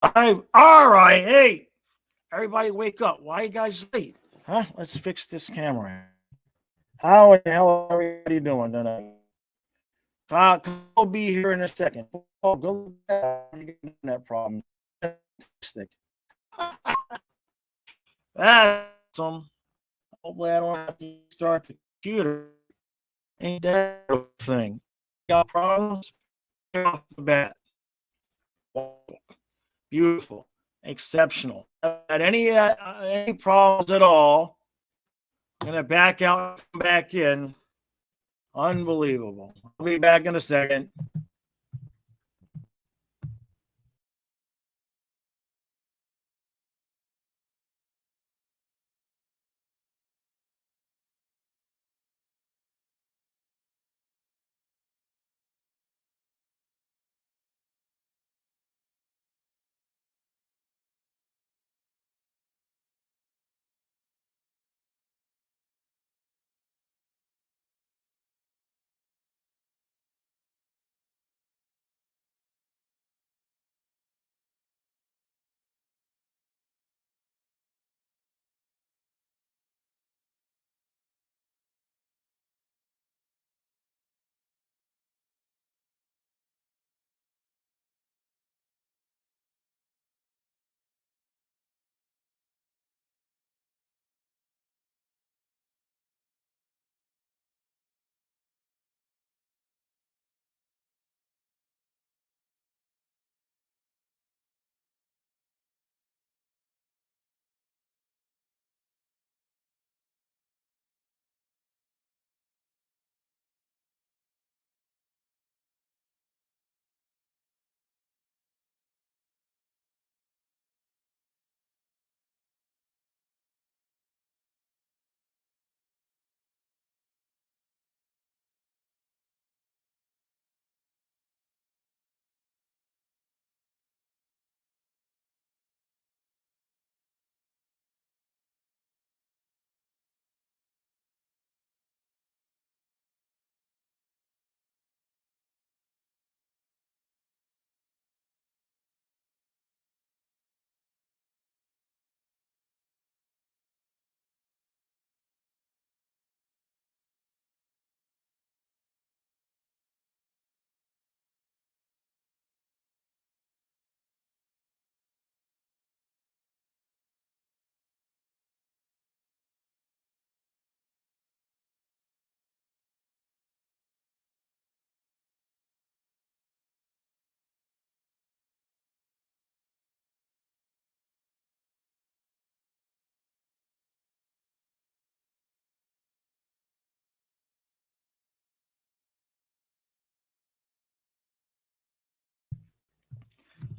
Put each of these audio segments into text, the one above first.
All right. Hey, everybody wake up. Why you guys late? Huh? Let's fix this camera. How in the hell are everybody doing tonight? I'll be here in a second. Oh, go that problem. That's awesome. Hopefully I don't have to start the computer. Ain't that a thing? Got problems? Right off the bat. Beautiful. Exceptional. Had any problems at all? I'm gonna back out and come back in. Unbelievable. I'll be back in a second.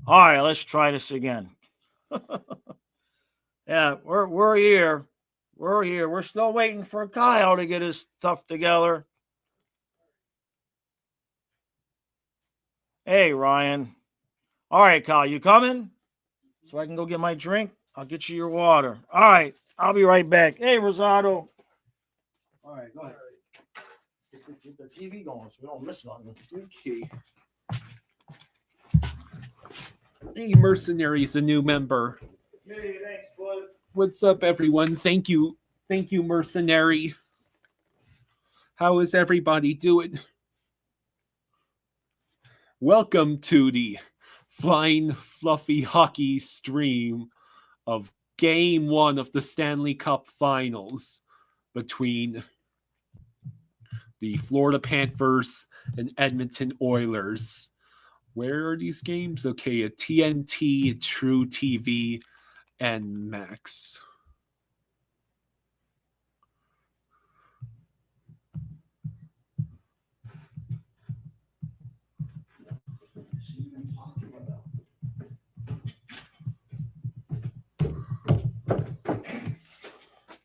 All right, let's try this again. Yeah, we're here. We're here. We're still waiting for Kyle to get his stuff together. Hey, Ryan. All right, Kyle, you coming? So I can go get my drink? I'll get you your water. All right, I'll be right back. Hey, Rosado. All right, go ahead. Get the TV going so we don't miss nothing. Okay. Hey, Mercenary's a new member. Hey, thanks, bud. What's up, everyone? Thank you, Mercenary. How is everybody doing? Welcome to the Flying Fluffy Hockey stream of Game 1 of the Stanley Cup Finals between the Florida Panthers and Edmonton Oilers. Where are these games? Okay, at TNT, True TV, and Max.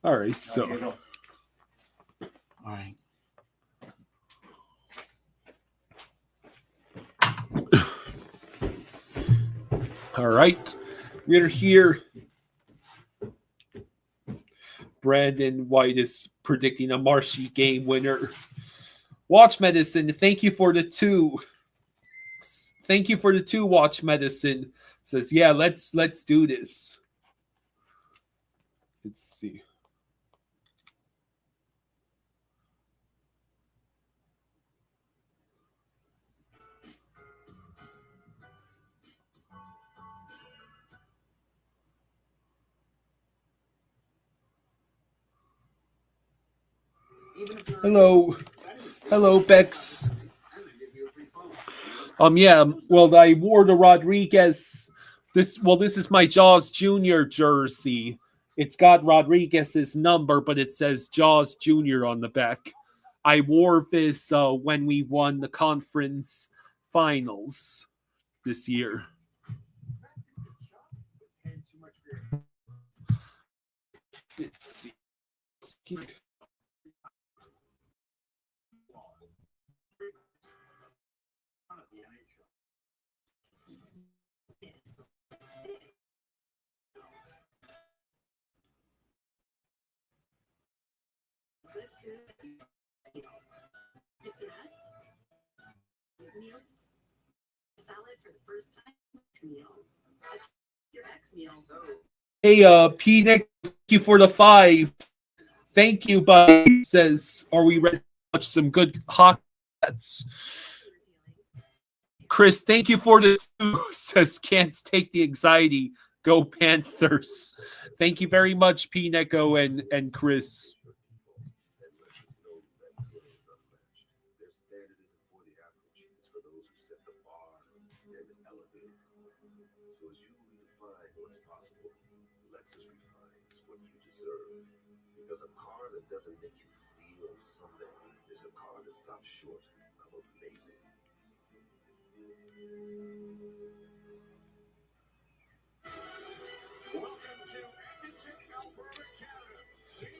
All right, so. All right. All right, we're here. Brandon White is predicting a Marshy game winner. Watch Medicine, thank you for the 2. Thank you for the 2 watch medicine. Says, yeah, let's do this. Let's see. Hello, Bex. Yeah. Well, I wore the Rodriguez. This is my Jaws Jr. jersey. It's got Rodriguez's number, but it says Jaws Jr. on the back. I wore this when we won the conference finals this year. Let's see. Hey, P. Nick, thank you for the 5. Thank you, buddy. Says, are we ready to watch some good hockey bets? Chris, thank you for the 2. Says, can't take the anxiety. Go Panthers. Thank you very much, P. Neko and Chris.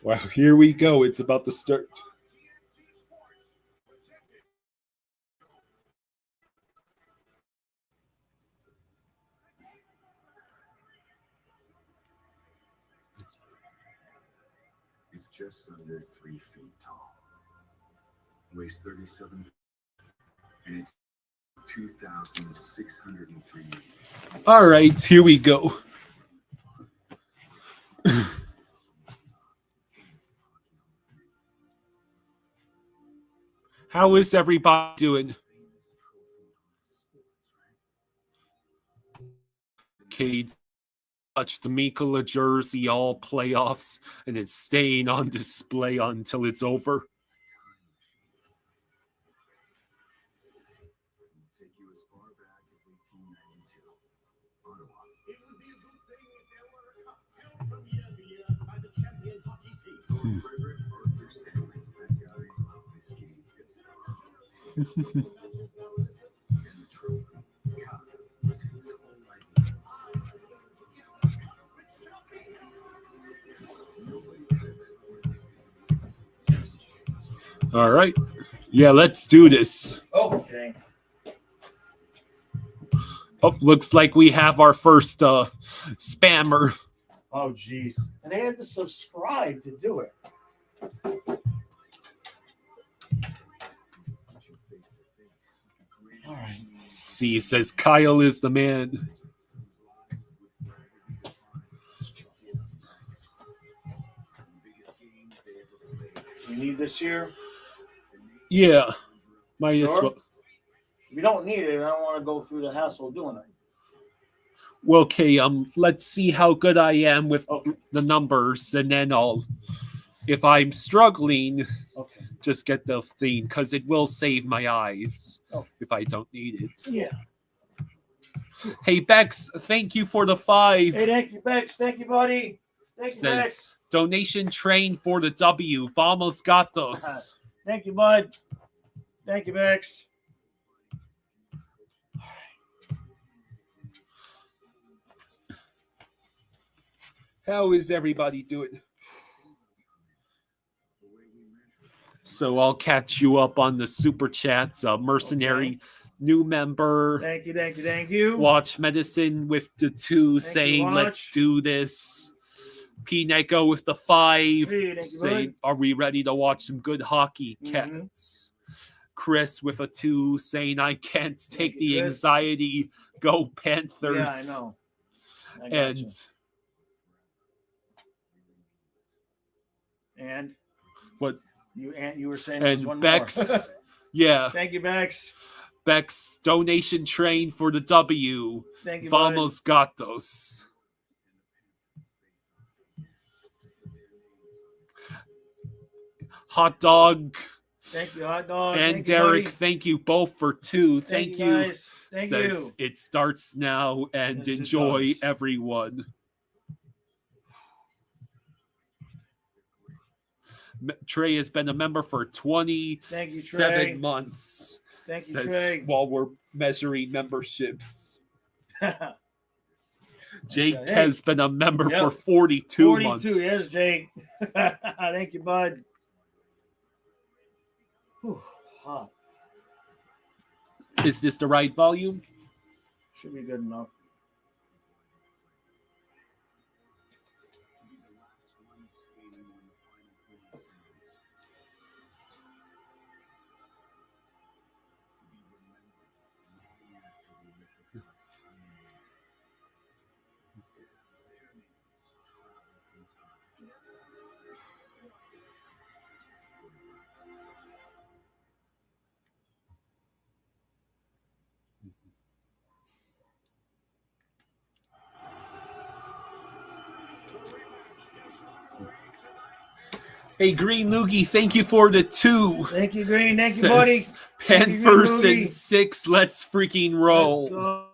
Wow, here we go. It's about to start. It's just under 3 feet tall. Weighs 37, and it's 2,603 meters. All right, here we go. How is everybody doing? Cade touched the Mikula jersey all playoffs, and it's staying on display until it's over. Take you as far back as 1892. Ottawa. It would be a good thing if there were a cup held from year to year by the champion hockey team. Frederick Arthur Stanley, that guy, this game gets and the trophy, God, was his whole life. All right. Yeah, let's do this. Okay. Oh, looks like we have our first spammer. Oh, geez. And they had to subscribe to do it. All right. C says Kyle is the man. You need this here? Yeah. Might as Sure? well. If you don't need it, I don't want to go through the hassle of doing it. Well, okay, let's see how good I am with Okay. the numbers, and then if I'm struggling, Okay. just get the thing, because it will save my eyes if I don't need it. Yeah. Hey, Bex, thank you for the 5. Hey, thank you, Bex. Thank you, buddy. Thank you, Says, Bex. donation train for the W. Vamos gatos. Thank you, bud. Thank you, Bex. How is everybody doing? So I'll catch you up on the super chats. Mercenary, new member. Thank you, thank you, thank you. Watch Medicine with the 2 Thank saying, you, let's Watch. do this. P. Neko with the 5 Hey, thank you, saying, bud. are we ready to watch some good hockey, Mhm. cats? Chris with a 2 saying, I can't take you, the Chris. anxiety. Go Panthers. Yeah, I know. I got And you. And what? you were saying there was And one Bex. more. Yeah. Thank you, Bex. Bex donation train for the W. Thank you, bud. Vamos Gatos. Hot Dog Thank you, Hot Dog. and Thank you, Derek, buddy. thank you both for 2. Thank you. you, guys. Thank Says you. it starts now and Yes, it enjoy does. everyone. Trey has been a member for Thank you, 27 Trey. months. Thank you, Says Trey. while we're measuring memberships. Jake Hey. has been a member Yep. for 42 months. 42. Yes, Jake. Thank you, bud. Whew, hot. Is this the right volume? Should be good enough. Hey, Green Loogie, thank you for the 2. Thank you, Green. Thank you, Says, buddy. Thank you, Green Panthers Loogie. and 6. Let's freaking roll. Let's go.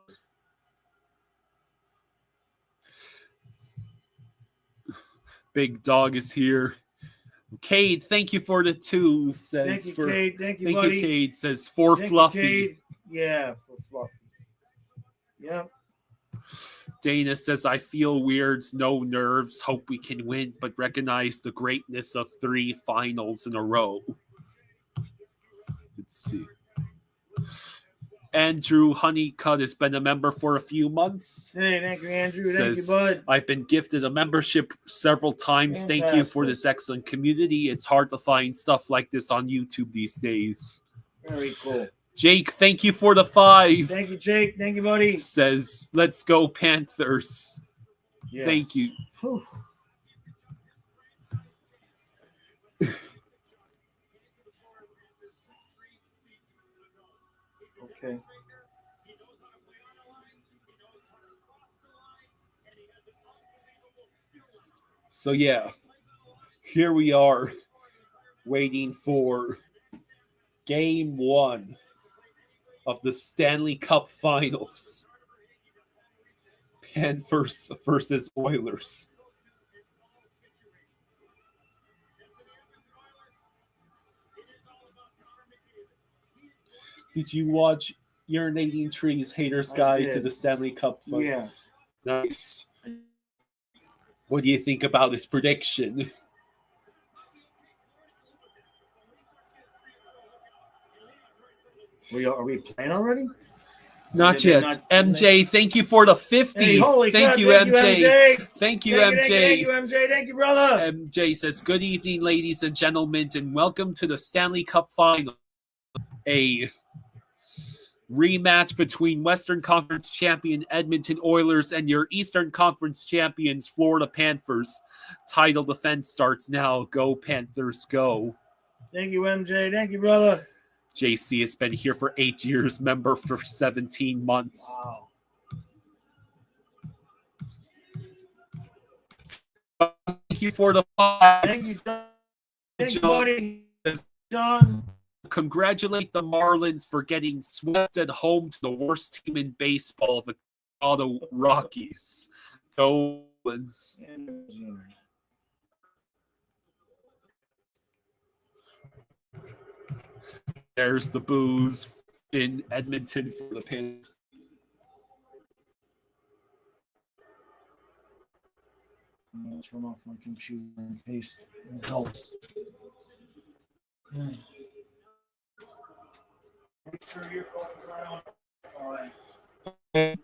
Big Dog is here. Cade, thank you for the 2. Says Thank you, for Cade. Thank you, thank buddy. you, Cade. Says for Thank you, Fluffy. Cade. Yeah, for Fluffy. Yep. Dana says, I feel weird, no nerves, hope we can win, but recognize the greatness of 3 finals in a row. Let's see. Andrew Honeycutt has been a member for a few months. Hey, thank you, Andrew. Thank you, Says, bud. I've been gifted a membership several times. Thank you for Fantastic. this excellent community. It's hard to find stuff like this on YouTube these days. Very cool. Jake, thank you for the 5. Thank you, Jake. Thank you, buddy. Says, let's go Panthers. Yes. Thank you. Whew. Okay. So yeah, here we are waiting for game 1 of the Stanley Cup Finals. Panthers versus Oilers. Did you watch Urinating Trees Haters I Guide did. to the Stanley Cup Finals? Yeah. Nice. What do you think about his prediction? Are we playing already? Not They're yet. not- MJ, thank you for the 50. Hey, holy thank crap, you, thank MJ. you, MJ. Thank you, Thank you, MJ. thank you, MJ. Thank you, brother. MJ says, good evening, ladies and gentlemen, and welcome to the Stanley Cup Final. A rematch between Western Conference champion Edmonton Oilers and your Eastern Conference champions Florida Panthers. Title defense starts now. Go Panthers, go. Thank you, MJ. Thank you, brother. JC has been here for 8 years, member for 17 months. Wow. Thank you for the 5. Thank you, John. Thank you, John. buddy. John. Congratulate the Marlins for getting swept at home to the worst team in baseball, the Colorado Rockies. Go Marlins. There's the booze in Edmonton for the Panthers. Let's turn off my computer in case it helps. Make sure your phone's on. All right.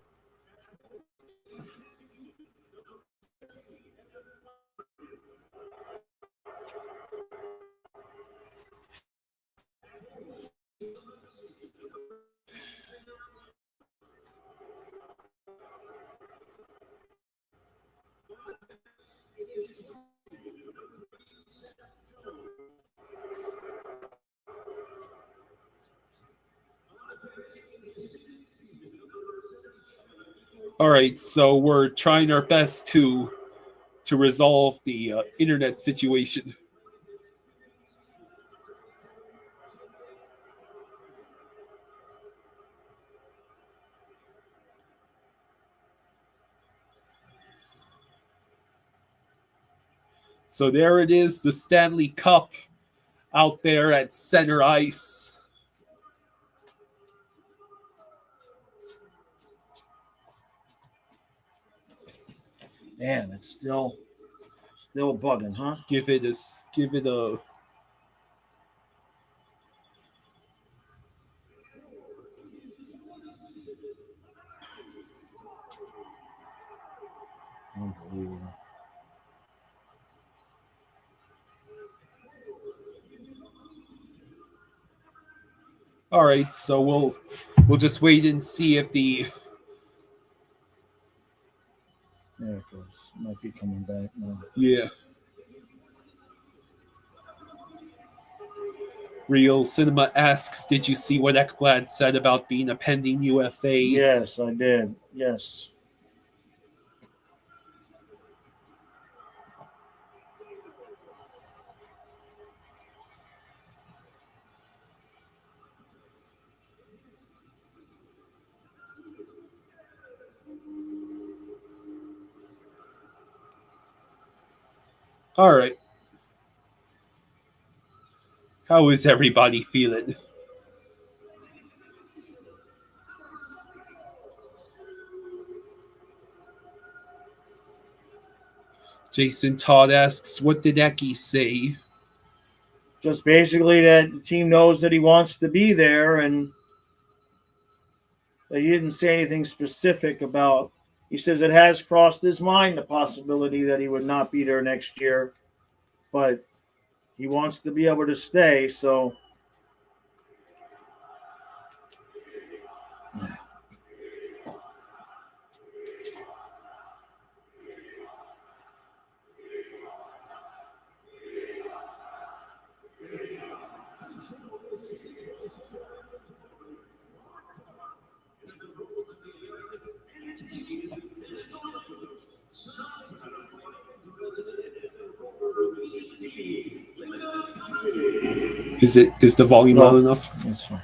All right, so we're trying our best to resolve the internet situation. So there it is, the Stanley Cup out there at center ice. Man, it's still bugging, huh? Give it a Unbelievable. All right, so we'll just wait and see if the There it goes. Might be coming back now. yeah. Real Cinema asks, did you see what Ekblad said about being a pending UFA? Yes, I did. Yes. All right. How is everybody feeling? Jason Todd asks, what did Eki say? Just basically that the team knows that he wants to be there, and he didn't say anything specific about. He says it has crossed his mind the possibility that he would not be there next year, but he wants to be able to stay. So Is the volume No. loud enough? that's fine.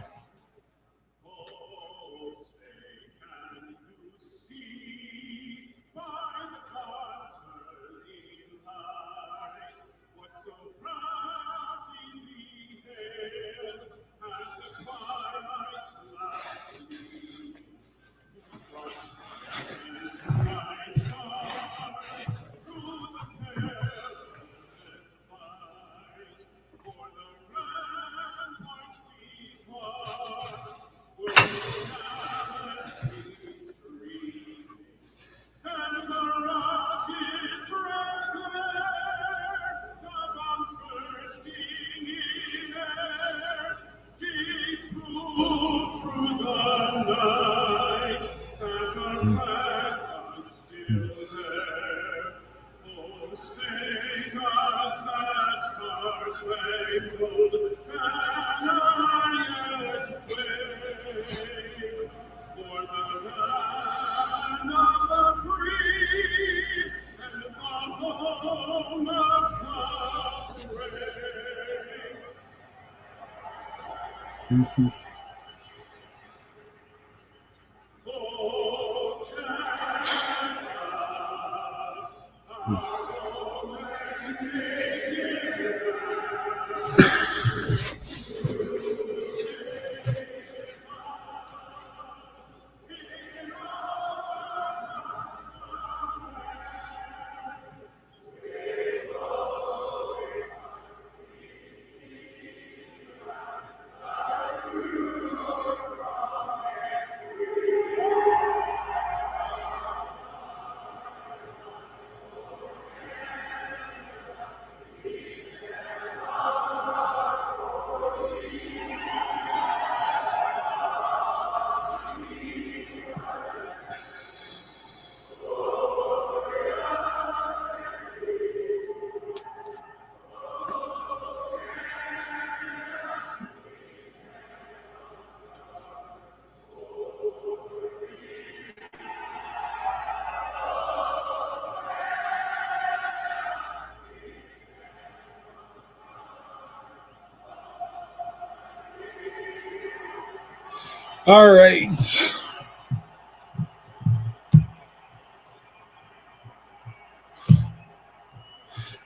All right.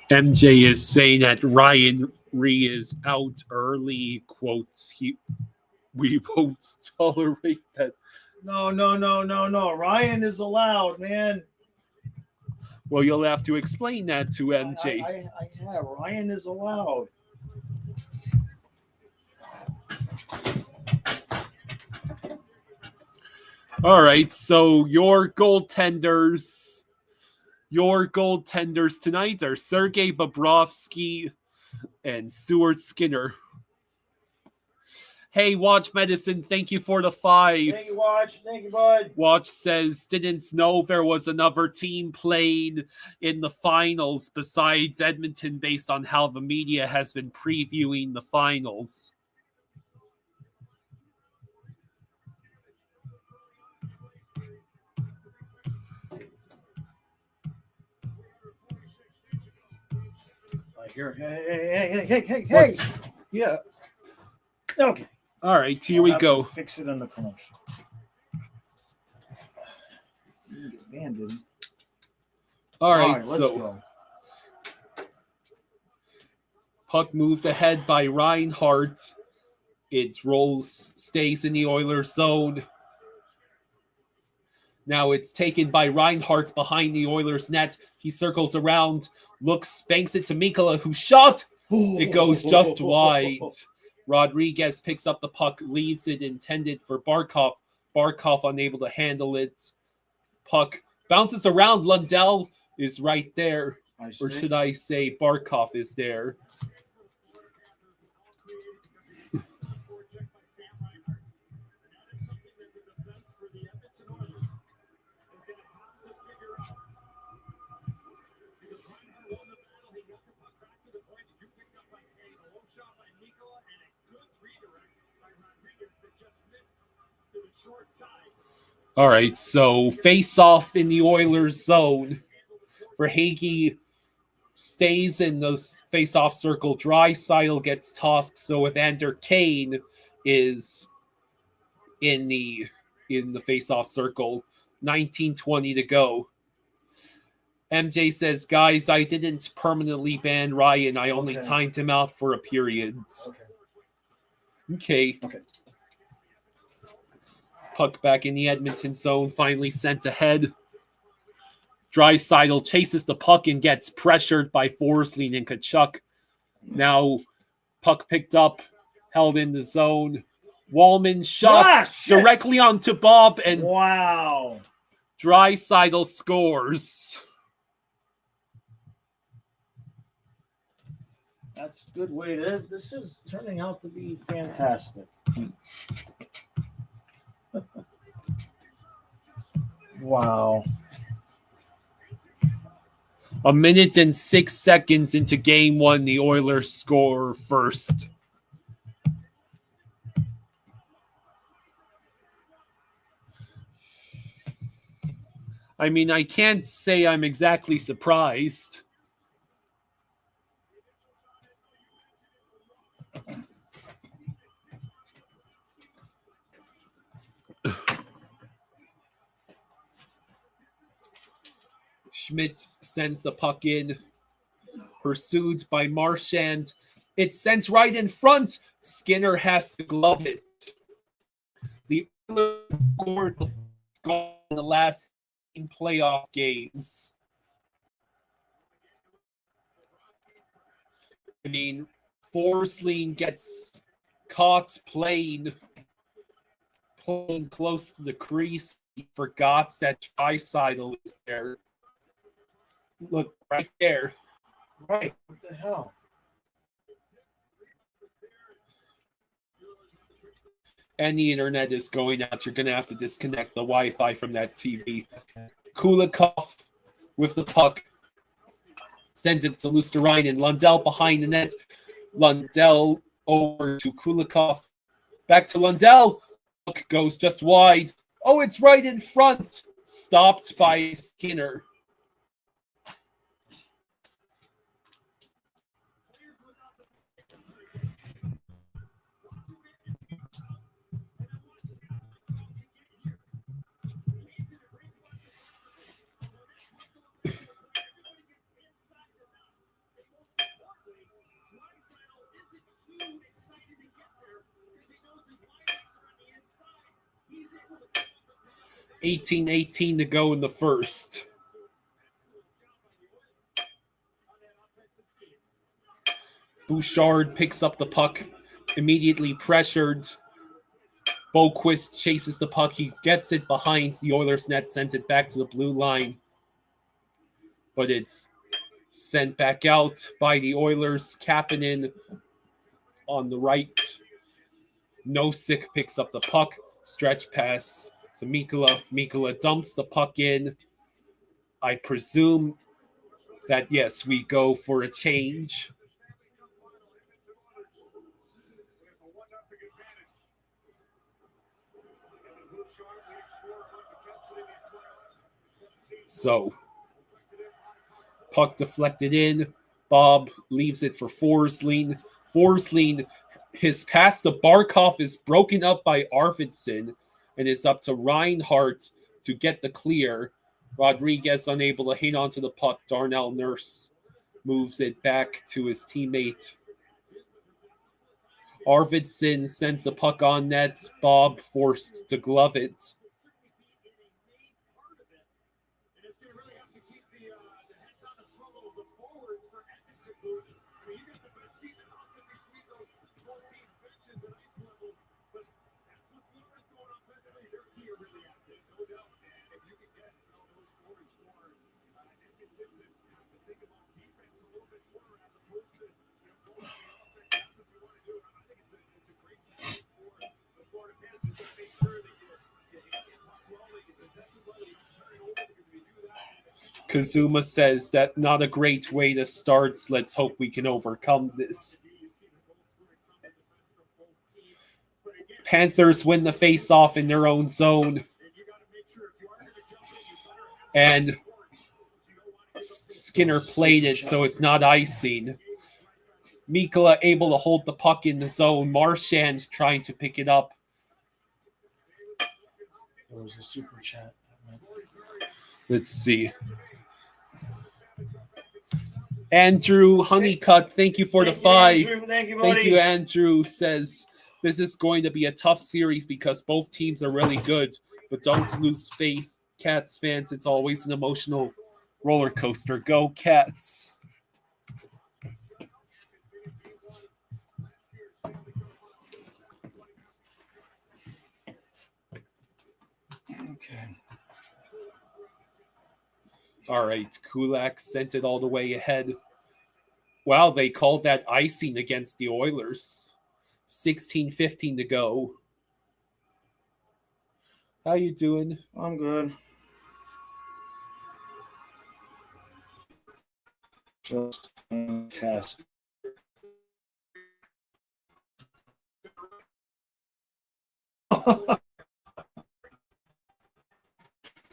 MJ is saying that Ryan Ree is out early. Quotes, we won't tolerate that. No. Ryan is allowed, man. Well, you'll have to explain that to MJ. I have. Ryan is allowed. All right, so your goaltenders tonight are Sergei Bobrovsky and Stuart Skinner. Hey, Watch Medicine, thank you for the 5. Thank you, Watch. Thank you, bud. Watch says, didn't know there was another team playing in the finals besides Edmonton based on how the media has been previewing the finals. I hear. Hey. Yeah. Okay. All right, here I'll we have go. to fix it in the commercial. Man, didn't. All right, let's so go. puck moved ahead by Reinhardt. It stays in the Oilers zone. Now it's taken by Reinhardt behind the Oilers net. He circles around, banks it to Mikkola, who shot. It goes just wide. Rodriguez picks up the puck, leaves it intended for Barkov. Barkov unable to handle it. Puck bounces around. Lundell is right there. Or should I say Barkov is there. All right, so face off in the Oilers zone. Verhaeghe stays in the face-off circle. Draisaitl gets tossed. So if Evander Kane is in the face-off circle, 19:20 to go. MJ says, guys, I didn't permanently ban Ryan. I only timed him out for a period. Okay. Puck back in the Edmonton zone, finally sent ahead. Draisaitl chases the puck and gets pressured by Forsling and Tkachuk. Now, puck picked up, held in the zone. Wallman shot directly onto Bob, and wow, Draisaitl scores. That's a good way to. This is turning out to be fantastic. Wow. A minute and 6 seconds into game one, the Oilers score first. I mean, I can't say I'm exactly surprised. Schmidt sends the puck in, pursued by Marchand. It's sent right in front. Skinner has to glove it. The Oilers scored the goal in the last playoff games. I mean, Forsling gets caught playing close to the crease. He forgot that Draisaitl is there. Look, right there. Right. What the hell? And the internet is going out. You're going to have to disconnect the Wi-Fi from that TV. Kulikov with the puck. Sends it to Luosterainen. Lundell behind the net. Lundell over to Kulikov. Back to Lundell. Puck goes just wide. Oh, it's right in front. Stopped by Skinner. 18-18 to go in the first. Bouchard picks up the puck, immediately pressured. Boquist chases the puck. He gets it behind the Oilers net, sends it back to the blue line. But it's sent back out by the Oilers. Kapanen on the right. Nosek picks up the puck. Stretch pass to Mikkola. Mikkola dumps the puck in. I presume that, yes, we go for a change. So, puck deflected in. Bob leaves it for Forsling. Forsling, his pass to Barkov is broken up by Arvidsson, and it's up to Reinhart to get the clear. Rodriguez unable to hang on to the puck. Darnell Nurse moves it back to his teammate. Arvidsson sends the puck on net. Bob forced to glove it. Kazuma says that not a great way to start. Let's hope we can overcome this. Panthers win the face-off in their own zone. And Skinner played it, so it's not icing. Mikkola able to hold the puck in the zone. Marchand's trying to pick it up. There was a super chat. Let's see. Andrew Honeycutt, thank you for the 5. Andrew, thank you, Thank you, Andrew, says this is going to be a tough series because both teams are really good, but don't lose faith. Cats fans, it's always an emotional roller coaster. Go Cats. Okay. All right, Kulak sent it all the way ahead. Wow, they called that icing against the Oilers. 16-15 to go. How you doing? I'm good. Just cast.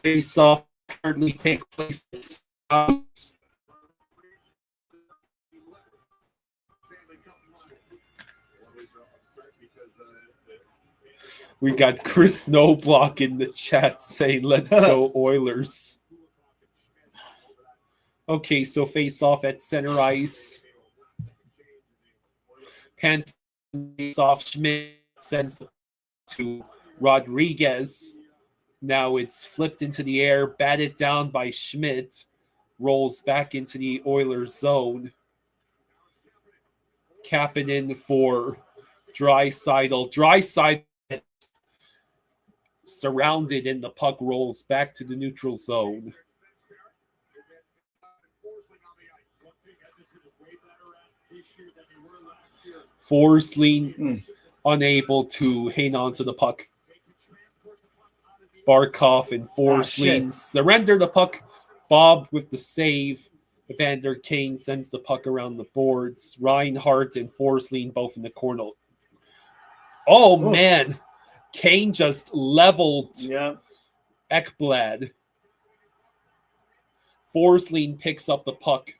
Face-off currently take place at Sabres. We got Chris Snowblock in the chat saying, let's go Oilers. Okay, so face-off at center ice. Panthers face-off. Schmidt sends it to Rodriguez. Now it's flipped into the air, batted down by Schmidt, rolls back into the Oilers zone. Kapanen for Draisaitl. Draisaitl surrounded and the puck rolls back to the neutral zone. Forsling unable to hang on to the puck. Barkov and Forsling surrender the puck. Bob with the save. Evander Kane sends the puck around the boards. Reinhart and Forsling both in the corner. Oh, man. Kane just leveled Ekblad. Forsling picks up the puck.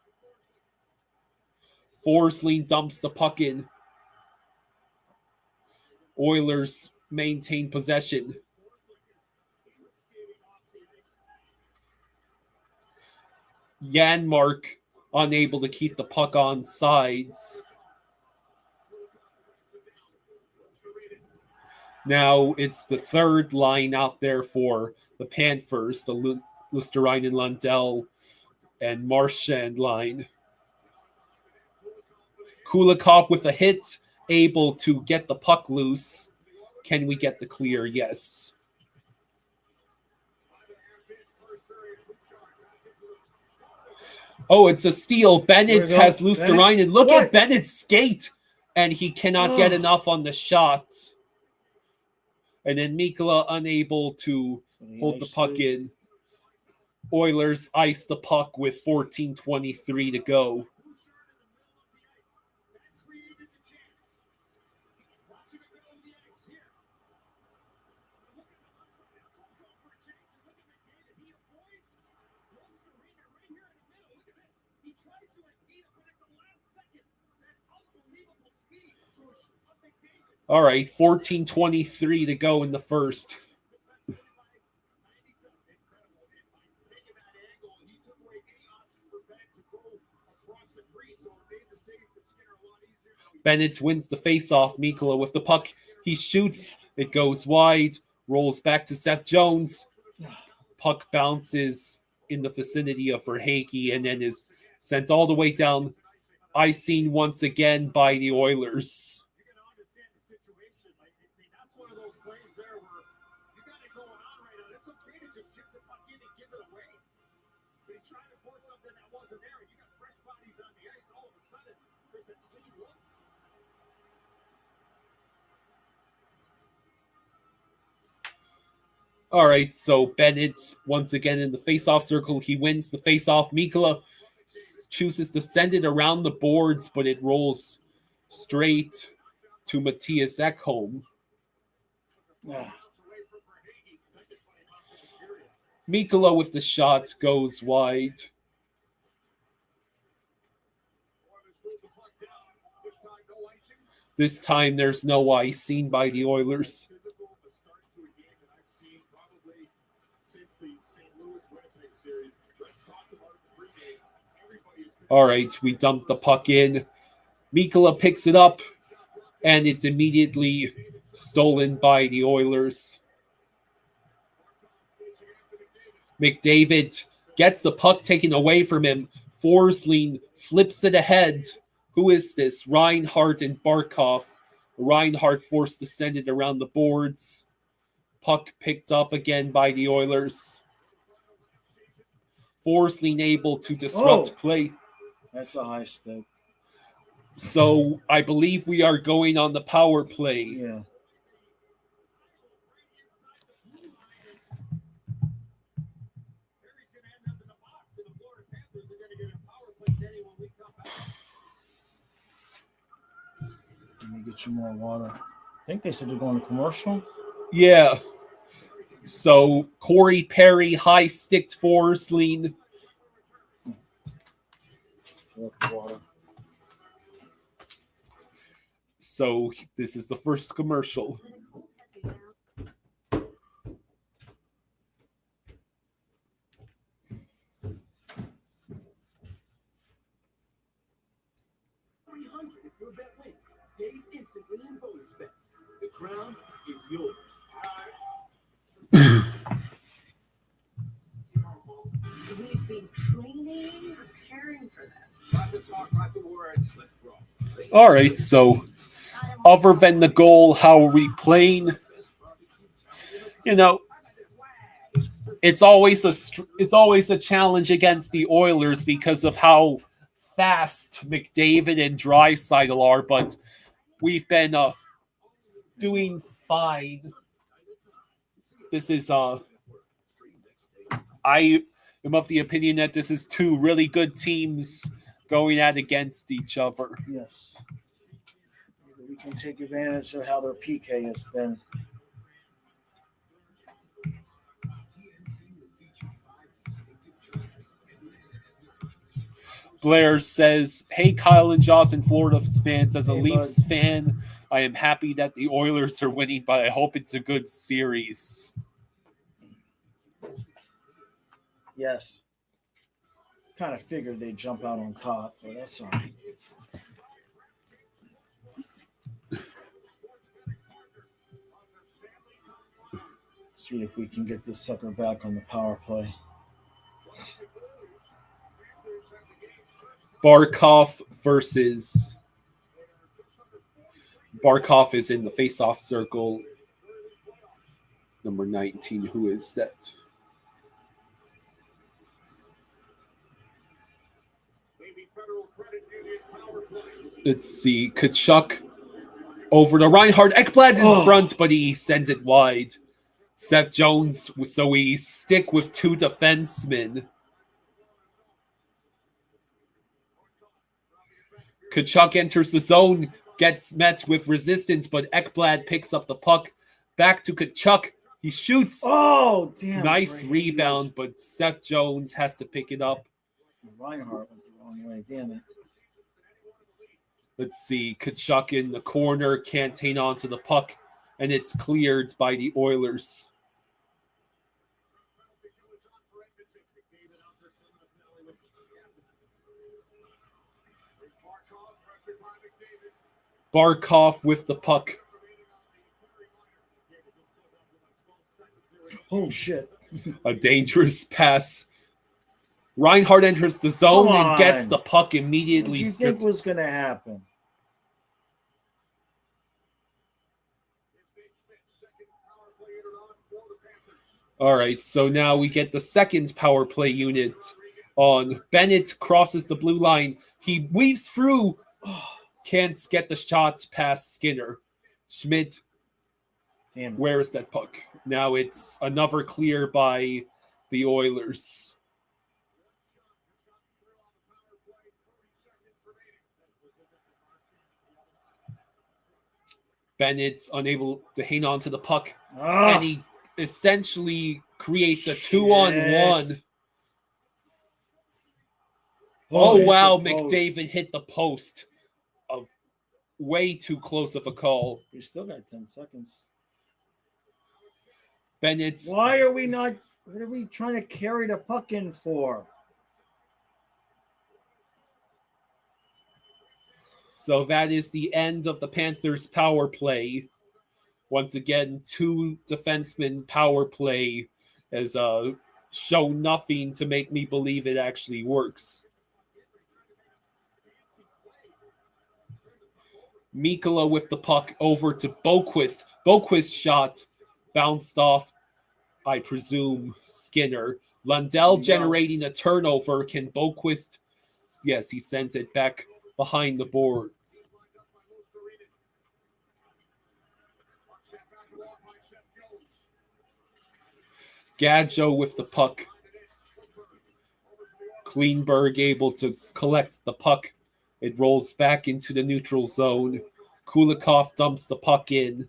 Forsling dumps the puck in. Oilers maintain possession. Janmark unable to keep the puck on sides. Now it's the third line out there for the Panthers, the Lusterine and Lundell and Marchand line. Kulikov with a hit, able to get the puck loose. Can we get the clear? Yes. Oh, it's a steal. Bennett has Lusterine. Look at Bennett's skate. And he cannot get enough on the shot. And then Mikkola unable to hold the puck in. Oilers ice the puck with 14:23 to go. All right, 14:23 to go in the first. Bennett wins the faceoff. Mikkola with the puck. He shoots. It goes wide. Rolls back to Seth Jones. Puck bounces in the vicinity of Verhaeghe and then is sent all the way down. Icing once again by the Oilers. All right, so Bennett once again in the face-off circle. He wins the face-off. Mikkola chooses to send it around the boards, but it rolls straight to Matthias Ekholm. Mikkola with the shots goes wide. This time there's no ice seen by the Oilers. All right, we dump the puck in. Mikkola picks it up, and it's immediately stolen by the Oilers. McDavid gets the puck taken away from him. Forsling flips it ahead. Who is this? Reinhardt and Barkov. Reinhardt forced to send it around the boards. Puck picked up again by the Oilers. Forsling able to disrupt play. That's a high stick. So I believe we are going on the power play. Yeah. Let me get you more water. I think they said they're going to commercial. Yeah. So Corey Perry high sticked Forsling. Water. So this is the first commercial. If your bet wins, paid instantly in bonus bets. The crown is yours. We've been training, preparing for this. Lots of talk, lots of words. Let's roll. All right, so other than the goal, how are we playing? You know, it's always a challenge against the Oilers because of how fast McDavid and Draisaitl are, but we've been doing fine. This is I am of the opinion that this is two really good teams going at against each other. Yes. Maybe we can take advantage of how their PK has been. Blair says, "Hey, Kyle and Jaws and Florida fans, as a Hey, Leafs bud. fan, I am happy that the Oilers are winning, but I hope it's a good series." Yes. Kind of figured they'd jump out on top, but that's all right. See if we can get this sucker back on the power play. Barkov versus Barkov is in the face-off circle. Number 19, who is that? Let's see. Kachuk over to Reinhard. Ekblad's in front, but he sends it wide. Seth Jones, so we stick with two defensemen. Kachuk enters the zone, gets met with resistance, but Ekblad picks up the puck. Back to Kachuk. He shoots. Oh, damn. Nice rebound, but Seth Jones has to pick it up. Reinhardt went the wrong way. Damn it. Let's see. Kachuk in the corner, can't hang on to the puck, and it's cleared by the Oilers. Barkov with the puck. Oh, shit. A dangerous pass. Reinhardt enters the zone and gets the puck immediately. What do you think was going to happen? All right, so now we get the second power play unit on. Bennett crosses the blue line. He weaves through. Can't get the shots past Skinner. Schmidt. Damn. Where is that puck? Now it's another clear by the Oilers. Bennett's unable to hang on to the puck. And he essentially creates a 2-on-1. Oh, wow. McDavid hit the post. Way too close of a call. You still got 10 seconds. Bennett's. Why are we not? What are we trying to carry the puck in for? So that is the end of the Panthers' power play. Once again, two defensemen power play has shown nothing to make me believe it actually works. Mikkola with the puck over to Boquist. Boquist's shot bounced off, I presume, Skinner. Lundell generating a turnover. Can Boquist? Yes, he sends it back behind the boards. Gadjo with the puck. Kleinberg able to collect the puck. It rolls back into the neutral zone. Kulikov dumps the puck in.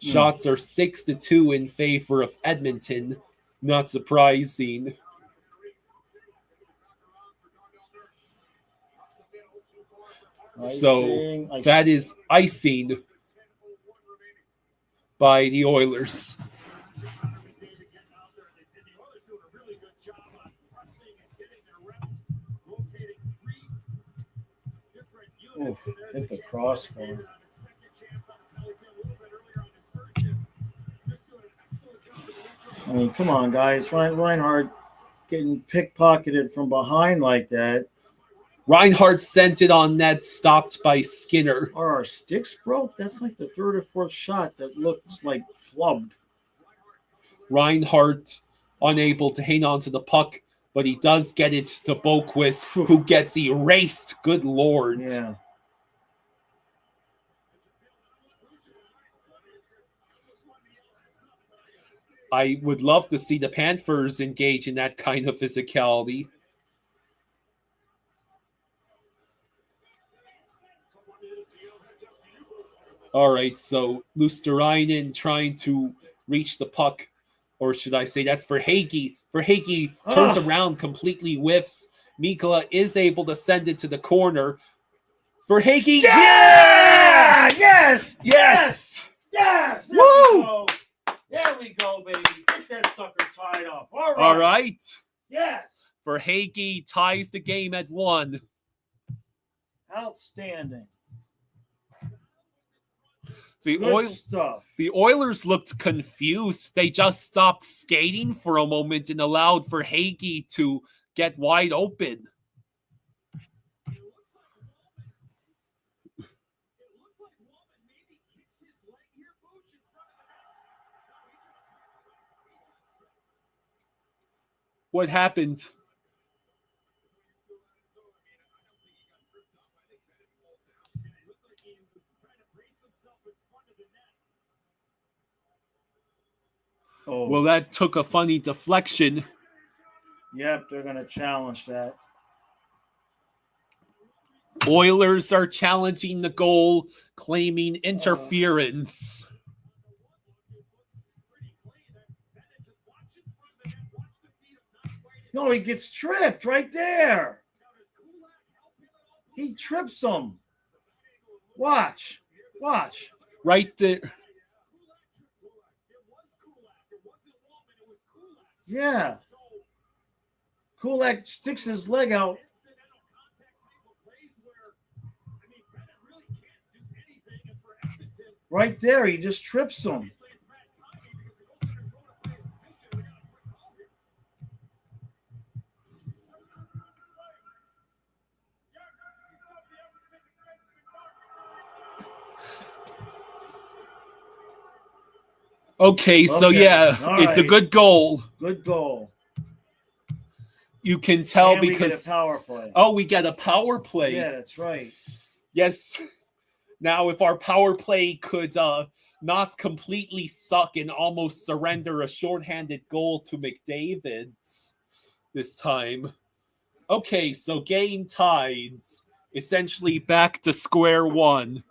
Shots are 6-2 in favor of Edmonton. Not surprising. So that is icing by the Oilers. Oh, hit the crossbar. I mean, come on, guys. Reinhardt getting pickpocketed from behind like that. Reinhardt sent it on net, stopped by Skinner. Are our sticks broke? That's like the third or fourth shot that looks like flubbed. Reinhardt unable to hang on to the puck, but he does get it to Boquist, who gets erased. Good Lord. Yeah. I would love to see the Panthers engage in that kind of physicality. All right, so Luosterainen trying to reach the puck, or should I say that's for Hagee. Hagee turns around, completely whiffs. Mikkola is able to send it to the corner. Hagee. Yeah! Yes! Yes! Yes! There Woo! we go. There we go, baby. Get that sucker tied up. All right. Yes. Hagee ties the game at 1. Outstanding. Good stuff. The Oilers looked confused. They just stopped skating for a moment and allowed for Hagee to get wide open. What happened? Oh, Well, that took a funny deflection. yep, they're going to challenge that. Oilers are challenging the goal, claiming interference. No, he gets tripped right there. He trips him. Watch. Right there. Yeah. Kulak sticks his leg out. Right there, he just trips him. Okay, so Okay, yeah, all it's a right. good goal. Good goal. You can tell And we get because a power play. we get a power play. Yeah, that's right. Yes. Now, if our power play could not completely suck and almost surrender a shorthanded goal to McDavid's this time. Okay, so game ties. Essentially back to square one.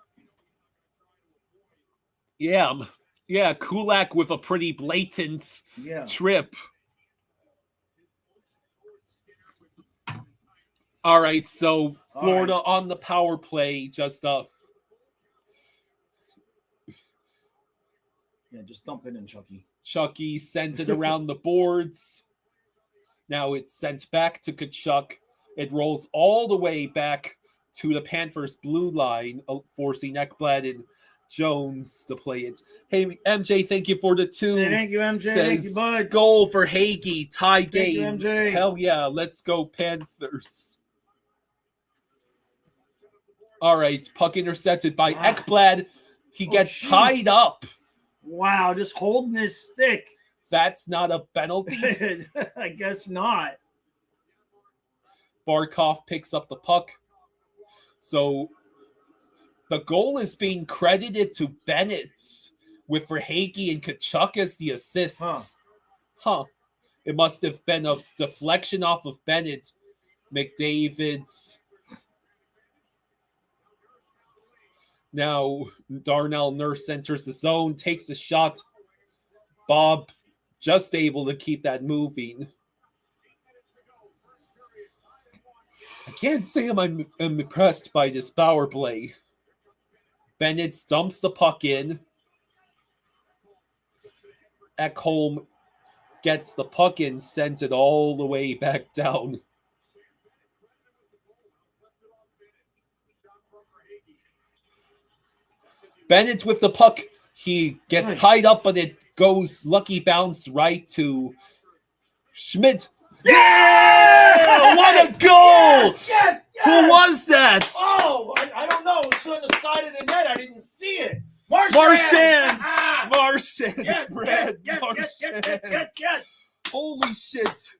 Yeah, Kulak with a pretty blatant Yeah. trip. All right, so Florida on the power play, just Yeah, just dump it in, Chucky. Chucky sends it around the boards. Now it's sent back to Kachuk. It rolls all the way back to the Panthers' blue line, forcing Ekblad and Jones to play it. Hey, MJ, thank you for the 2. Hey, thank you, MJ. Thank you, Says bud. goal for Hagee, tie Thank you, game. MJ. Hell yeah, let's go Panthers. All right, puck intercepted by Wow. Ekblad. He gets jeez. tied up. Wow, just holding his stick. That's not a penalty. I guess not. Barkov picks up the puck. So the goal is being credited to Bennett with Verhaeghe and Kachuk as the assists. Huh. It must have been a deflection off of Bennett. McDavid's. Now Darnell Nurse enters the zone, takes a shot. Bob just able to keep that moving. I can't say I'm impressed by this power play. Bennett dumps the puck in. Ekholm gets the puck in, sends it all the way back down. Bennett with the puck. He gets tied up, but it goes lucky bounce right to Schmidt. Yeah! What a goal! Yes! Who was that? Oh, I don't know. It was on the side of the net. I didn't see it. Marchand! Ah! Marchand! Yes, Brad yes, Marchand. yes. Holy shit.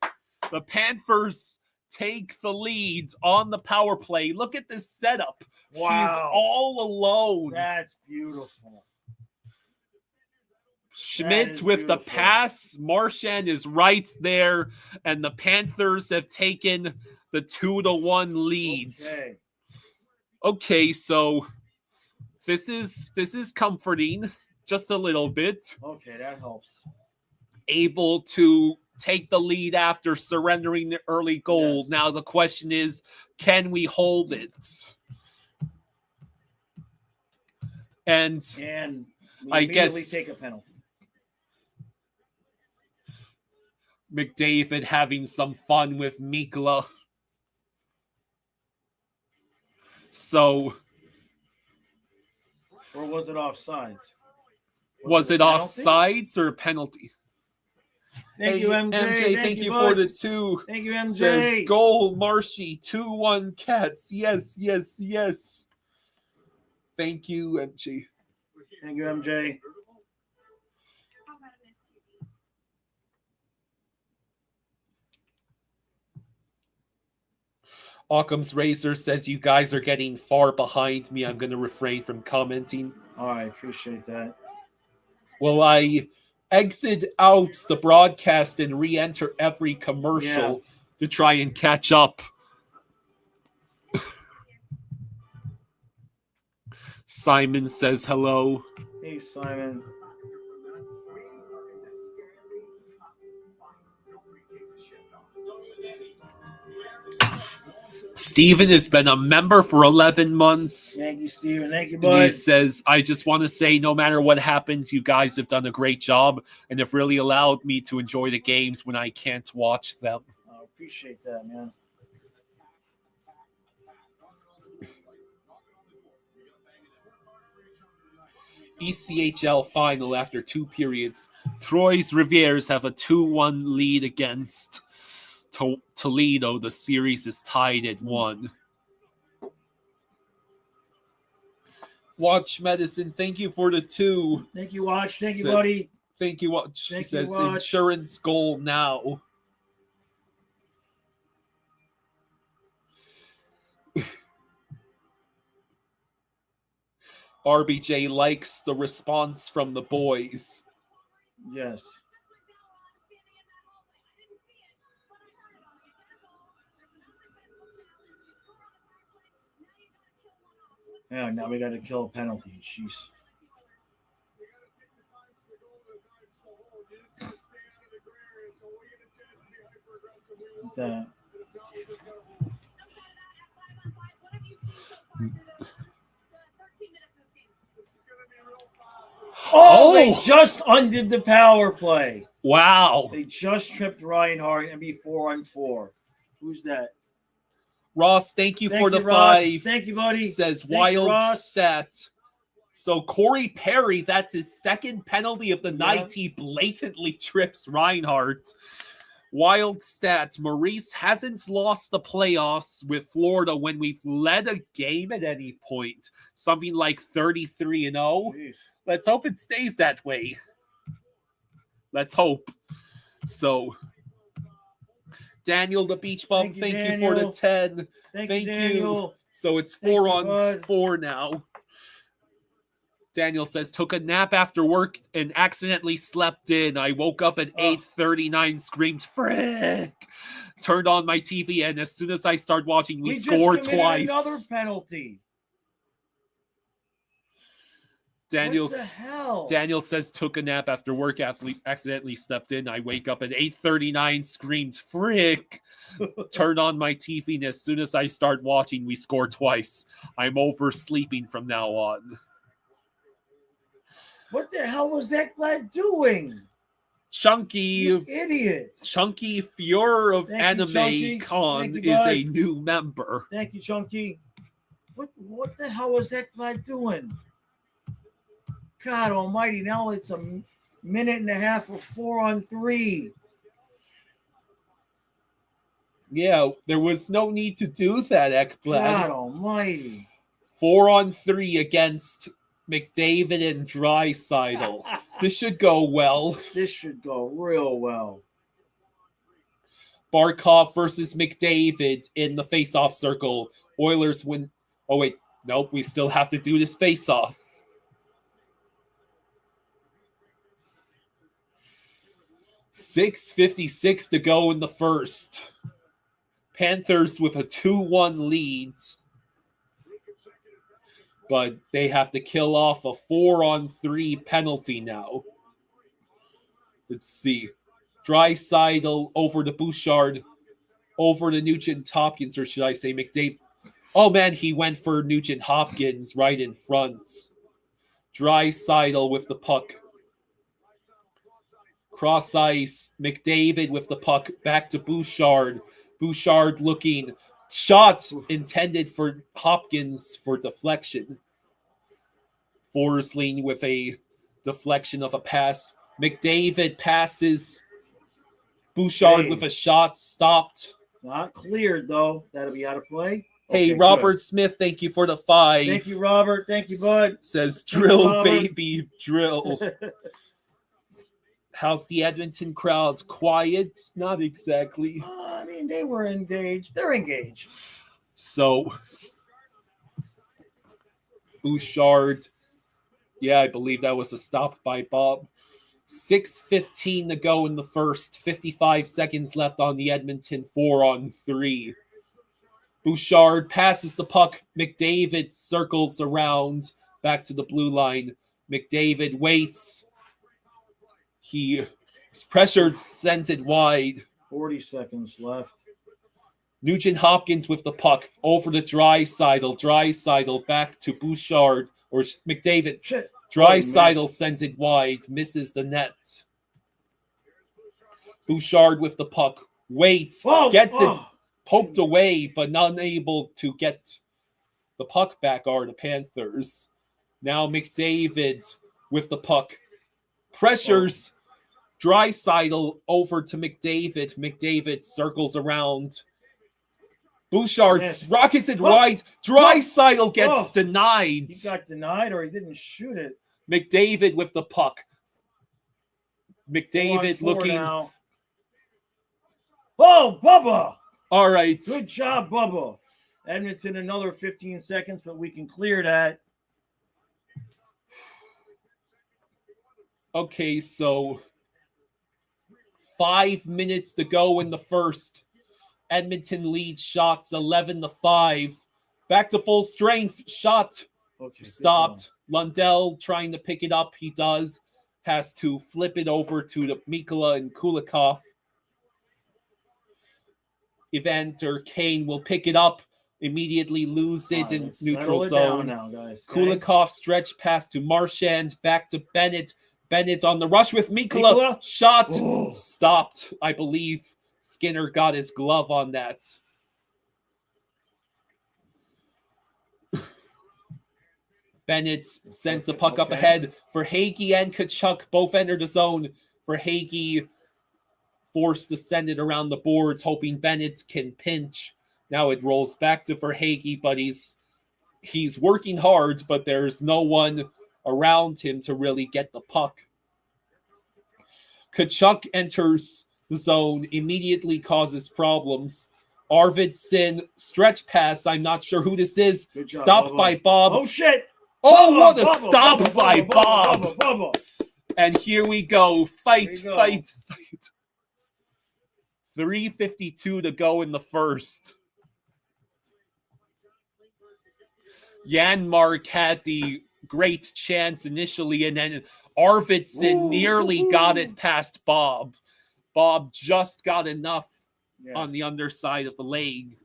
The Panthers take the lead on the power play. Look at this setup. Wow. He's all alone. That's beautiful. Schmidt is with the beautiful. pass. Marchand is right there, and the Panthers have taken the 2-1 lead. Okay, so this is comforting just a little bit. Okay, that helps. Able to take the lead after surrendering the early goal. Yes. Now the question is, can we hold it? And we I immediately guess take a penalty. McDavid having some fun with Mikla. So Or was it offsides? Was it a penalty? offsides or a penalty? Thank you, MJ. Thank you bud. for the 2. Thank you, MJ. Says goal, Marshy, 2-1 Cats. Yes, yes, yes. Thank you, MJ. Thank you, MJ. How about an SUV? Occam's Razor says you guys are getting far behind me. I'm going to refrain from commenting. All right, appreciate that. Will I exit out the broadcast and re-enter every commercial to try and catch up? Simon says hello. Hey, Simon. Steven has been a member for 11 months. Thank you, Steven. Thank you, And bud. he says, I just want to say, no matter what happens, you guys have done a great job and have really allowed me to enjoy the games when I can't watch them. I appreciate that, man. ECHL final after 2 periods. Troyes Rivières have a 2-1 lead against Toledo. The series is tied at 1. Watch Medicine, thank you for the 2. Thank you, Watch. Thank you, So- buddy. Thank you, Watch. Thank He you, says Watch. insurance goal now. RBJ likes the response from the boys. Yes. Yeah, now we got to kill a penalty. Jeez. What's that? Oh, they just undid the power play. Wow. They just tripped Reinhardt and be 4-on-4. Who's that? Ross, thank you for the Ross. 5. Thank you, buddy. Says Thank you, wild Ross. stat. So Corey Perry, that's his second penalty of the Yep. night. He blatantly trips Reinhardt. Wild stat. Maurice hasn't lost the playoffs with Florida when we've led a game at any point. Something like 33-0. Jeez. Let's hope it stays that way. Let's hope. So, Daniel the Beach Bum, thank you for the Daniel. 10. Thank Thank you, you. Daniel. So it's Thank 4 you, on bud. 4 now. Daniel says, took a nap after work and accidentally slept in. I woke up at 8:39, screamed, frick. Turned on my TV, and as soon as I start watching, we score just committed twice. another penalty. Daniel, What the hell? Daniel says, took a nap after work, accidentally slept in. I wake up at 8:39, screamed, frick. Turned on my TV, and as soon as I start watching, we score twice. I'm oversleeping from now on. What the hell was that lad doing? Chunky You idiot. Chunky Fuhrer of Thank you, Anime Chunky. Con Thank you, is bud. a new member. Thank you, Chunky. What the hell was that lad doing? God almighty, now it's a minute and a half of 4-on-3. Yeah, there was no need to do that, God Ekblad. almighty. 4-on-3 against McDavid and Draisaitl. This should go well. This should go real well. Barkov versus McDavid in the face-off circle. Oilers win. Oh, wait. Nope, we still have to do this face-off. .6:56 to go in the first. Panthers with a 2-1 lead. But they have to kill off a 4-on-3 penalty now. Let's see. Draisaitl over to Bouchard, over to Nugent Hopkins, or should I say McDavid? Oh man, he went for Nugent Hopkins right in front. Draisaitl with the puck. Cross ice. McDavid with the puck back to Bouchard. Bouchard looking. Shot intended for Hopkins for deflection. Forsling with a deflection of a pass. McDavid passes. Bouchard with a shot stopped. Not cleared, though. That'll be out of play. Hey, Okay, Robert good. Smith, thank you for the 5. Thank you, Robert. Thank you, bud. Says, Thank you, drill, Robert. baby, drill. How's the Edmonton crowd? Quiet? Not exactly. I mean, they were engaged. They're engaged. So, Bouchard. Yeah, I believe that was a stop by Bob. 6:15 to go in the first. 55 seconds left on the Edmonton 4-on-3. Bouchard passes the puck. McDavid circles around back to the blue line. McDavid waits. He is pressured, sends it wide. 40 seconds left. Nugent Hopkins with the puck over to Draisaitl. Draisaitl back to Bouchard or McDavid. Shit. Draisaitl sends it wide, misses the net. Bouchard with the puck, waits, gets it poked away, but not able to get the puck back are the Panthers. Now McDavid with the puck, pressures Draisaitl over to McDavid. McDavid circles around. Bouchard rockets it wide. Draisaitl gets denied. He got denied or he didn't shoot it. McDavid with the puck. McDavid 4-on-4 looking. now. Oh, Bubba. All right. Good job, Bubba. Edmonton, another 15 seconds, but we can clear that. Okay, so 5 minutes to go in the first. Edmonton leads shots 11-5. Back to full strength. Shot stopped. Lundell trying to pick it up. He does. Has to flip it over to the Mikula and Kulikov. Evander Kane will pick it up. Immediately lose it in neutral zone. Now, guys. Kulikov stretch pass to Marchand. Back to Bennett. Bennett on the rush with Mikula. Shot stopped. I believe Skinner got his glove on that. Bennett sends the puck up ahead for Hagee and Kachuk. Both enter the zone. For Hagee, forced to send it around the boards, hoping Bennett can pinch. Now it rolls back to for Hagee, but he's working hard, but there's no one around him to really get the puck. Kachuk enters the zone, immediately causes problems. Arvidsson, stretch pass. I'm not sure who this is. Stopped by Bob. Oh, shit. Oh, what a stop by Bob. And here we go. Fight. 3:52 to go in the first. Janmark had the great chance initially, and then Arvidsson nearly got it past Bob. Bob just got enough on the underside of the leg.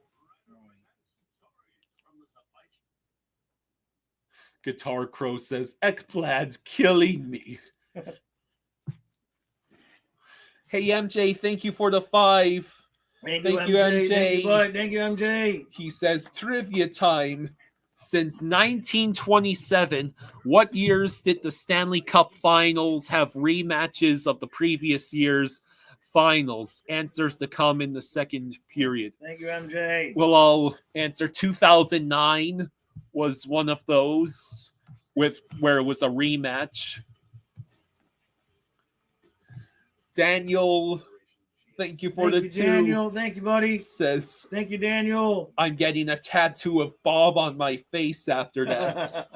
Guitar Crow says, Ekblad's killing me. Hey, MJ, thank you for the 5. Thank you, MJ. Thank you, bud. Thank you, MJ. He says, trivia time. Since 1927, what years did the Stanley Cup Finals have rematches of the previous year's finals? Answers to come in the second period. Thank you, MJ. Well, I'll answer 2009 was one of those where it was a rematch. Daniel, thank you for the 2. Daniel, thank you, buddy. Says, thank you, Daniel. I'm getting a tattoo of Bob on my face after that.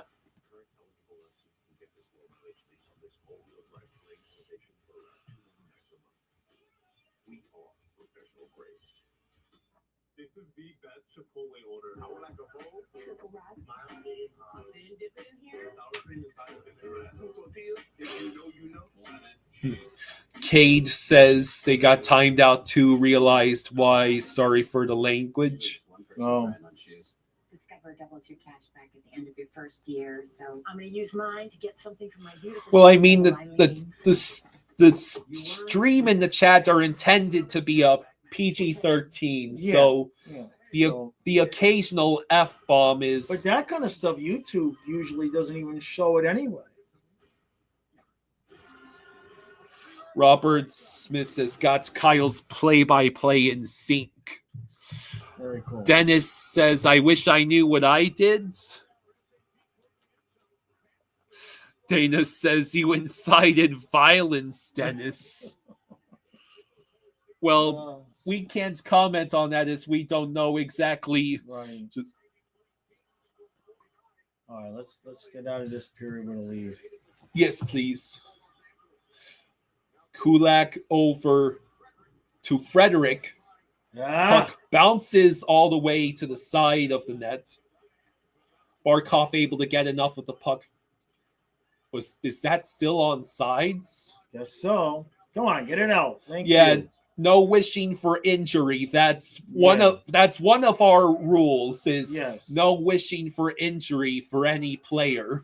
This is the best Chipotle order. I would like a bowl. Triple wrap. Then dip it in here. Tortillas. If you know. Cade says they got timed out too, realized why. Sorry for the language. Oh. Discover doubles your cash back at the end of your first year. So I'm going to use mine to get something for my beautiful. Well, I mean, the stream and the chat are intended to be a PG-13, so The occasional F-bomb is... But that kind of stuff, YouTube usually doesn't even show it anyway. Robert Smith says, got Kyle's play-by-play in sync. Very cool. Dennis says, I wish I knew what I did. Dana says, you incited violence, Dennis. Well, we can't comment on that as we don't know exactly. Right. All right, let's get out of this period with a lead. Yes, please. Kulak over to Frederick. Puck bounces all the way to the side of the net. Barkov able to get enough of the puck. Is that still on sides? Guess so. Come on, get it out. Thank Yeah, you. no wishing for injury. That's one of our rules is Yes. no wishing for injury for any player.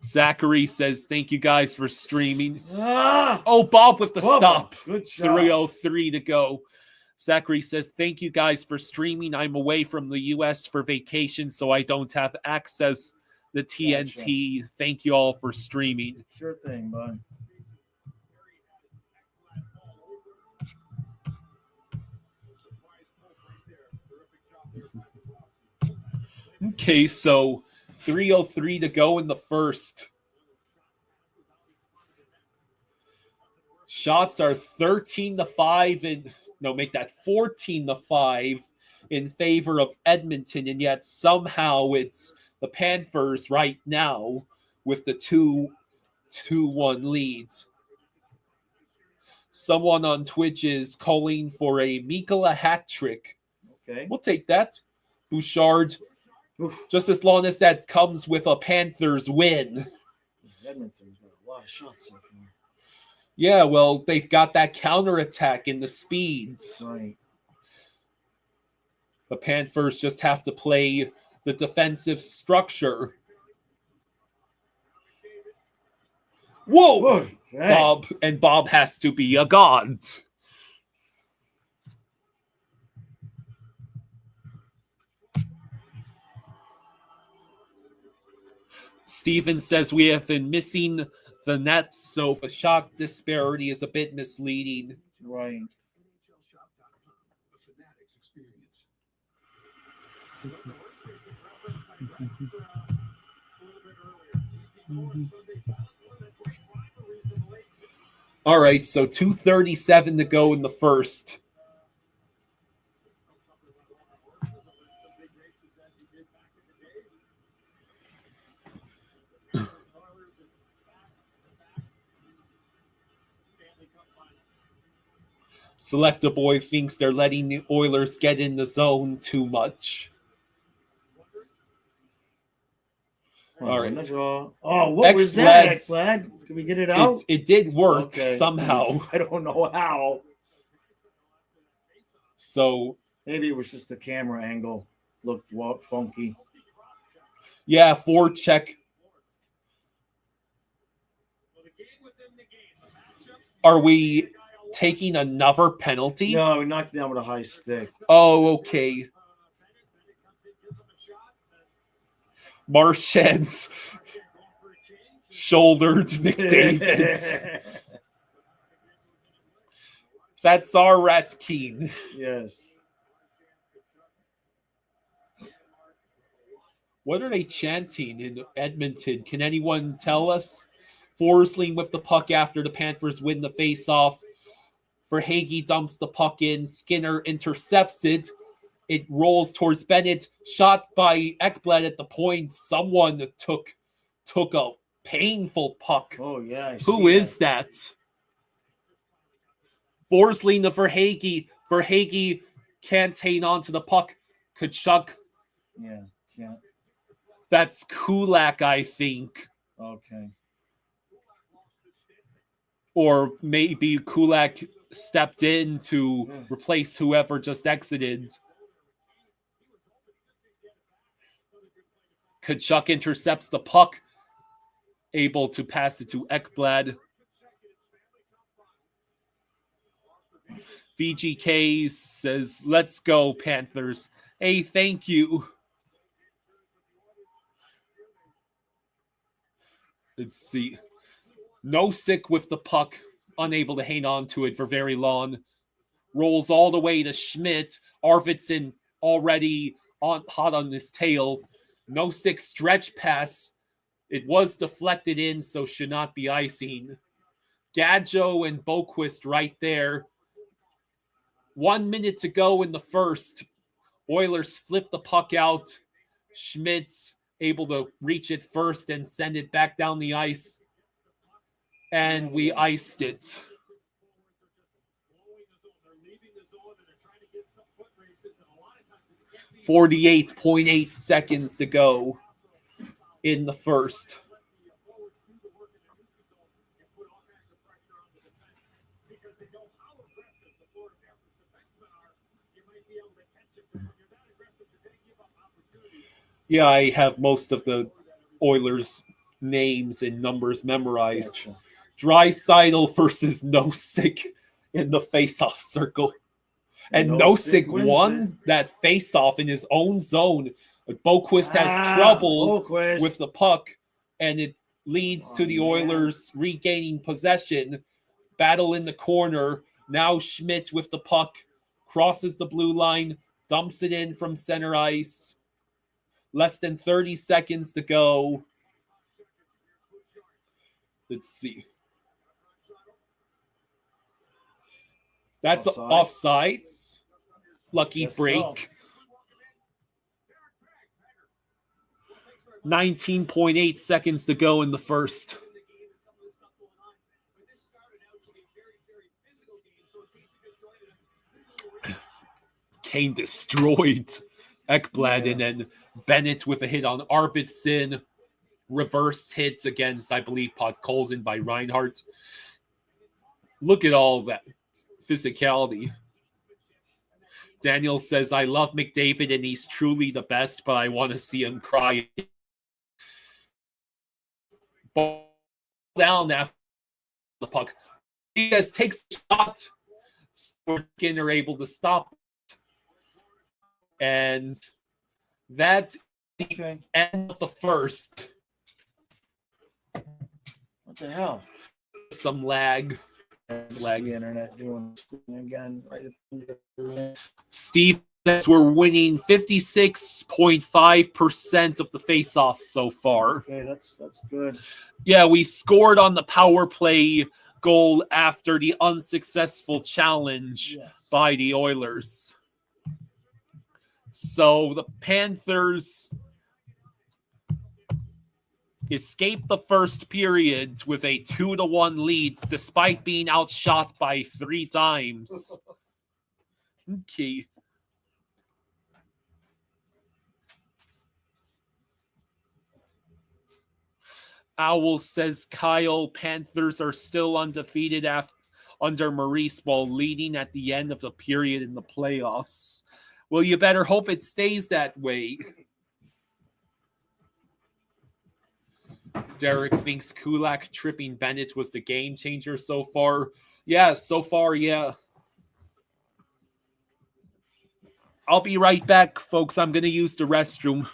Zachary says, thank you guys for streaming. Oh, Bob with the Bubba, stop. good job. 3:03 to go. Zachary says, thank you guys for streaming. I'm away from the U.S. for vacation, so I don't have access to TNT. Gotcha. Thank you all for streaming. Sure thing, bud. Okay, so 3:03 to go in the first. Shots are 13-5 and make that 14-5 in favor of Edmonton, and yet somehow it's the Panthers right now with the 2-1 leads. Someone on Twitch is calling for a Mikkola hat trick. Okay. We'll take that. Bouchard, just as long as that comes with a Panthers win. Edmonton's got a lot of shots so far. Yeah, well, they've got that counterattack in the speeds. Right. The Panthers just have to play the defensive structure. Whoa! Hey. Bob has to be a god. Steven says we have been missing the nets, so the shot disparity is a bit misleading. Right. All right, so 2:37 to go in the first. Selecta Boy thinks they're letting the Oilers get in the zone too much. All right. What was that, Ekblad? Can we get it out? It did work somehow. I don't know how. So maybe it was just the camera angle looked funky. Yeah, forecheck. Are we taking another penalty? No, we knocked it down with a high stick. Oh, okay. Marchand's shouldered McDavid. That's our Ratkeen. Yes. What are they chanting in Edmonton? Can anyone tell us? Forsling with the puck after the Panthers win the face-off. Verhaeghe dumps the puck in. Skinner intercepts it. It rolls towards Bennett. Shot by Ekblad at the point. Someone took a painful puck. Oh, yeah. Who is that? Forsling to Verhaeghe. Verhaeghe can't hang on to the puck. Kachuk. Yeah, can't. That's Kulak, I think. Okay. Or maybe Kulak stepped in to replace whoever just exited. Kachuk intercepts the puck. able to pass it to Ekblad. VGK says, let's go, Panthers. Hey, thank you. Let's see. Nosek with the puck, unable to hang on to it for very long. Rolls all the way to Schmidt. Arvidsson already hot on his tail. Nosek stretch pass. It was deflected in, so should not be icing. Gadjo and Boquist right there. 1 minute to go in the first. Oilers flip the puck out. Schmidt's able to reach it first and send it back down the ice. And we iced it. 48.8 seconds to go in the first. Yeah, I have most of the Oilers' names and numbers memorized. Gotcha. Draisaitl versus Nosek in the face-off circle. And Nosek won that face-off in his own zone. But Boquist has trouble with the puck, and it leads to the Oilers regaining possession. Battle in the corner. Now Schmidt with the puck. Crosses the blue line. Dumps it in from center ice. Less than 30 seconds to go. Let's see. That's offsides. Lucky break. 19.8 seconds to go in the first. Kane destroyed Ekblad, and then Bennett with a hit on Arvidsson. Reverse hits against, I believe, Podkolzin by Reinhardt. Look at all that physicality. Daniel says, I love McDavid and he's truly the best, but I want to see him cry. Ball down after the puck. Diaz takes the shot. Skinner able to stop it. And that's the end of the first. What the hell? Some lag. The internet doing again. Right. Steve says we're winning 56.5% of the faceoffs so far. Okay, that's good. Yeah, we scored on the power play goal after the unsuccessful challenge by the Oilers. So the Panthers escaped the first period with a 2-1 lead, despite being outshot by 3 times. Okay. Owl says, Kyle, Panthers are still undefeated under Maurice while leading at the end of the period in the playoffs. Well, you better hope it stays that way. Derek thinks Kulak tripping Bennett was the game changer so far. Yeah, so far, yeah. I'll be right back, folks. I'm going to use the restroom.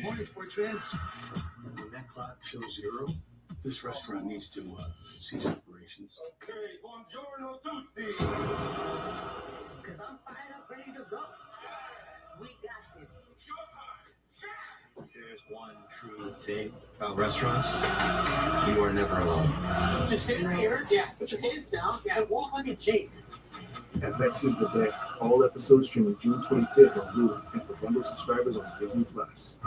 Morning, sports fans. When that clock shows 0, this restaurant needs to cease operations. Okay, buongiorno tutti. Because I'm true thing about restaurants. You are never alone. Just sit right here. Yeah. Put your hands down. Yeah. And walk like a Jake. FX is the bet. All episodes streaming June 25th on Hulu and for bundle subscribers on Disney Plus.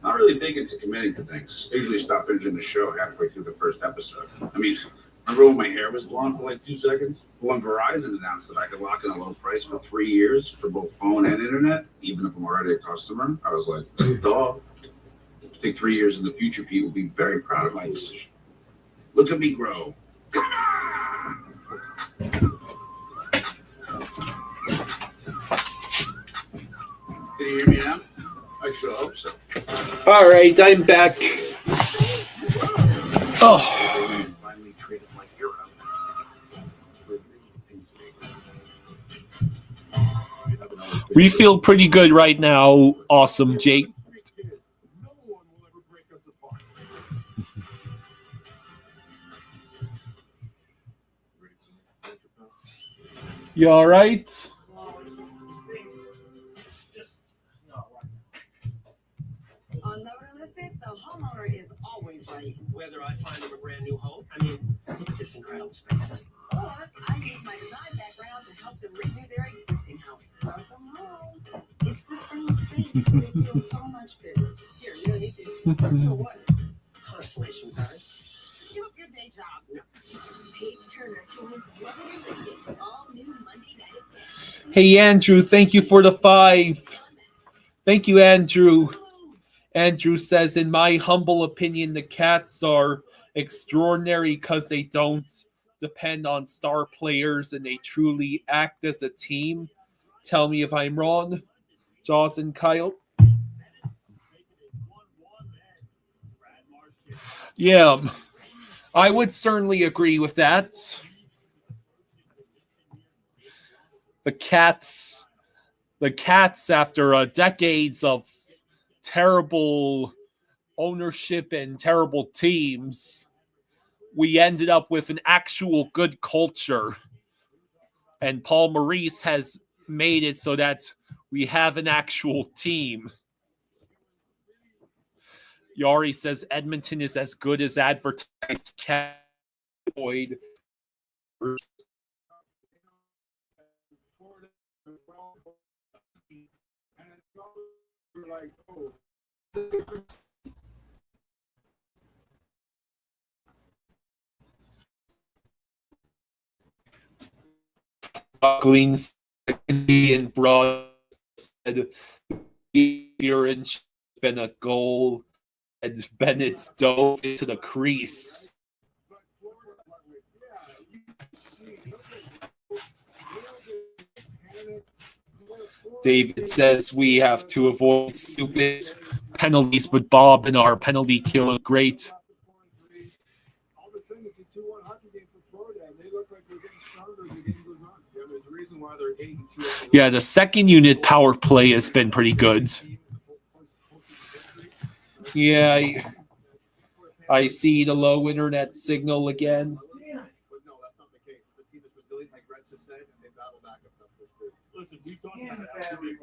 Not really big into committing to things. I usually stop binging the show halfway through the first episode. I mean, remember when my hair was blonde for like 2 seconds? When Verizon announced that I could lock in a low price for 3 years for both phone and internet, even if I'm already a customer, I was like, duh. I think 3 years in the future, people will be very proud of my decision. Look at me grow. Come on! Can you hear me now? I sure hope so. All right, I'm back. Oh, Finally treated like heroes. we feel pretty good right now. Awesome, Jake. No one will ever break us apart. You all right? On Lover Listed, the homeowner is always right. Whether I find them a brand new home, I mean, look at this incredible space. Or I use my design background to help them redo their existing house. Welcome home. It's the same space, but it feels so much bigger. Here, you don't need these. So what? Constellation guys. Give up your day job. Paige Turner joins Love It or List It, all new Monday night at 10. Hey, Andrew, thank you for the 5. Thank you, Andrew. Andrew says, in my humble opinion, the Cats are extraordinary because they don't depend on star players and they truly act as a team. Tell me if I'm wrong, Jaws and Kyle. Yeah, I would certainly agree with that. The Cats, after decades of terrible ownership and terrible teams, we ended up with an actual good culture. And Paul Maurice has made it so that we have an actual team. Yari says Edmonton is as good as advertised. Void. Like, oh. Buckling and Broad said here and been a goal and Bennett dove into the crease. David says we have to avoid stupid penalties, but Bob and our penalty kill are great. All of a sudden, it's a 2-1 hockey game for Florida, and they look like they're getting stronger as the game goes on. Yeah, there's a reason why they're 8-2. Yeah, the second unit power play has been pretty good. Yeah, I see the low internet signal again. But no, that's not the case. The team is resilient, like Brett just said, and they battle back up. Listen, we talked about how big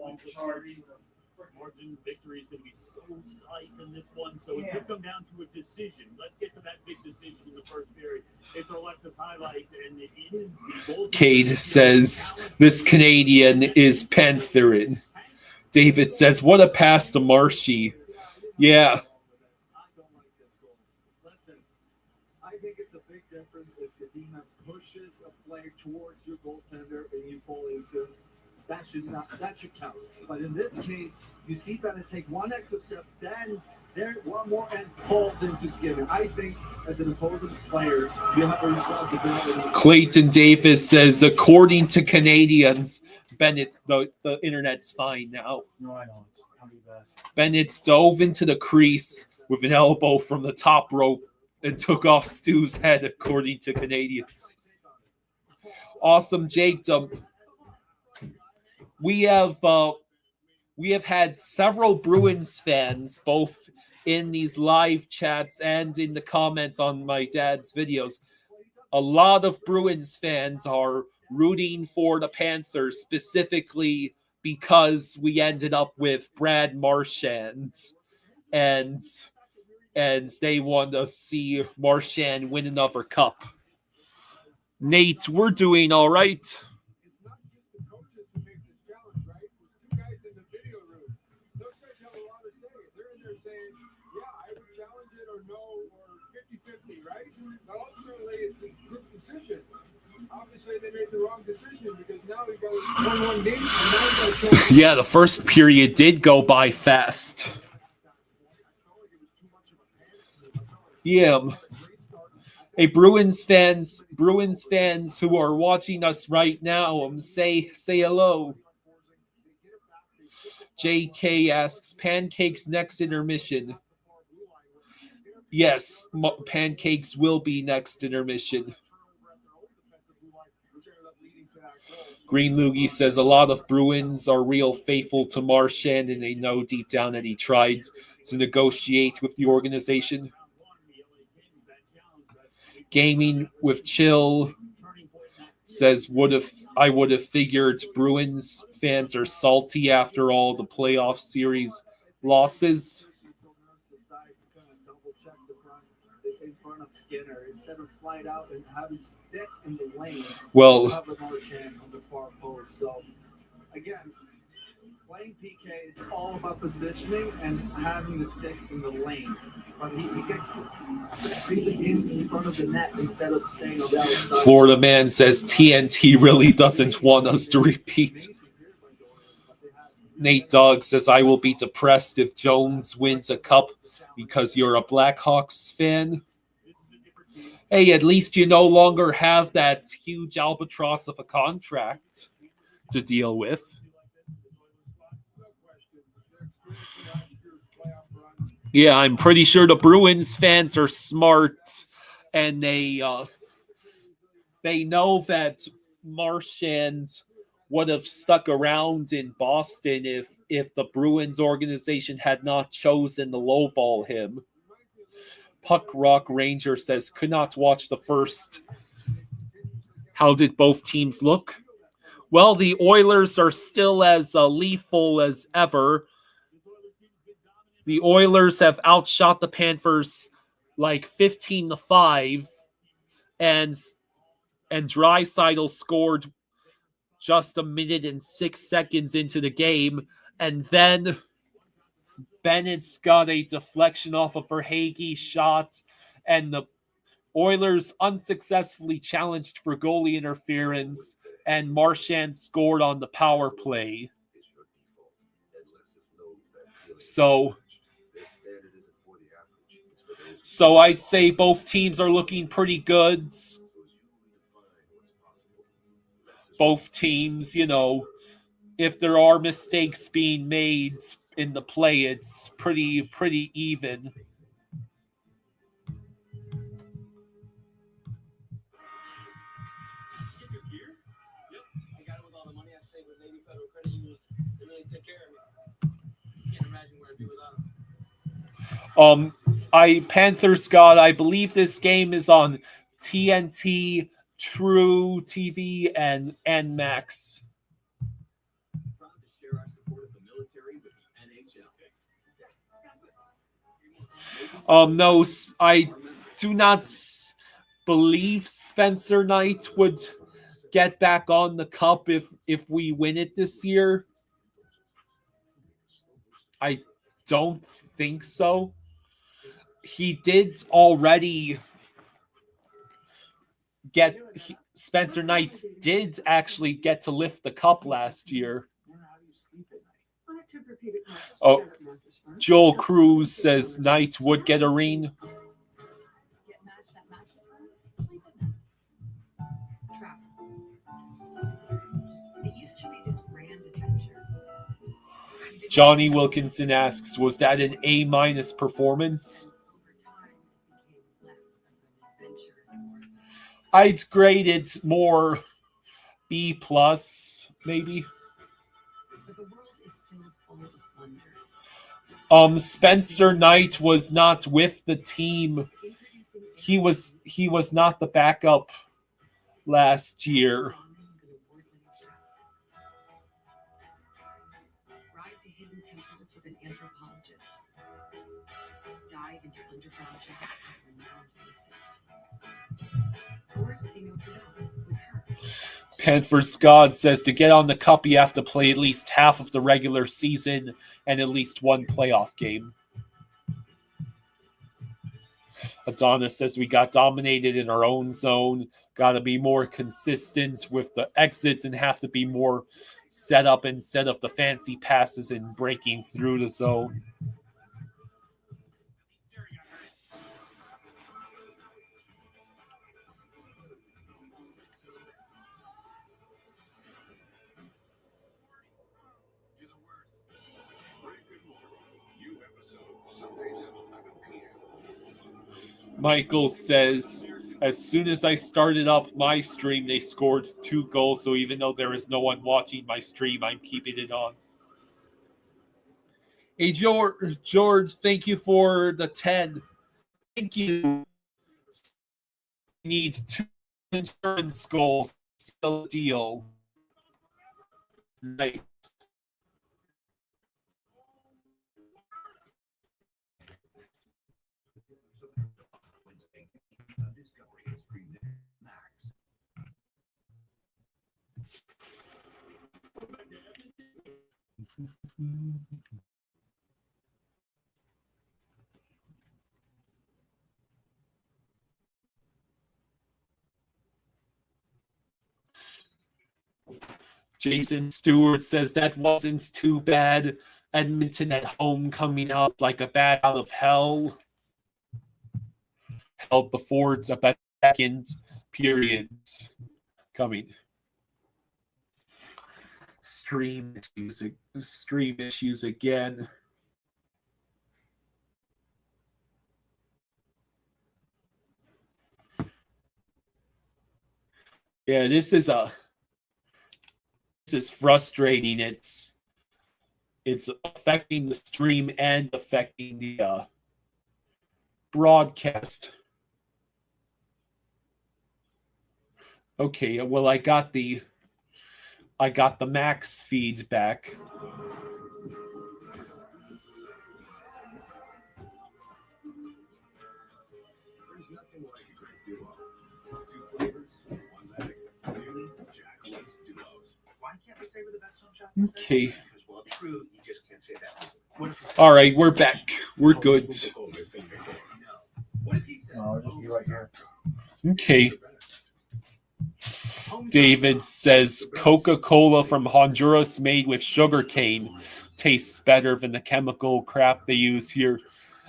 margin victory is going to be so tight in this one, so it could come down to a decision. Let's get to that big decision in the first period. It's Alexis highlights, and it is the goal. Cade says this Canadian is Pantherin. David says, what a pass to Marshy. Yeah. Listen, I think it's a big difference if the team pushes a player towards your goaltender and you fall into. That should count. But in this case, you see Bennett take one extra step, then there one more and falls into Skinner. I think as an opposing player, you have a responsibility. Clayton Davis says, according to Canadians, Bennett's the internet's fine now. No, I know. I'll do that. Bennett's dove into the crease, with an elbow from the top rope and took off Stu's head, according to Canadians. Awesome Jake dump. We have had several Bruins fans, both in these live chats and in the comments on my dad's videos. A lot of Bruins fans are rooting for the Panthers, specifically because we ended up with Brad Marchand, and they want to see Marchand win another cup. Nate, we're doing all right. It's not just the coaches who make this challenge, right? There's two guys in the video room. Those guys have a lot to say. They're in there saying, yeah, I would challenge it or no, or 50-50, right? But ultimately, it's a group decision. Obviously, they made the wrong decision because now we go 1-1 deep, and now we go Yeah, the first period did go by fast. Yeah. Hey, Bruins fans who are watching us right now, say hello. JK asks, pancakes next intermission. Yes, pancakes will be next intermission. Green Loogie says a lot of Bruins are real faithful to Marchand, and they know deep down that he tried to negotiate with the organization. Gaming with Chill says, I would have figured Bruins fans are salty after all the playoff series losses. in front of Skinner instead of slide out and have his stick in the lane. Well, Cover Marchand on the far post. So again, playing PK, it's all about positioning and having the stick in the lane. But he gets in front of the net instead of staying on the outside. Florida Man says TNT really doesn't want us to repeat. Nate Dogg says, I will be depressed if Jones wins a cup because you're a Blackhawks fan. Hey, at least you no longer have that huge albatross of a contract to deal with. Yeah, I'm pretty sure the Bruins fans are smart, and they know that Marchand would have stuck around in Boston if the Bruins organization had not chosen to lowball him. Puck Rock Ranger says, could not watch the first. How did both teams look? Well, the Oilers are still as lethal as ever. The Oilers have outshot the Panthers like 15-5, and Draisaitl scored just a minute and 6 seconds into the game, and then Bennett's got a deflection off of Verhaeghe's shot, and the Oilers unsuccessfully challenged for goalie interference, and Marchand scored on the power play. So I'd say both teams are looking pretty good. Both teams, if there are mistakes being made in the play, it's pretty even. Panthers God, I believe this game is on TNT, True TV, and Max. No, I do not believe Spencer Knight would get back on the cup if we win it this year. I don't think so. He did already Spencer Knight did actually get to lift the cup last year. Oh, Joel Cruz says Knight would get a ring. Johnny Wilkinson asks, was that an A- performance? I'd grade it more B+, maybe. Spencer Knight was not with the team. He was not the backup last year. Ride to hidden temples with an anthropologist. Dive into underground jobs with a renowned physicist. Or see Notre Dame with her. Panthers God says to get on the cup, you have to play at least half of the regular season and at least one playoff game. Adonis says we got dominated in our own zone. Got to be more consistent with the exits and have to be more set up instead of the fancy passes and breaking through the zone. Michael says, as soon as I started up my stream, they scored 2 goals. So even though there is no one watching my stream, I'm keeping it on. Hey, George, thank you for the 10. Thank you. Need 2 insurance goals. Still a deal. Nice. Jason Stewart says that wasn't too bad. Edmonton at home coming out like a bat out of hell. Held the Fords up at second period coming. Stream issues again. Yeah, this is frustrating. It's affecting the stream and affecting the broadcast. Okay, well, I got the max feeds back. There's nothing like a great duo. 2 flavors, 1 bag. New Jackalopes Duos. Why can't we say we're the best home shopping? Okay. Because, well, true, you just can't say that. What if you say All right, we're back. We're good. no? What if he said, No, just be right here. Okay. David says Coca-Cola from Honduras made with sugarcane tastes better than the chemical crap they use here.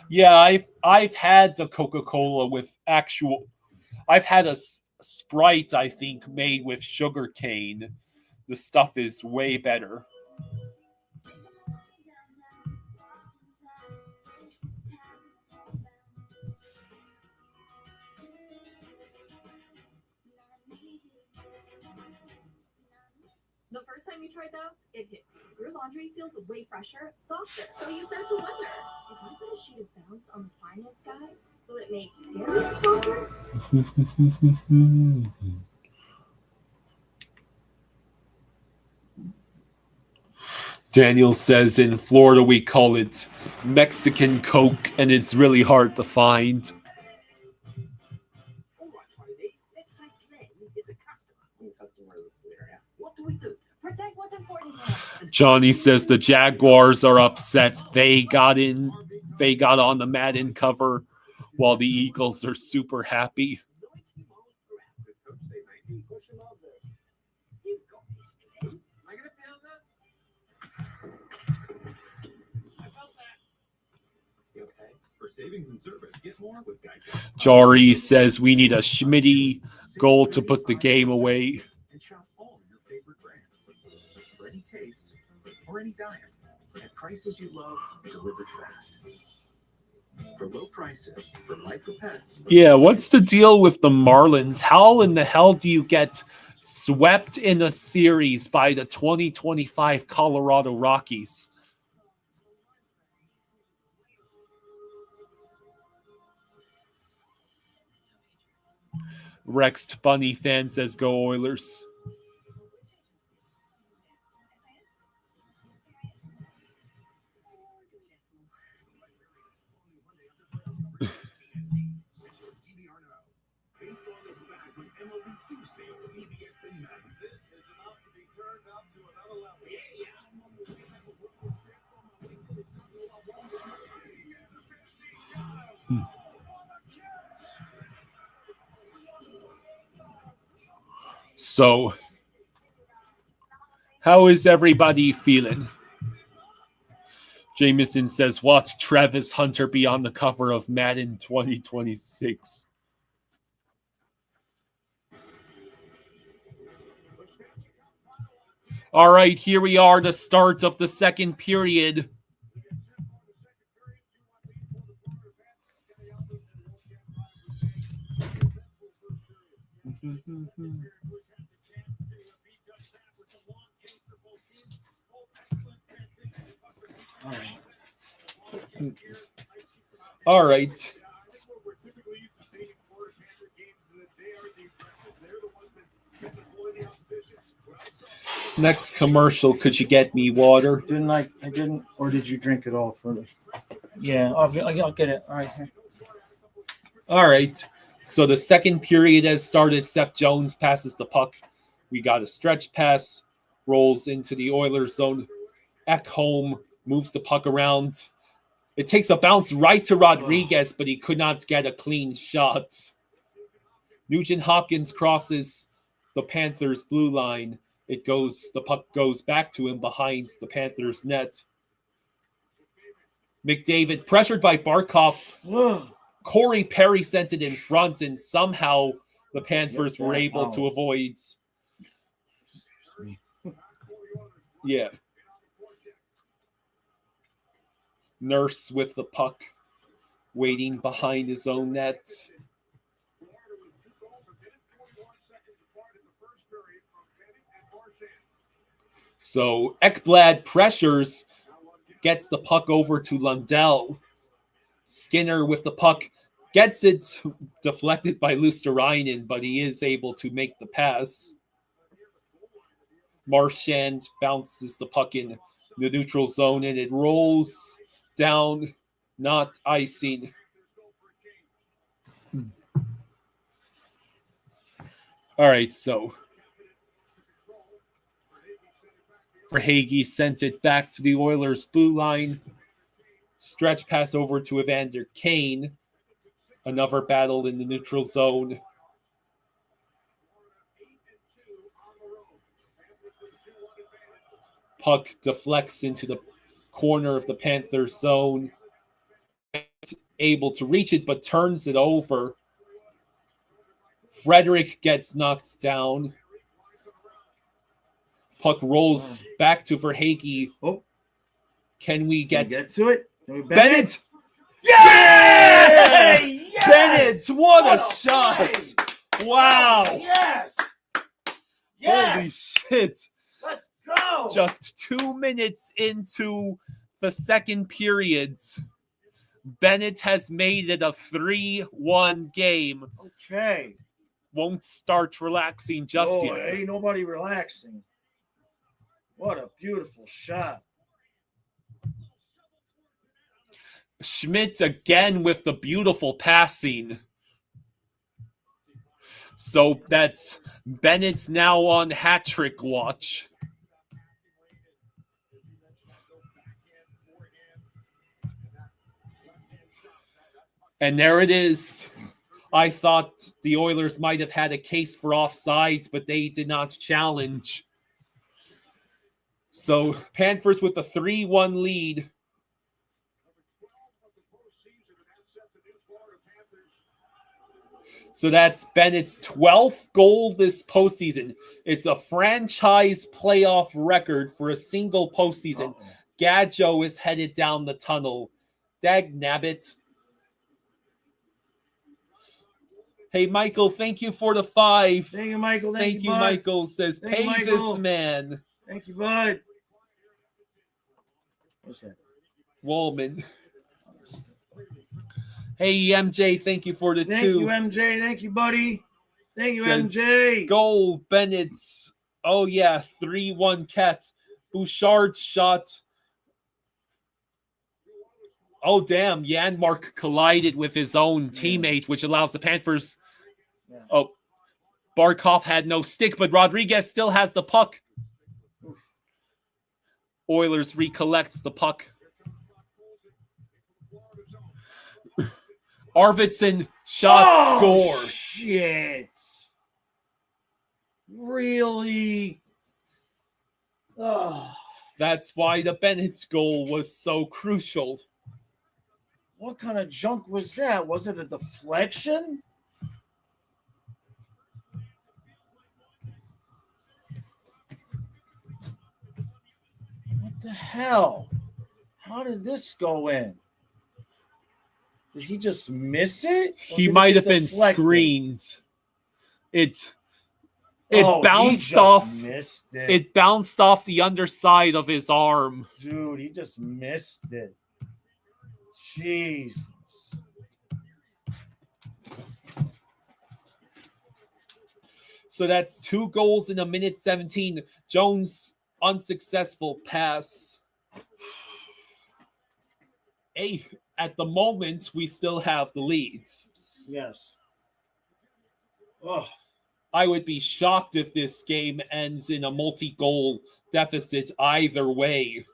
Yeah, I've had the Coca-Cola with actual. I've had a Sprite, I think, made with sugarcane. The stuff is way better. The first time you try those, it hits you. Your laundry feels way fresher, softer. So you start to wonder, if I put a sheet of bounce on the finance guy, will it make it softer? Daniel says in Florida we call it Mexican Coke, and it's really hard to find. all right, ladies, let's say Glenn is a customer. I'm a customer in this scenario. What do we do? Protect what's important to him. Johnny says the Jaguars are upset. They got on the Madden cover, while the Eagles are super happy. 90 miles per hour. Could Coach say 90? Push him on this. You've got this, Glenn. Am I going to feel this? I felt that. Is he okay? For savings and service, get more with Geico. Jari says we need a Schmitty goal to put the game away. And shop all your favorite brands. For any taste or any diet, At prices you love, delivered fast. For low prices, for life for pets. Yeah, what's the deal with the Marlins? How in the hell do you get swept in a series by the 2025 Colorado Rockies? Rex Bunny fan says go Oilers. Baseball is back with MLB Tuesday on CBS and Max. This is about to be turned up to another level. Yeah. I'm on the way like a road trip on my way to the tunnel. I won't So, how is everybody feeling? Jameson says, watch Travis Hunter be on the cover of Madden 2026. All right, here we are, the start of the second period. All right. Next commercial, could you get me water? Didn't I didn't, or did you drink it all for me? Yeah, I'll get it. All right. All right. So the second period has started. Seth Jones passes the puck. We got a stretch pass, rolls into the Oilers zone. Ekholm moves the puck around. It takes a bounce right to Rodriguez, but he could not get a clean shot. Nugent Hopkins crosses the Panthers' blue line. The puck goes back to him behind the Panthers' net. McDavid, pressured by Barkov. Corey Perry sent it in front, and somehow the Panthers were able to avoid. Yeah. Nurse with the puck, waiting behind his own net. So Ekblad pressures, gets the puck over to Lundell. Skinner with the puck, gets it deflected by Luosterainen, but he is able to make the pass. Marchand bounces the puck in the neutral zone, and it rolls down, not icing. All right, so Verhaeghe sent it back to the Oilers' blue line. Stretch pass over to Evander Kane. Another battle in the neutral zone. Puck deflects into the corner of the Panthers zone. Able to reach it, but turns it over. Frederick gets knocked down. Puck rolls back to Verhaeghe. Oh, can we get to it? Bennett? Yeah! Yes! Bennett, what a shot! Wow! Yes! Yes! Holy shit! Let's go! Just 2 minutes into the second period, Bennett has made it a 3-1 game. Okay. Won't start relaxing just yet. Ain't nobody relaxing. What a beautiful shot. Schmidt again with the beautiful passing. So that's Bennett's now on hat trick watch. And there it is. I thought the Oilers might have had a case for offsides, but they did not challenge. So Panthers with the 3-1 lead. So that's Bennett's 12th goal this postseason. It's a franchise playoff record for a single postseason. Gadjo is headed down the tunnel. Dag nabbit. Hey, Michael, thank you for the 5. Thank you, Michael. Thank you, bud. Michael. Says, Thank you, pay Michael. this man. Thank you, bud. What's that? Wallman. Hey, MJ, thank you for the 2. Thank you, MJ. Thank you, buddy. Thank you, Says, MJ. Goal, Bennett. Oh, yeah, 3-1 Cats. Bouchard shot. Oh, damn. Janmark collided with his own teammate, which allows the Panthers. Yeah. Oh, Barkov had no stick, but Rodriguez still has the puck. Oilers recollects the puck. Arvidsson shot, score. Shit. Really? Oh. That's why the Bennett's goal was so crucial. What kind of junk was that? Was it a deflection? What the hell? How did this go in? Did he just miss it? Or He did might it have get been deflected? screened. It Oh, he bounced just off. Missed it. It bounced off the underside of his arm. Dude, he just missed it. Jesus. So that's 2 goals in a minute 17. Jones unsuccessful pass. Hey, at the moment, we still have the leads. Yes. Oh. I would be shocked if this game ends in a multi-goal deficit either way.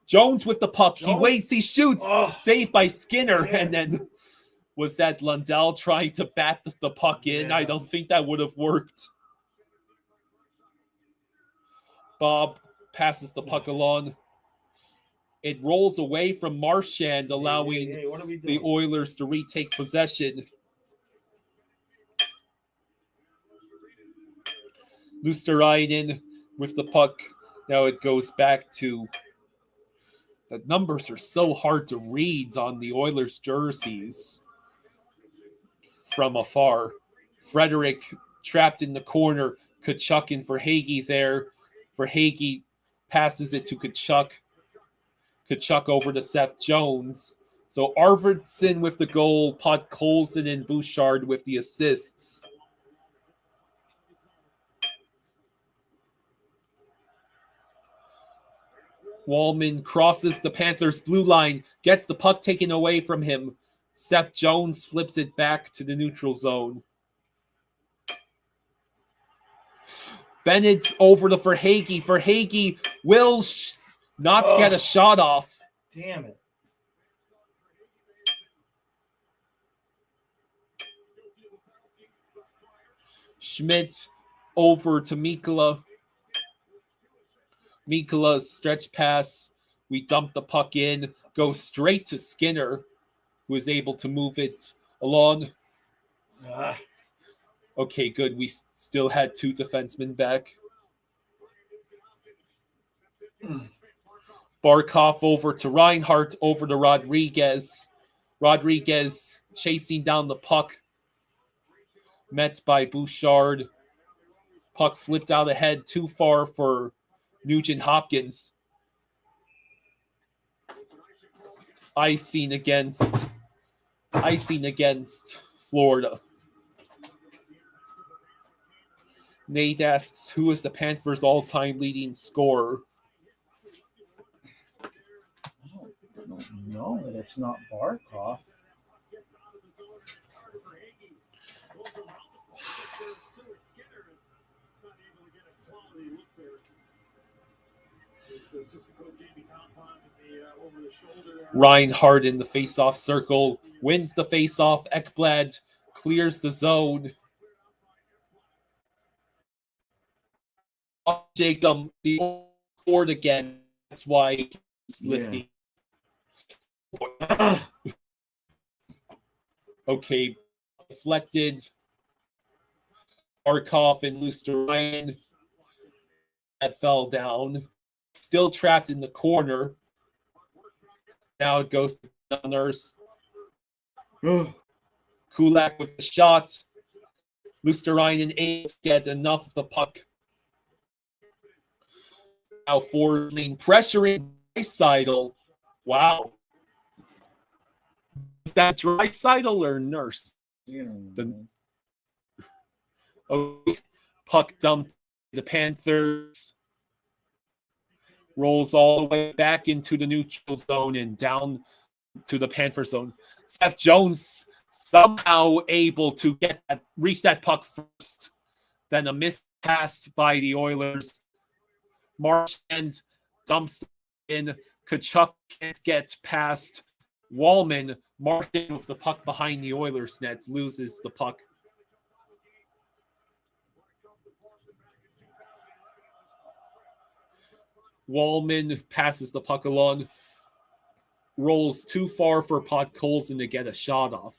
Jones with the puck. He waits, he shoots. Oh. Saved by Skinner. Damn. And then was that Lundell trying to bat the puck in? Yeah. I don't think that would have worked. Bob passes the puck along. It rolls away from Marchand, allowing Hey, what are we the doing? Oilers to retake possession. Lusterainen with the puck. Now it goes back to... The numbers are so hard to read on the Oilers jerseys from afar. Frederick trapped in the corner. Kachuk in for Hagee there. For Hagee passes it to Kachuk. Kachuk over to Seth Jones. So Arvidsson with the goal. Podkolzin and Bouchard with the assists. Wallman crosses the Panthers' blue line, gets the puck taken away from him. Seth Jones flips it back to the neutral zone. Bennett's over to Verhaeghe. Verhaeghe will not get a shot off. Damn it. Schmidt over to Mikkola. Mikkola's stretch pass. We dump the puck in. Go straight to Skinner, who is able to move it along. Okay, good. We still had 2 defensemen back. Barkov over to Reinhardt, over to Rodriguez. Rodriguez chasing down the puck. Met by Bouchard. Puck flipped out ahead, too far for Nugent Hopkins. Icing against Florida. Nate asks, who is the Panthers' all-time leading scorer? I don't know that it's not Barkov. Reinhardt in the face-off circle, wins the face-off. Ekblad clears the zone. Jacob scored again. That's why he's lifting. Yeah. Okay, deflected. Barkov and Lusterainen. That fell down. still trapped in the corner. Now it goes to the nurse. Kulak with the shot. Luosterainen able to get enough of the puck. Now Forsling pressuring Draisaitl. Wow. Is that Draisaitl or Nurse? Puck dumped the Panthers. Rolls all the way back into the neutral zone and down to the Panther zone. Seth Jones somehow able to reach that puck first. Then a missed pass by the Oilers. Marchand dumps in. Tkachuk can't get past Wallman. Marchand with the puck behind the Oilers nets loses the puck. Wallman passes the puck along. Rolls too far for Podkolzin to get a shot off.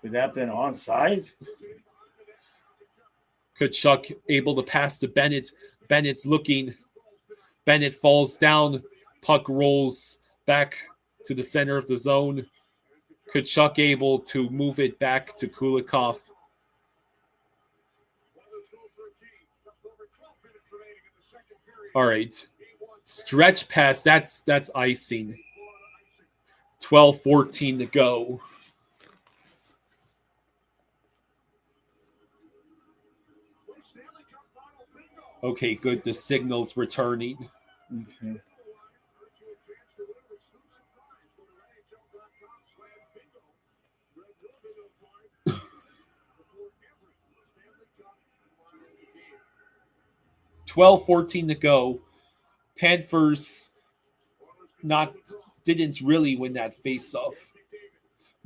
Would that have been onside? Tkachuk able to pass to Bennett. Bennett's looking. Bennett falls down. Puck rolls back to the center of the zone. Tkachuk able to move it back to Kulikov. All right. Stretch pass. That's icing. 12:14 to go. Okay, good. The signal's returning. Okay. $12:14 to go. Panthers didn't really win that face-off.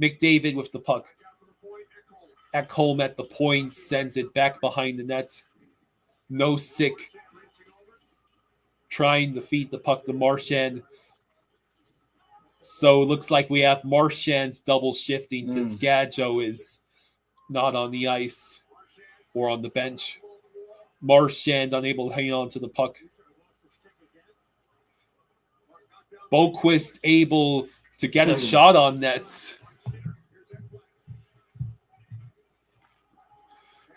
McDavid with the puck. Ekholm at the point sends it back behind the net. No sick. Trying to feed the puck to Marchand. So it looks like we have Marchand's double shifting since Gadjo is not on the ice or on the bench. Marchand unable to hang on to the puck. Boquist able to get a shot on net.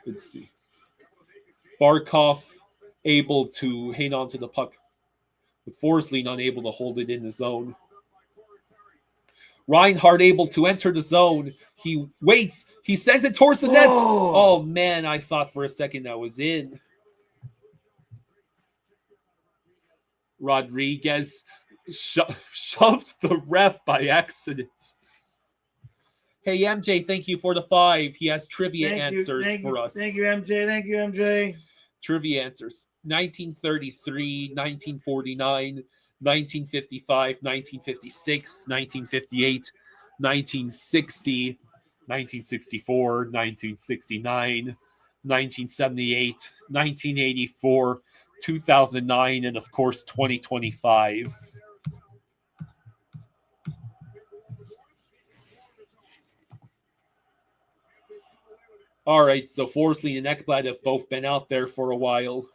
Let's see. Barkov able to hang on to the puck. But Forsling unable to hold it in the zone. Reinhardt able to enter the zone. He waits. He sends it towards the net. Oh, man. I thought for a second that was in. Rodriguez shoved the ref by accident. Hey, MJ, thank you for the 5. He has trivia answers for us. Thank you, MJ. Thank you, MJ. Trivia answers. 1933, 1949, 1955, 1956, 1958, 1960, 1964, 1969, 1978, 1984, 2009, and of course 2025. All right, so Forsling and Ekblad have both been out there for a while.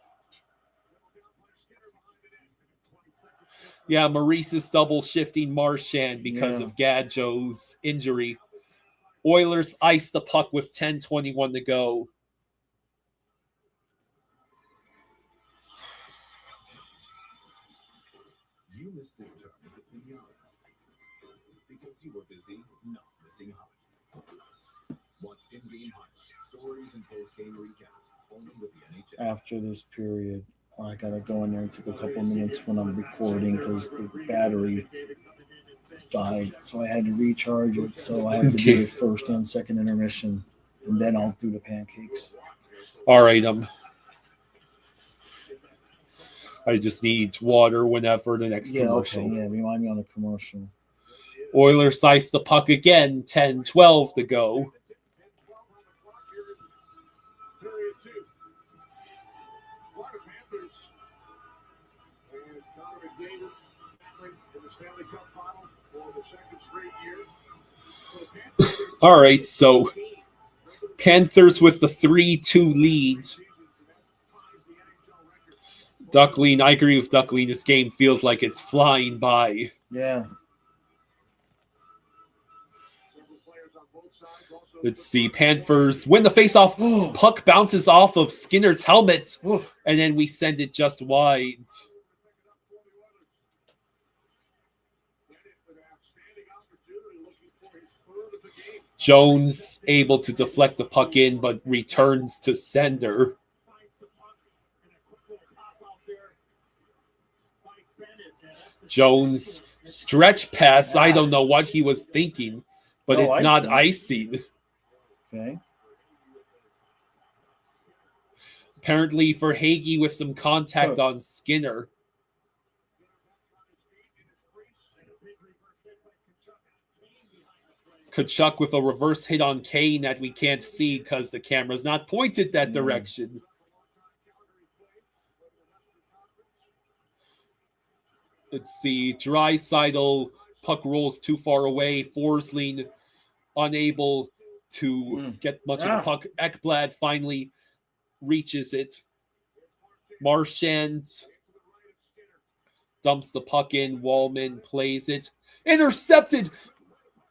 Yeah, Maurice is double shifting Marchand because of Gadjo's injury. Oilers ice the puck with 10:21 to go. You missed his turn at the pinata because you were busy not missing hockey. Watch in-game highlights, stories, and post-game recaps only with the NHL. After this period, I gotta go in there and take a couple minutes when I'm recording because the battery died, so I had to recharge it. So I have to do the first and second intermission, and then I'll do the pancakes. All right, I just need water whenever the next commercial. Okay, remind me on the commercial. Oilers ice the puck again, 10:12 to go. Period 2. Florida Panthers and Connor McDavid in the Stanley Cup final for the second straight year. All right, so Panthers with the 3-2 lead. Duckling, I agree with Duckling. This game feels like it's flying by. Yeah. Let's see. Panthers win the faceoff. Puck bounces off of Skinner's helmet, and then we send it just wide. Jones able to deflect the puck in, but returns to sender. Jones stretch pass. I don't know what he was thinking, but it's not icing. Okay. Apparently for Hagee with some contact on Skinner. Kachuk with a reverse hit on Kane that we can't see because the camera's not pointed that direction. Let's see. Draisaitl, puck rolls too far away. Forsling unable to get much of the puck. Ekblad finally reaches it. Marchand dumps the puck in. Wallman plays it. Intercepted.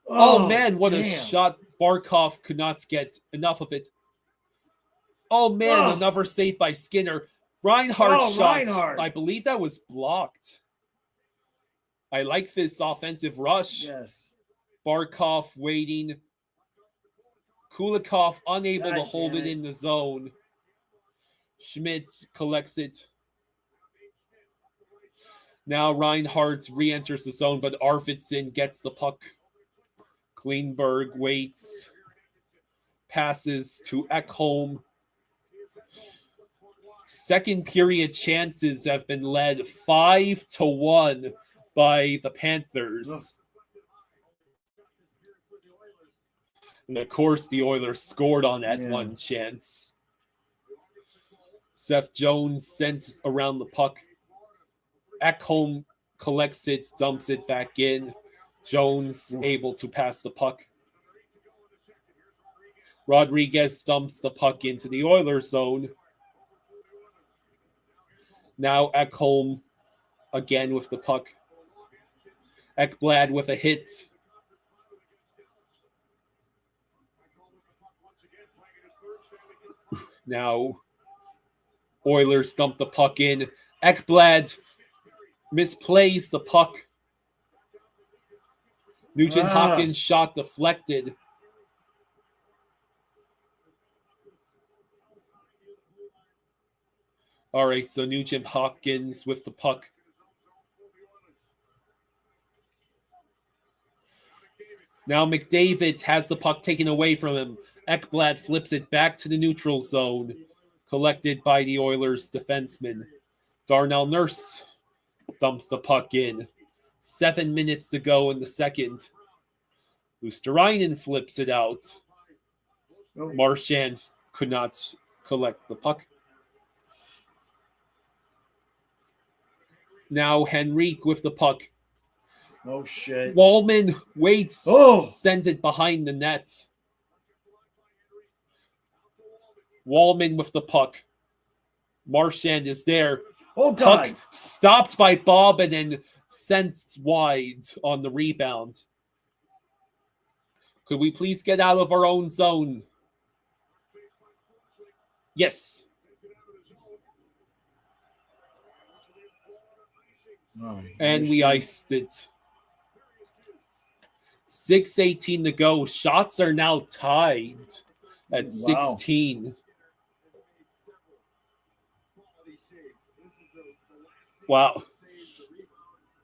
Oh man, what a shot. Barkov could not get enough of it. Oh man, another save by Skinner. Reinhardt shot. Reinhardt. I believe that was blocked. I like this offensive rush. Yes. Barkov waiting. Kulikov unable to hold it in the zone. Schmitz collects it. Now Reinhardt re-enters the zone, but Arvidsson gets the puck. Klingberg waits. Passes to Ekholm. Second period chances have been led 5-1 by the Panthers. And of course, the Oilers scored on that one chance. Seth Jones sends around the puck. Ekholm collects it, dumps it back in. Jones able to pass the puck. Rodriguez dumps the puck into the Oilers zone. Now Ekholm again with the puck. Ekblad with a hit. Now Oilers dump the puck in. Ekblad misplays the puck. Nugent Hopkins shot deflected. All right, so Nugent Hopkins with the puck. Now McDavid has the puck taken away from him. Ekblad flips it back to the neutral zone, collected by the Oilers defenseman. Darnell Nurse dumps the puck in. 7 minutes to go in the second. Luosterainen flips it out. Marchand could not collect the puck. Now Henrique with the puck. Oh, shit. Wallman waits, sends it behind the net. Wallman with the puck. Marchand is there. Oh, God. Puck stopped by Bob and then sent wide on the rebound. Could we please get out of our own zone? Yes. And we iced it. 6:18 to go. Shots are now tied at 16. Wow.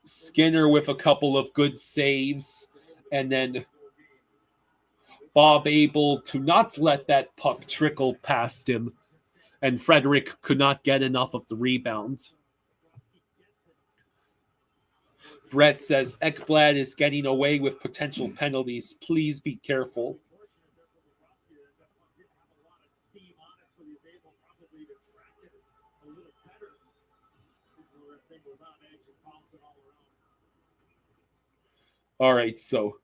Skinner with a couple of good saves. And then Bob able to not let that puck trickle past him. And Frederick could not get enough of the rebound. Brett says Ekblad is getting away with potential penalties. Please be careful. All right, so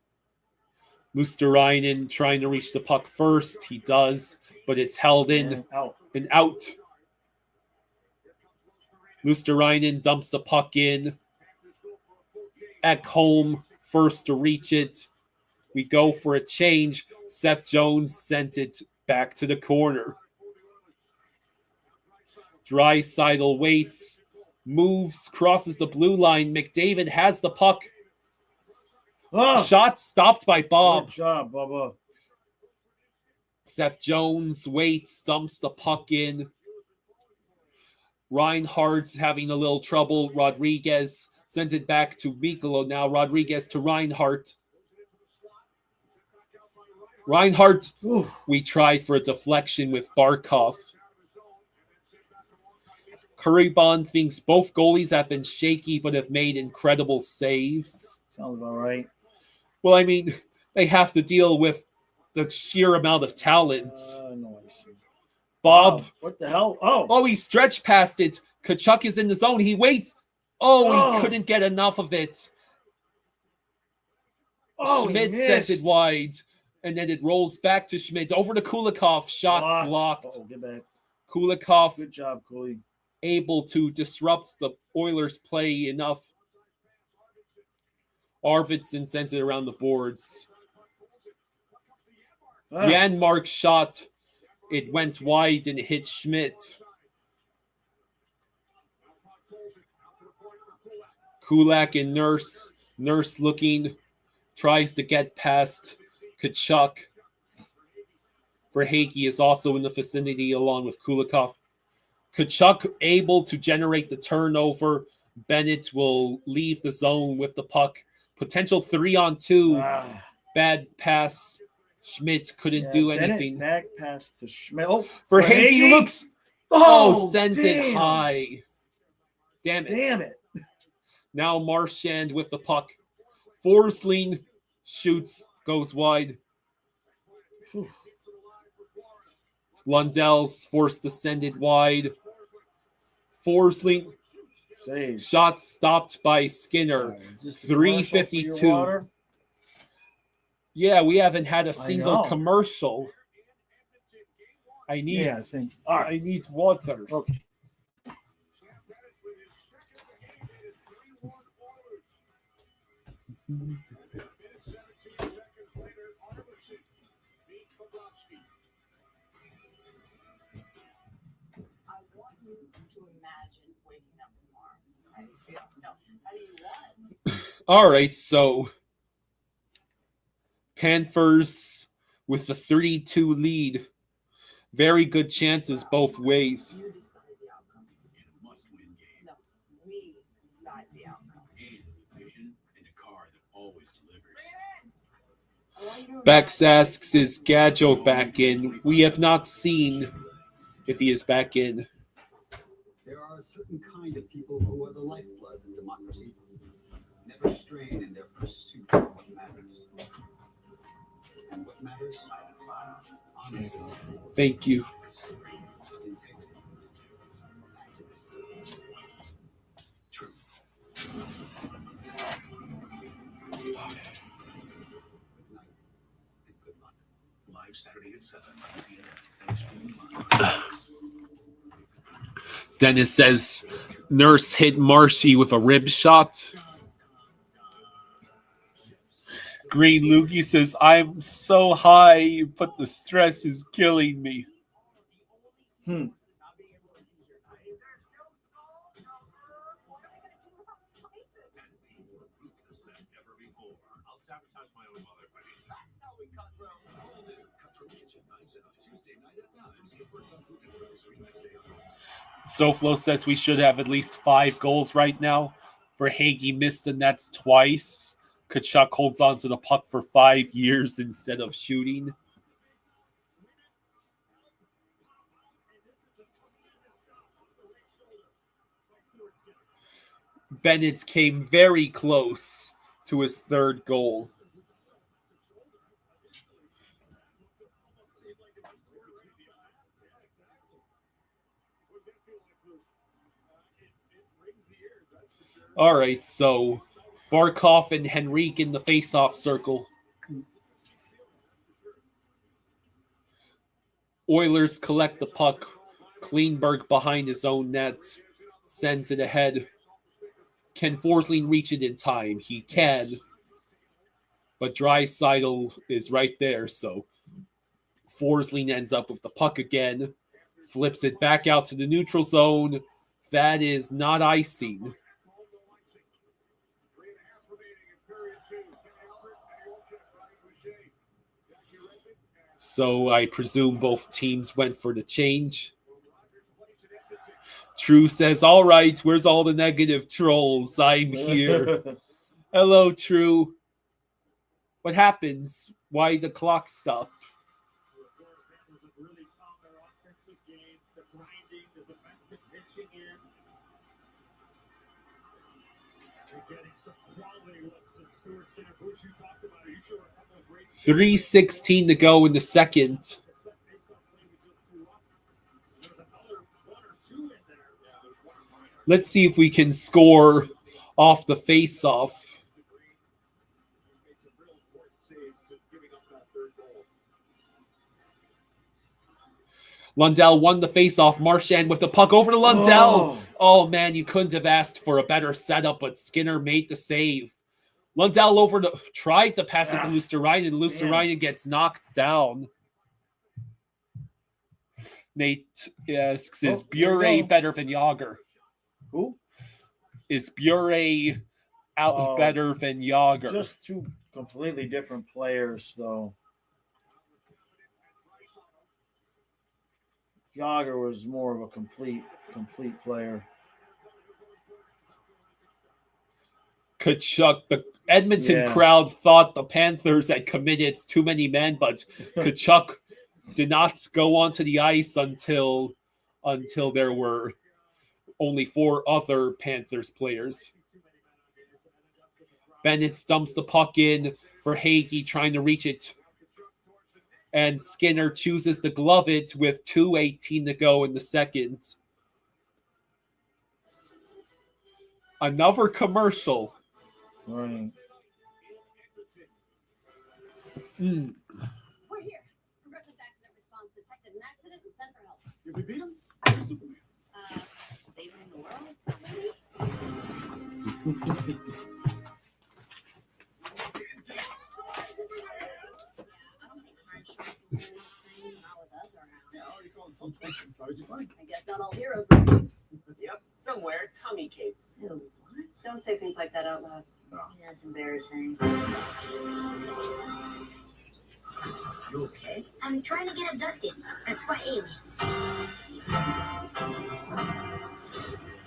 Luosterainen trying to reach the puck first. He does, but it's held in and out. Luosterainen dumps the puck in. Ekholm first to reach it. We go for a change. Seth Jones sent it back to the corner. Draisaitl waits, moves, crosses the blue line. McDavid has the puck. Oh, Shot stopped by Bob. good job, Bubba. Seth Jones waits, dumps the puck in. Reinhardt's having a little trouble. Rodriguez sends it back to Mikolo. Now Rodriguez to Reinhardt. Reinhardt, Ooh. we tried for a deflection with Barkov. Currybon thinks both goalies have been shaky but have made incredible saves. Sounds about right. Well, I mean, they have to deal with the sheer amount of talent. Noise. Bob. Wow, what the hell? Oh. Oh, he stretched past it. Kachuk is in the zone. He waits. Oh, he couldn't get enough of it. Oh, Schmidt sent it wide. And then it rolls back to Schmidt. Over to Kulikov. Shot blocked. Oh, get back. Kulikov. Good job, Cooley. Able to disrupt the Oilers' play enough. Arvidsson sends it around the boards. Janmark's shot. It went wide and hit Schmidt. Kulak and Nurse. Nurse looking. Tries to get past Kachuk. Verhaeghe is also in the vicinity along with Kulikov. Kachuk able to generate the turnover. Bennett will leave the zone with the puck. Potential 3-on-2. Bad pass. Schmidt couldn't do anything. Back pass to Schmidt. Oh, Verhaeghe looks. Sends it high. Damn it. Now Marchand with the puck. Forsling shoots, goes wide. Lundell's forced to send it wide. Forsling. Save. Shot stopped by Skinner. 3:52. Yeah, we haven't had a single commercial. I need water. Okay. All right, so Panthers with the 3-2 lead. Very good chances both ways. You decide the outcome. In a must-win game. No, we decide the outcome. And vision and a car that always delivers. Bex asks, is Gadjo back in? We have not seen if he is back in. There are a certain kind of people who are the lifeblood of democracy. Never strain in their pursuit of what matters. And what matters? Honesty. Thank you. Integrity. Accuracy. Truth. Good night and good luck. Live Saturday at 7 on CNN and streaming live. Dennis says Nurse hit Marshy with a rib shot. Green Loogie says, I'm so high, but the stress is killing me. SoFlo says we should have at least 5 goals right now. Verhaeghe missed the nets twice. Kachuk holds on to the puck for 5 years instead of shooting. Bennett came very close to his 3rd goal. All right, so Barkov and Henrique in the face-off circle. Oilers collect the puck. Kleinberg behind his own net. sends it ahead. Can Forsling reach it in time? He can. But Draisaitl is right there, so Forsling ends up with the puck again. Flips it back out to the neutral zone. That is not icing. So I presume both teams went for the change. True says, all right, where's all the negative trolls? I'm here. Hello, True. What happens? Why the clock stop? .3:16 to go in the second. Let's see if we can score off the face-off. Lundell won the face-off. Marchand with the puck over to Lundell. Oh, man, you couldn't have asked for a better setup, but Skinner made the save. Lundell tried to pass it to Luosterainen. Luosterainen gets knocked down. Nate asks, is Bure better than Yager? Who? Is Bure out better than Yager? Just two completely different players, though. Yager was more of a complete player. Kachuk, the Edmonton crowd thought the Panthers had committed too many men, but Kachuk did not go onto the ice until there were only 4 other Panthers players. Bennett stumps the puck in for Hagee, trying to reach it. And Skinner chooses to glove it with 2:18 to go in the second. Another commercial. Right. We're here. Progressive Accident Response detected an accident and sent for help. Did we beat him? Saving the world? I don't think car insurance is a thing, not with us around. Yeah, I already called some places. How did you find? I guess not all heroes wear capes. Yep, somewhere, tummy capes. Ew, what? Don't say things like that out loud. No. Yeah, it's embarrassing. You okay? I'm trying to get abducted by aliens. It's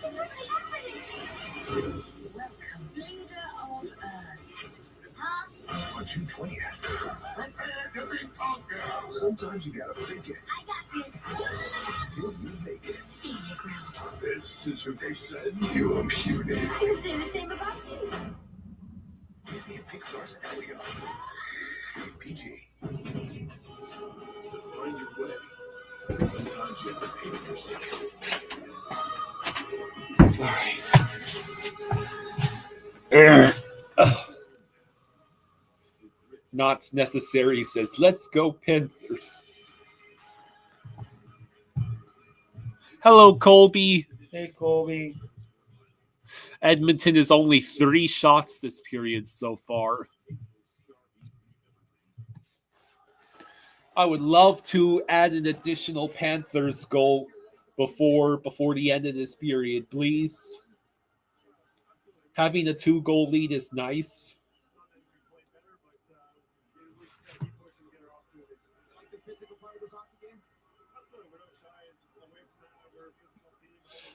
really happening. Welcome, leader of Earth. Huh? Aren't you 20 yet? Prepare to be conquered. Sometimes you gotta fake it I got this. till you make it. Stand your ground. This is who they said you imputed. I would say the same about you. Disney and Pixar's Elio. PG. To find your way, sometimes you have to pay it yourself. Not necessary, says, let's go Panthers. Hello, Colby. Hey, Colby. Edmonton is only 3 shots this period so far. I would love to add an additional Panthers goal before the end of this period, please. Having a 2-goal lead is nice.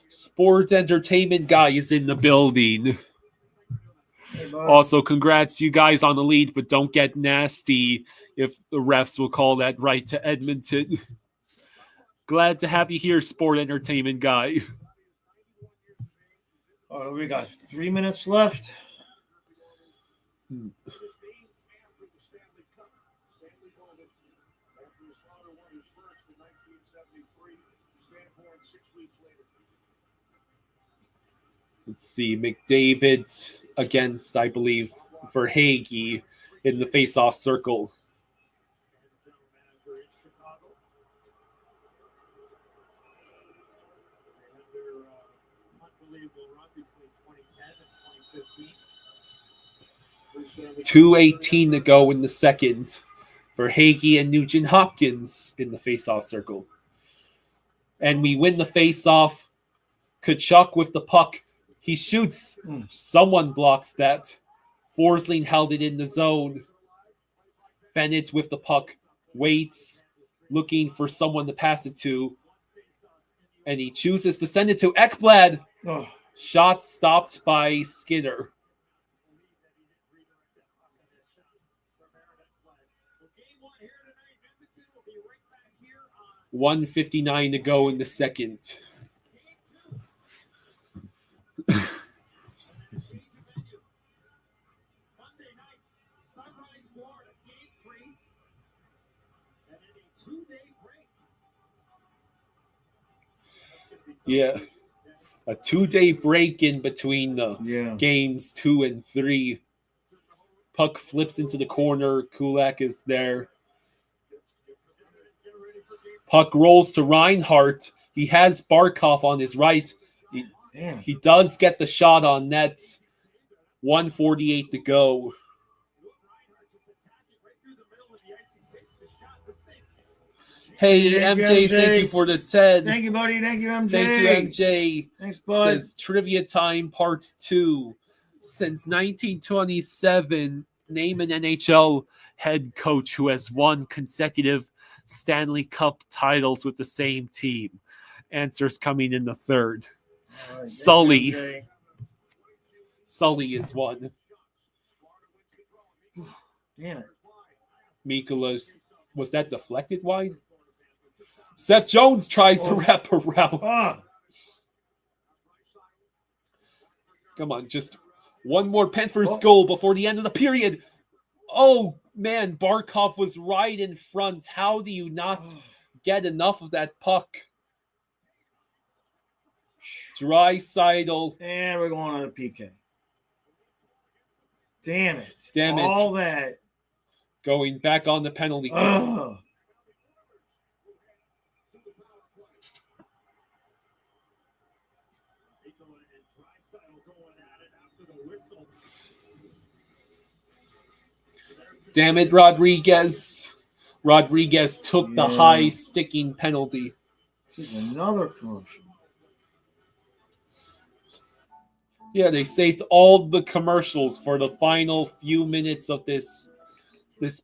Sport Entertainment Guy is in the building. Hey, Also, congrats you guys on the lead, but don't get nasty if the refs will call that right to Edmonton. Glad to have you here, Sport Entertainment Guy. Oh, we got 3 minutes left. Let's see, McDavid against, I believe, for Hagee in the face-off circle. unbelievable run between 2010 and 2015. 2:18 to go in the second for Hagee and Nugent Hopkins in the face-off circle. And we win the face-off. Kachuk with the puck. He shoots. Someone blocks that. Forsling held it in the zone. Bennett with the puck. Waits. Looking for someone to pass it to. And he chooses to send it to Ekblad. Oh. Shot stopped by Skinner. 1:59 to go in the second. Yeah. A 2-day break in between the games 2 and 3. Puck flips into the corner. Kulak is there. Puck rolls to Reinhart. He has Barkov on his right. He does get the shot on net. 1:48 to go. Hey, MJ, thank you for the 10. Thank you, buddy. Thank you, MJ. Thank you, MJ. Thanks, bud. Says Trivia Time Part 2. Since 1927, name an NHL head coach who has won consecutive Stanley Cup titles with the same team. Answers coming in the third. Right, Sully. MJ. Sully is one. Damn it. Mikula's, was that deflected wide? Seth Jones tries to wrap around. Come on, just one more Panthers goal before the end of the period. Oh, man, Barkov was right in front. How do you not get enough of that puck? Draisaitl. And we're going on a PK. Damn it. Damn it. All that. Going back on the penalty kill. Damn it, Rodriguez. Rodriguez took the high sticking penalty. Here's another commotion. Yeah, they saved all the commercials for the final few minutes of this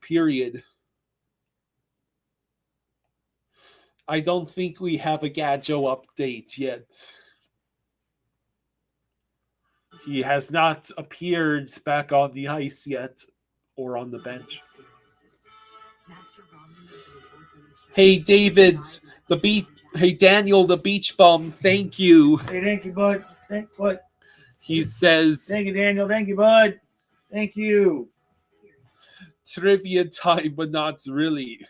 period. I don't think we have a Gadjo update yet. He has not appeared back on the ice yet or on the bench. Hey, David, hey, Daniel, the beach bum, thank you. Hey, thank you, bud. What? He says, Thank you, Daniel. Thank you, bud. Thank you. Trivia time, but not really.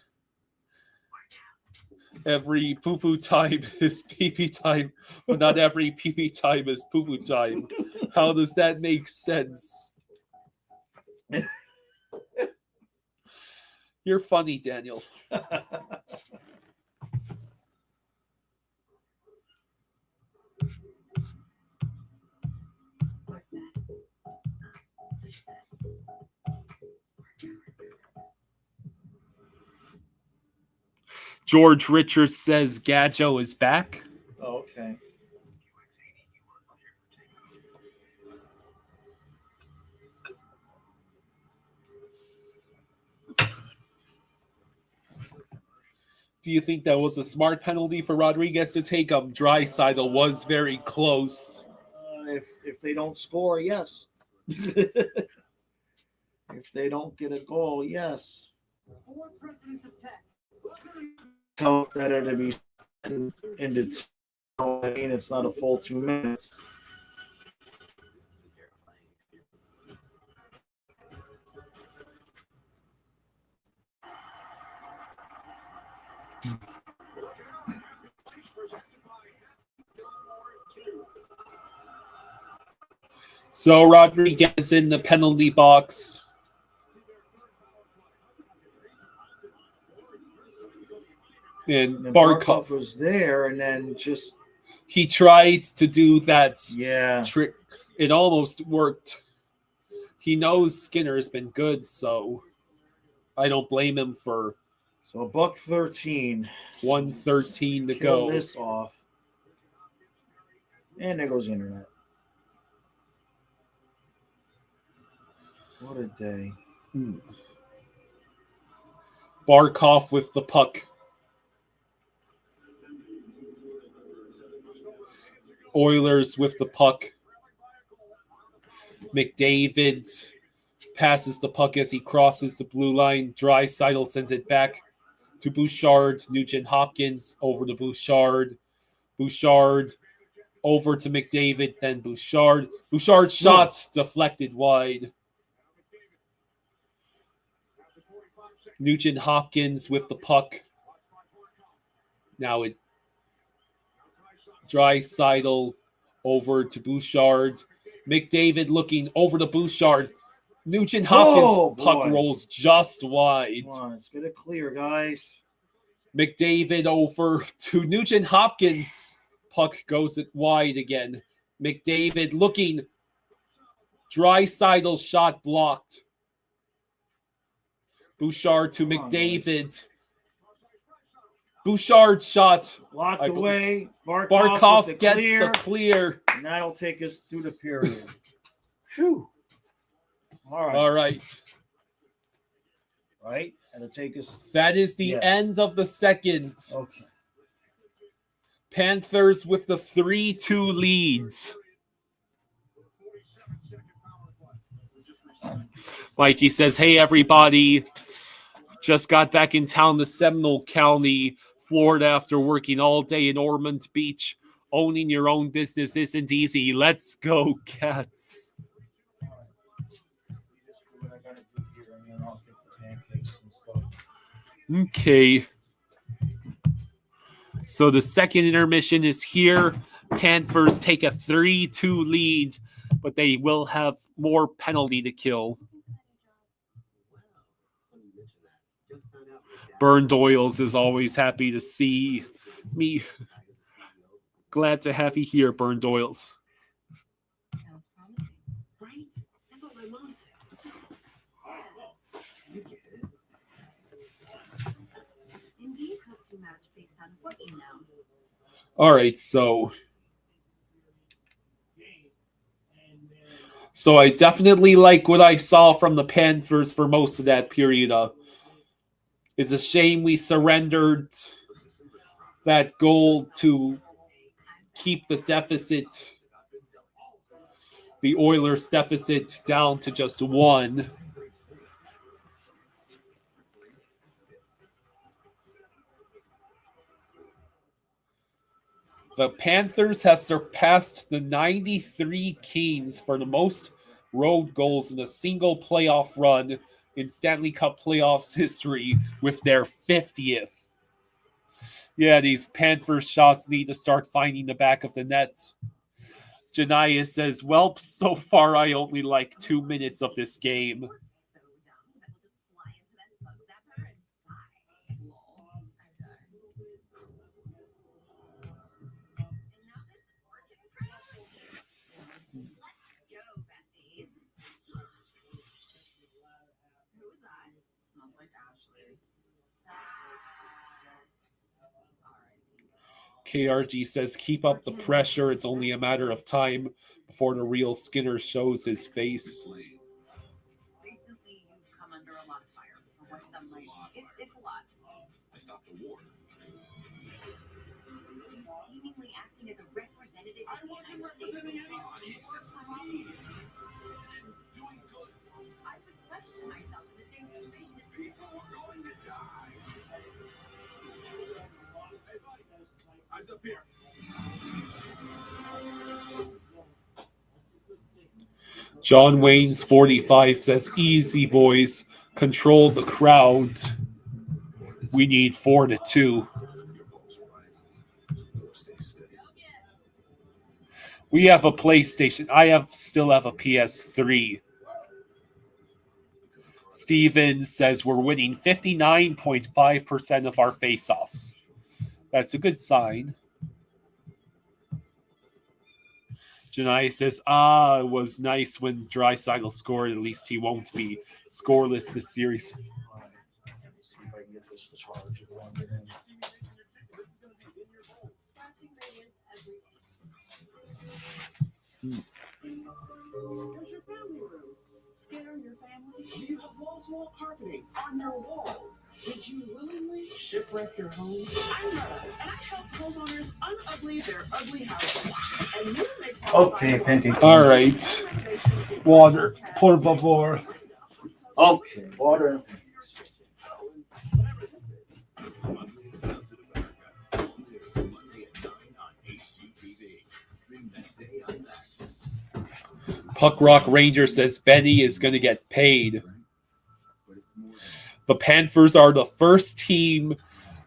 Every poo-poo time is pee-pee time, but not every pee-pee time is poo-poo time. How does that make sense? You're funny, Daniel. George Richards says Gadjo is back. Oh, okay. Do you think that was a smart penalty for Rodriguez to take him? Draisaitl was very close. If they don't score, yes. If they don't get a goal, yes. Tell better to be ended. I mean, it's not a full 2 minutes. So Rodriguez in the penalty box. And Barkov was there, and then just He tried to do that Yeah. trick. It almost worked. He knows Skinner has been good, so I don't blame him for So $1.13. 1:13 to Kill go. this off. And there goes the internet. What a day. Barkov with the puck. Oilers with the puck. McDavid passes the puck as he crosses the blue line. Draisaitl sends it back to Bouchard. Nugent Hopkins over to Bouchard. Bouchard over to McDavid. Then Bouchard. Bouchard's shot deflected wide. Nugent Hopkins with the puck. Now it Draisaitl over to Bouchard. McDavid looking over to Bouchard. Nugent Hopkins puck rolls just wide. Come on, let's get it clear, guys. McDavid over to Nugent Hopkins. Puck goes it wide again. McDavid looking. Draisaitl shot blocked. Bouchard to McDavid. Bouchard shot. Locked away. Barkov with gets the clear. And that'll take us through the period. Phew. All right. All right. Right? That'll take us. That is the end of the second. Okay. Panthers with the 3-2 leads. Mikey says, hey, everybody. Just got back in town to Seminole County, Florida, after working all day in Ormond Beach. Owning your own business isn't easy. Let's go, Cats. Okay. So the second intermission is here. Panthers take a 3-2 lead, but they will have more penalty to kill. Burned Oils is always happy to see me. Glad to have you here, Burned Oils. Sounds promising. Right? That's what my mom said. You get it. Indeed helps you match based on what you know. All right, so I definitely like what I saw from the Panthers for most of that period. It's a shame we surrendered that goal to keep the deficit, the Oilers deficit, down to just 1. The Panthers have surpassed the 93 Kings for the most road goals in a single playoff run in Stanley Cup playoffs history with their 50th. Yeah, these Panthers shots need to start finding the back of the net. Janaya says, well, so far I only like 2 minutes of this game. KRG says, keep up the pressure. It's only a matter of time before the real Skinner shows his face. Recently, you've come under a lot of fire for what some might. It's a lot. I stopped the war. You seemingly acting as a representative of the United States. I would question myself in the same situation. People are going to die. Eyes up here. John Wayne's 45 says, easy, boys. Control the crowd. We need 4-2. We have a PlayStation. I still have a PS3. Steven says we're winning 59.5% of our faceoffs. That's a good sign. Janai says, it was nice when Draisaitl scored. At least he won't be scoreless this series. See if I can get this to charge. Get in. Does your family room scare your family? Do you have wall-to-wall carpeting on your walls? Would you willingly shipwreck your home? I'm Retta, and I help homeowners unugly their ugly houses. And you make Okay, pancake. All right. Water, por favor. Okay, water and pancakes. whatever this is. Monday at 9 on HGTV. Stream next day on Max. Puck Rock Ranger says Benny is going to get paid. The Panthers are the first team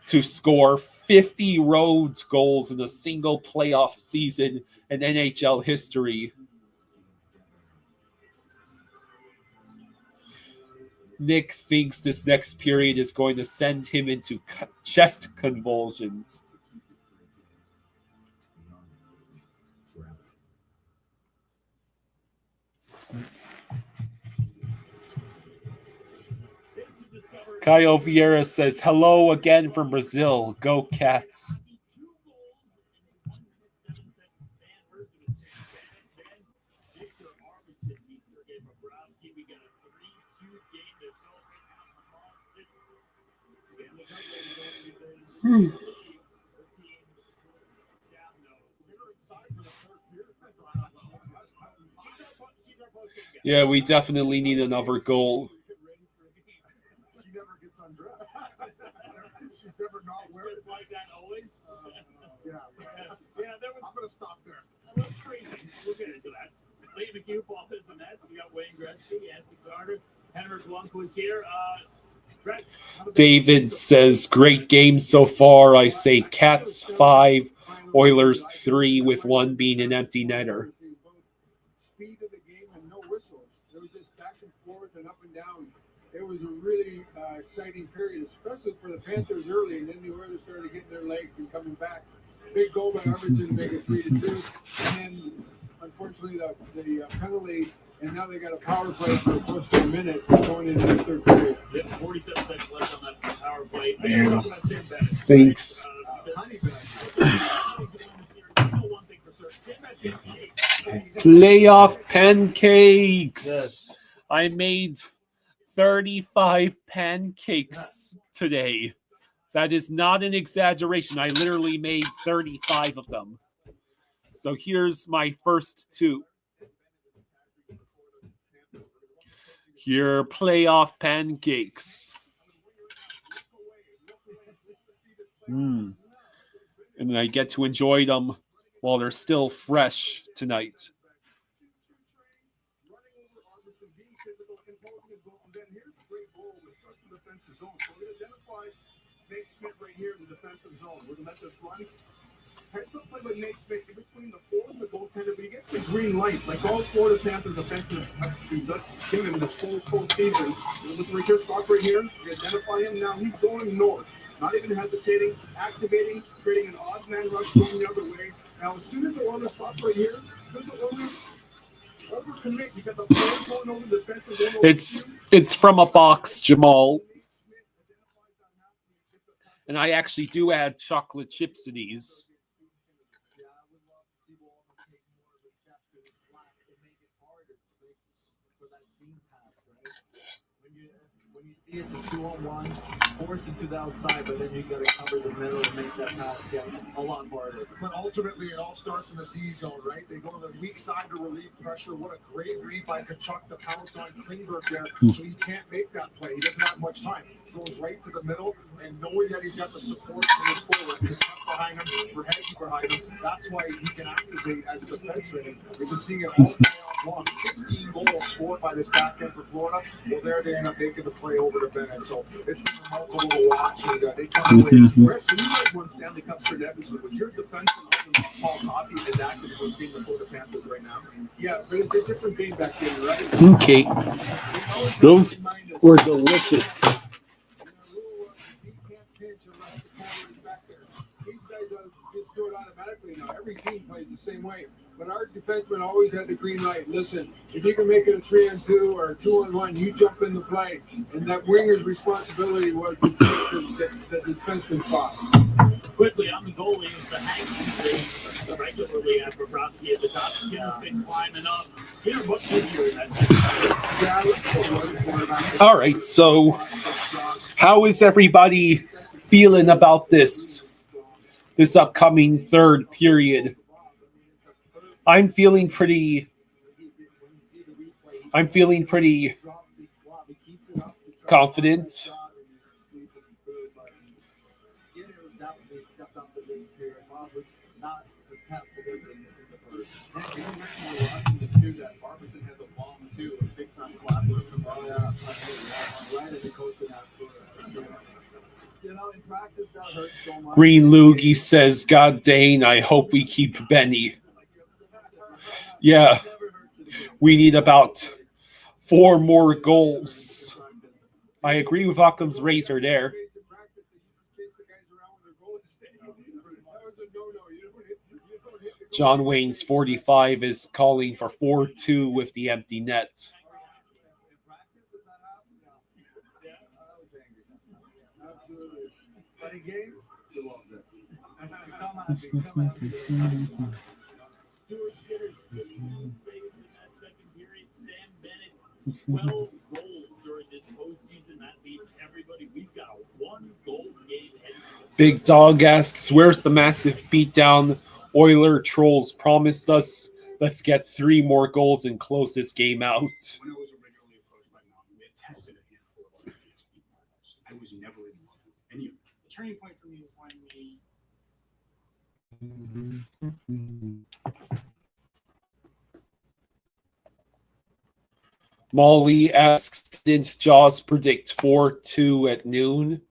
to score 50 road goals in a single playoff season in NHL history. Nick thinks this next period is going to send him into chest convulsions. Caio Vieira says, hello again from Brazil. Go Cats. Yeah, we definitely need another goal. She's never not wearing it like that always. Yeah, that was going to stop there. That was crazy. We'll get into that. Lee McHugh, Paul is in that. We got Wayne Gretzky, Anson Carter, Henrik Lundqvist here. David says, great game so far. I say Cats 5, Oilers 3, with one being an empty netter. Speed of the game and no whistles. It was just back and forth and up and down. It was a really exciting period, especially for the Panthers early, and then the Oilers started getting their legs and coming back. Big goal by Arvidsson to make it 3-2, and then unfortunately the penalty, and now they got a power play for close to a minute going into the third period. Yeah, 47 seconds left on that power play. There you go. Thanks. Playoff pancakes. Yes. I made 35 pancakes today. That is not an exaggeration. I literally made 35 of them. So here's my first two. Here are playoff pancakes. And then I get to enjoy them while they're still fresh tonight. Nate Smith right here in the defensive zone. We're going to let this run. Heads up play with Nate Smith in between the forward and the goaltender, but he gets the green light. Like all Florida Panthers defensemen have given him this full season. Look right here, stop right here. We identify him now. He's going north. Not even hesitating, activating, creating an odd man rush going the other way. Now, as soon as the Oilers stop right here, as soon as the Oilers overcommit, you got the player going over the defense. It's from a box, Jamal. And I actually do add chocolate chips to these. When you see it's a 2-on-1, force it to the outside, but then you got to cover the middle and make that pass get a lot harder. But ultimately, it all starts in the D zone, right? They go to the weak side to relieve pressure. What a great read by Kachuk to pounce on Klingberg there, so he can't make that play. He doesn't have much time. Goes right to the middle, and knowing that he's got the support from his forward, Kachuk behind him, Verhage behind him, that's why he can activate as a defenseman. We've been seeing it all playoff long. 15 goals scored by this back end for Florida. Well, there they end up making the play over to Bennett. So it's been remarkable to watch. And they come away. Chris, when you guys won Stanley Cups for Edmonton, was your defenseman Paul Coffey as active as we've seen the Florida Panthers right now? Yeah, but it's a different game back then, right? Okay. Those were delicious. These guys just do it automatically now. every team plays the same way. But our defensemen always had the green light. Listen, if you can make it a 3-on-2 or a 2-on-1, you jump in the play. And that winger's responsibility was the defenseman spot. Quickly on the goalies, the Aggies regularly have Bobrovsky at the top. Skinner's been climbing up. Skinner much easier in that. All right, so how is everybody feeling about this upcoming third period? I'm feeling pretty confident. Green Loogie says, God dang, I hope we keep Benny. Yeah, we need about 4 more goals. I agree with Occam's razor there. John Wayne's 45 is calling for 4-2 with the empty net. Stuart Skinner 16 saves in that second period. Sam Bennett 12 goals during this postseason. That beats everybody. We've got a 1-goal game. Big Dog asks, where's the massive beatdown Oiler trolls promised us? Let's get 3 more goals and close this game out. When I was originally approached by Mountain, we had tested a handful of other games. I was never in love with any of them. The turning point for me was when we Molly asks, did Jaws predict 4-2 at noon?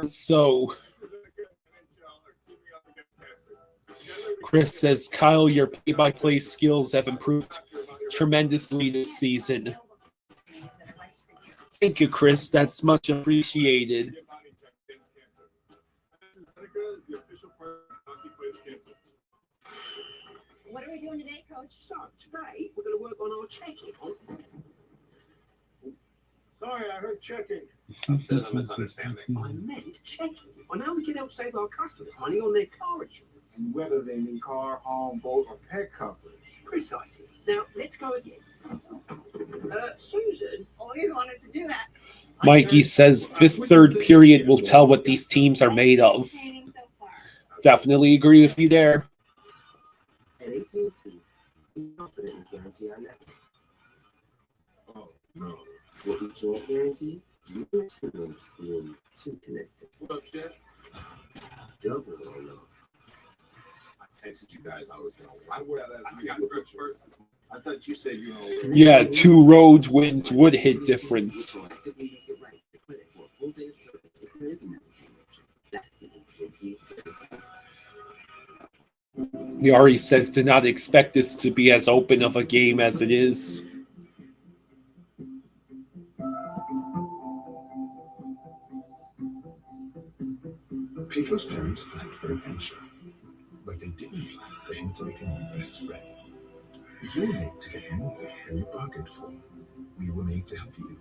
So Chris says, Kyle, your play-by-play skills have improved tremendously this season. Thank you, Chris. That's much appreciated. What are we doing today, Coach? So, today, we're going to work on our checking. Sorry, I heard checking. There's a misunderstanding. I meant checking on how we can help save our customers money on their car insurance. And whether they need car, home, boat, or pet coverage. Precisely. Now, let's go again. Susan, Always wanted to do that. Mikey says, this third period will tell what these teams are made of. Entertaining so far. Definitely agree with you there. at AT&T, we confidently guarantee our network. Oh, no. What we can't guarantee, you can experience being too connected. What up, Chef? Double or no. I texted you guys. I was going to. I got the first. I thought you said, Yeah, 2 road wins would hit different. Yari says, do not expect this to be as open of a game as it is. Pedro's parents planned for adventure, but they didn't plan for him to make a new best friend. You were made to get him and you bargained for. We were made to help you.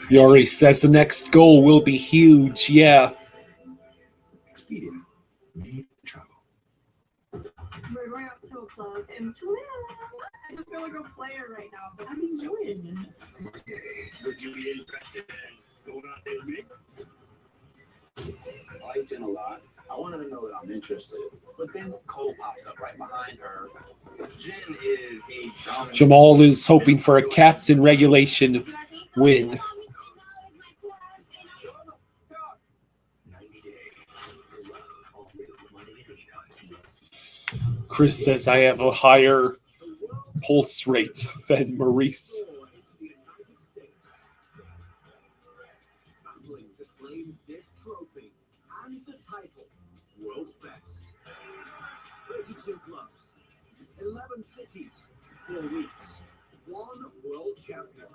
Yari says the next goal will be huge, yeah. Expedia, made to travel. We're going out to a club in Toledo. I just feel like a player right now, but I'm enjoying it. Would you be interested in going out there with me? I like Jen a lot. I wanted to know that I'm interested, but then Cole pops up right behind her. Jen is a dominant. Jamal is hoping for a Cats in regulation win. Chris says I have a higher pulse rate than Maurice. world's best. 32 clubs, 11 cities, 4 weeks, 1 world champion.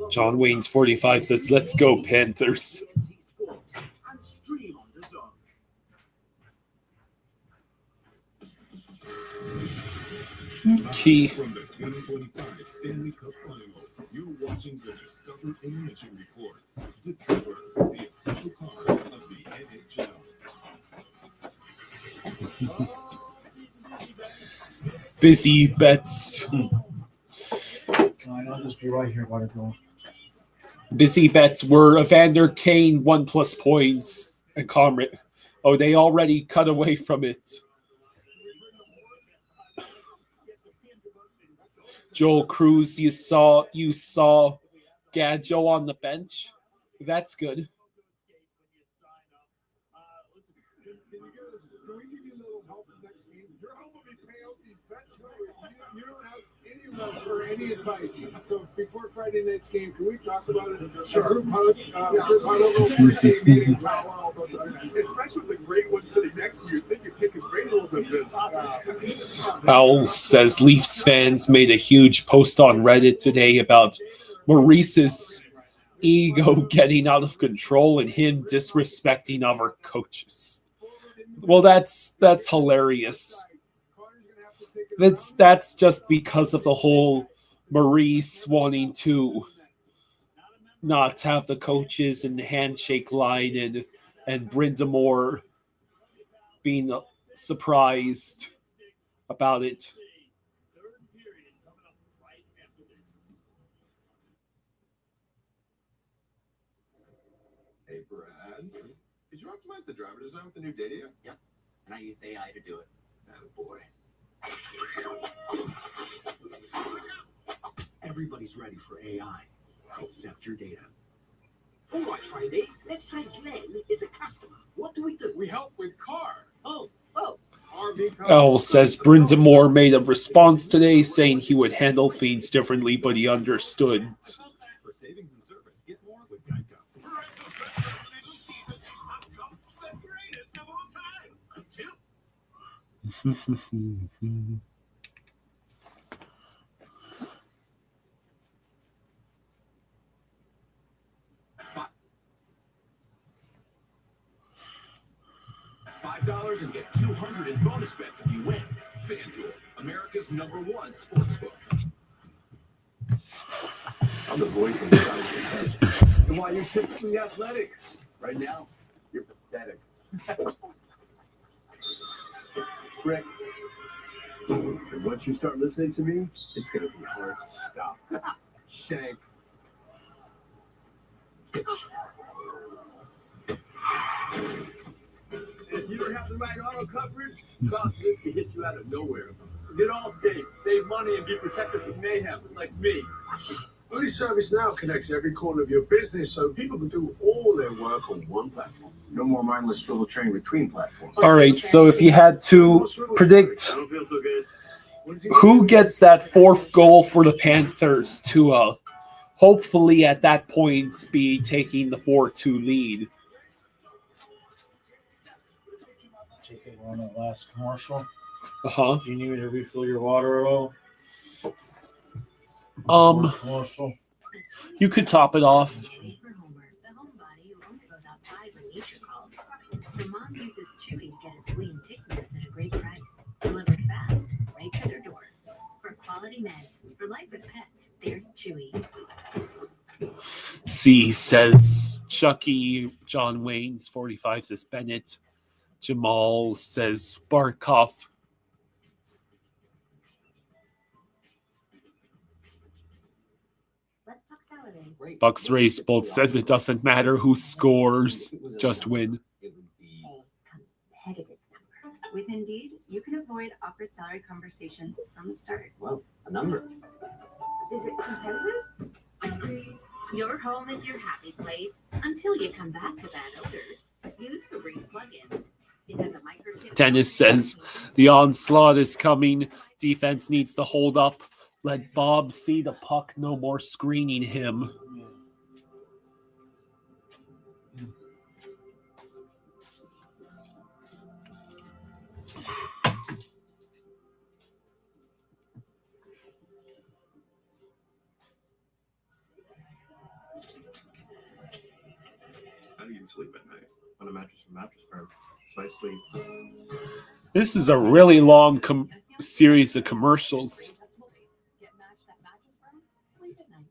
John Wayne's 45 says, "Let's go Panthers." Sports and stream on the zone. Key. From the 2025 Stanley Cup Final, you're watching the Discover Intermission Report. Discover the official card of the NHL. Busy bets. I'll just be right here while they're going. Busy bets were Evander Kane 1+ points and Comrade. Oh, they already cut away from it. Joel Cruz, you saw Gadjo on the bench. That's good. Can we give you a little help next game? Your help will be pay out these bets. You don't ask any of us for any advice. So before Friday night's game, can we talk about it? Sure. Group hug, first-game meeting. Especially with the great one sitting next to you. I think your pick is great a little bit, Vince. Owl says Leafs fans made a huge post on Reddit today about Maurice's ego getting out of control and him disrespecting other coaches. Well, that's hilarious. That's just because of the whole Maurice wanting to not have the coaches and the handshake line and Brindamore being surprised about it. Hey, Brad. Did you optimize the driver design with the new data? Yep. And I used AI to do it. Boy. Everybody's ready for AI, except your data. All right, trainees. Let's say Glenn is a customer. What do? We help with car. Oh. Owl says Brindamore made a response today saying he would handle things differently, but he understood. For savings and service, get more with Geico. The greatest of all time. Until $5 and get $200 in bonus bets if you win. FanDuel, America's #1 sportsbook. I'm the voice inside your head. And why you're typically athletic. Right now, you're pathetic. Rick, and once you start listening to me, it's going to be hard to stop. Shank. If you don't have the right auto coverage, cost this can hit you out of nowhere. So get Allstate, save money, and be protected from mayhem like me. Only Service Now connects every corner of your business so people can do all their work on one platform. No more mindless swivel train between platforms. All right, so if you had to predict I don't feel so good. who gets that 4th goal for the Panthers to hopefully at that point be taking the 4-2 lead. Take it on that last commercial. Uh-huh. Do you need me to refill your water at all? Commercial. You could top it off. For homework, the homebody who only goes outside when nature calls. So Mom uses Chewy to get his flea and tick meds at a great price. Delivered fast, right to their door. For quality meds, for life with pets, there's Chewy. C says Chucky. John Wayne's 45 says Bennett. Jamal says Barkov. Let's talk salad. Bucks Race Bolt says it doesn't matter who scores, just win. Competitive number. With Indeed, you can avoid awkward salary conversations from the start. Well, a number. Is it competitive? Please. Your home is your happy place until you come back to bad odors. Use Febreze plug-in. It has a microchip. Dennis says the onslaught is coming. Defense needs to hold up. Let Bob see the puck. No more screening him. on a mattress from Mattress Firm. So I sleep. This is a really long series of commercials. Get matched at Mattress Firm. Sleep at night.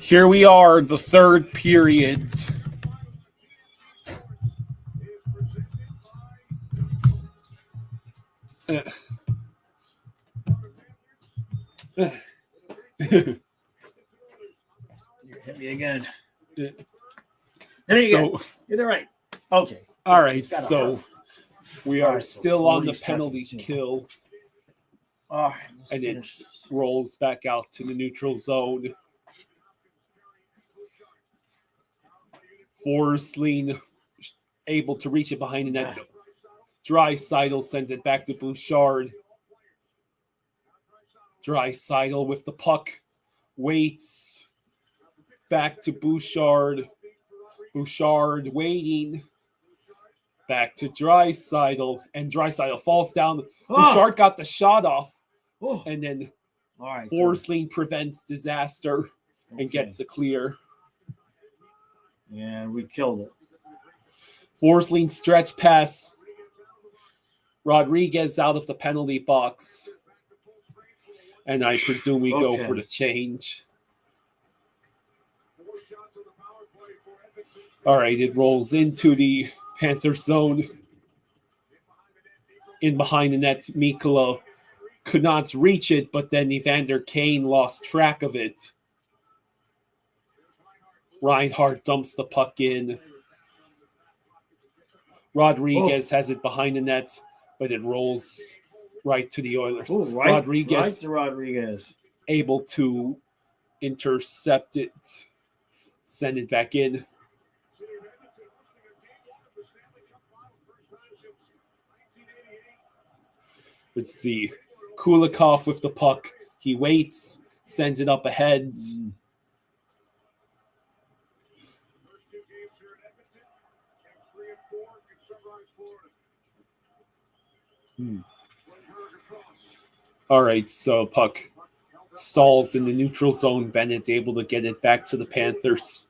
Here we are, the third period. You hit me again. Hit me again. You're right. Okay. All right, It's gotta so hurt. we All are right, so still on 40 the penalty seconds. kill. All right, let's And it finish this. rolls back out to the neutral zone. Forsling able to reach it behind the net. Draisaitl sends it back to Bouchard. Draisaitl with the puck. Waits. Back to Bouchard. Bouchard waiting. Back to Draisaitl. And Draisaitl falls down. Bouchard got the shot off. And then All right, Forsling prevents disaster and gets the clear. And we killed it. Forsling stretch pass. Rodriguez out of the penalty box. And I presume we go for the change. All right, it rolls into the Panther zone. In behind the net, Mikkola could not reach it, but then Evander Kane lost track of it. Reinhardt dumps the puck in. Rodriguez has it behind the net, but it rolls right to the Oilers. Right to Rodriguez. Able to intercept it, send it back in. Let's see. Kulikov with the puck. He waits, sends it up ahead. All right, so puck stalls in the neutral zone. Bennett able to get it back to the Panthers.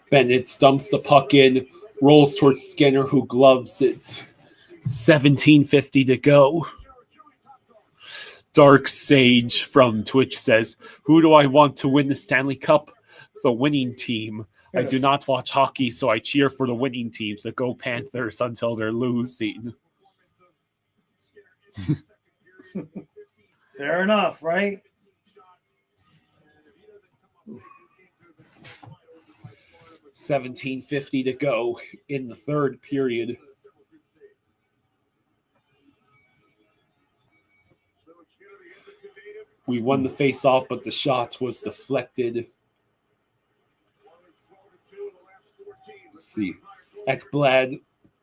Bennett dumps the puck in, rolls towards Skinner, who gloves it. 17:50 to go. Dark Sage from Twitch says, "Who do I want to win the Stanley Cup? The winning team. I do not watch hockey, so I cheer for the winning team. So go Panthers until they're losing." Fair enough, right? $17.50 to go in the third period. We won the face-off, but the shot was deflected. Let's see. Ekblad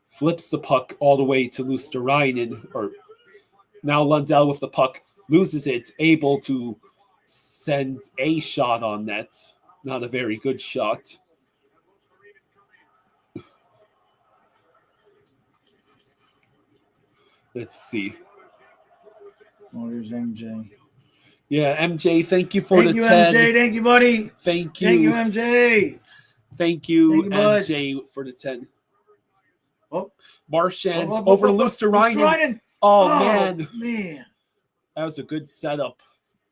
flips the puck all the way to Luosterainen. Or now Lundell with the puck loses it, able to send a shot on net. Not a very good shot. Let's see. Oh, there's MJ. Yeah, MJ, thank you for the 10. Thank you, MJ. Thank you, buddy. Thank you. Thank you, MJ. Thank you, bud. MJ, for the 10. Oh. Marchand over to Luosterainen. Oh, man. That was a good setup.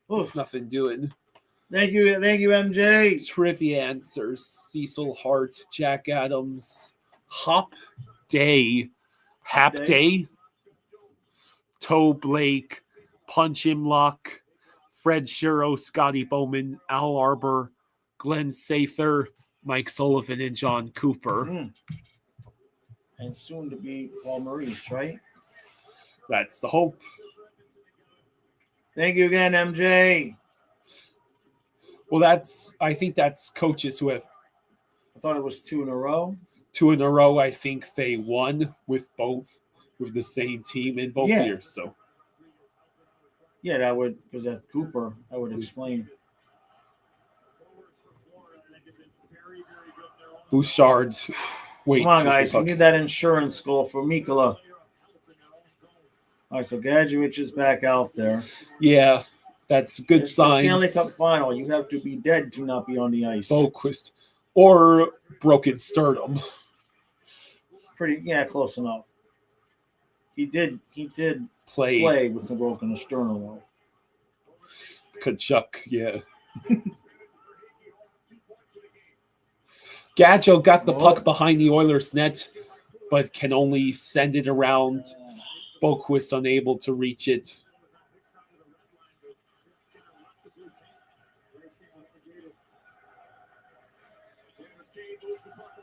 With nothing doing. Thank you, MJ. Trivia answers. Cecil Hart, Jack Adams, Hop Day, Hap Day, Toe Blake, Punch Imlock, Fred Shiro, Scotty Bowman, Al Arbor, Glenn Sather, Mike Sullivan, and John Cooper. And soon to be Paul Maurice, right? That's the hope. Thank you again, MJ. Well, I think that's coaches who have. I thought it was 2 in a row. 2 in a row. I think they won with the same team in both years. So. Yeah, that would, because that's Cooper. That would explain. Bouchard waits. Come on, with the guys. We puck. need that insurance goal for Mikkola. All right, so Gadjevich is back out there. Yeah, that's a good It's the sign. Stanley Cup final. You have to be dead to not be on the ice. Boquist or broken sternum. Close enough. He did Play with the broken sternum though. Kachuk, yeah. Gadjo got the puck behind the Oilers' net, but can only send it around. Boquist unable to reach it.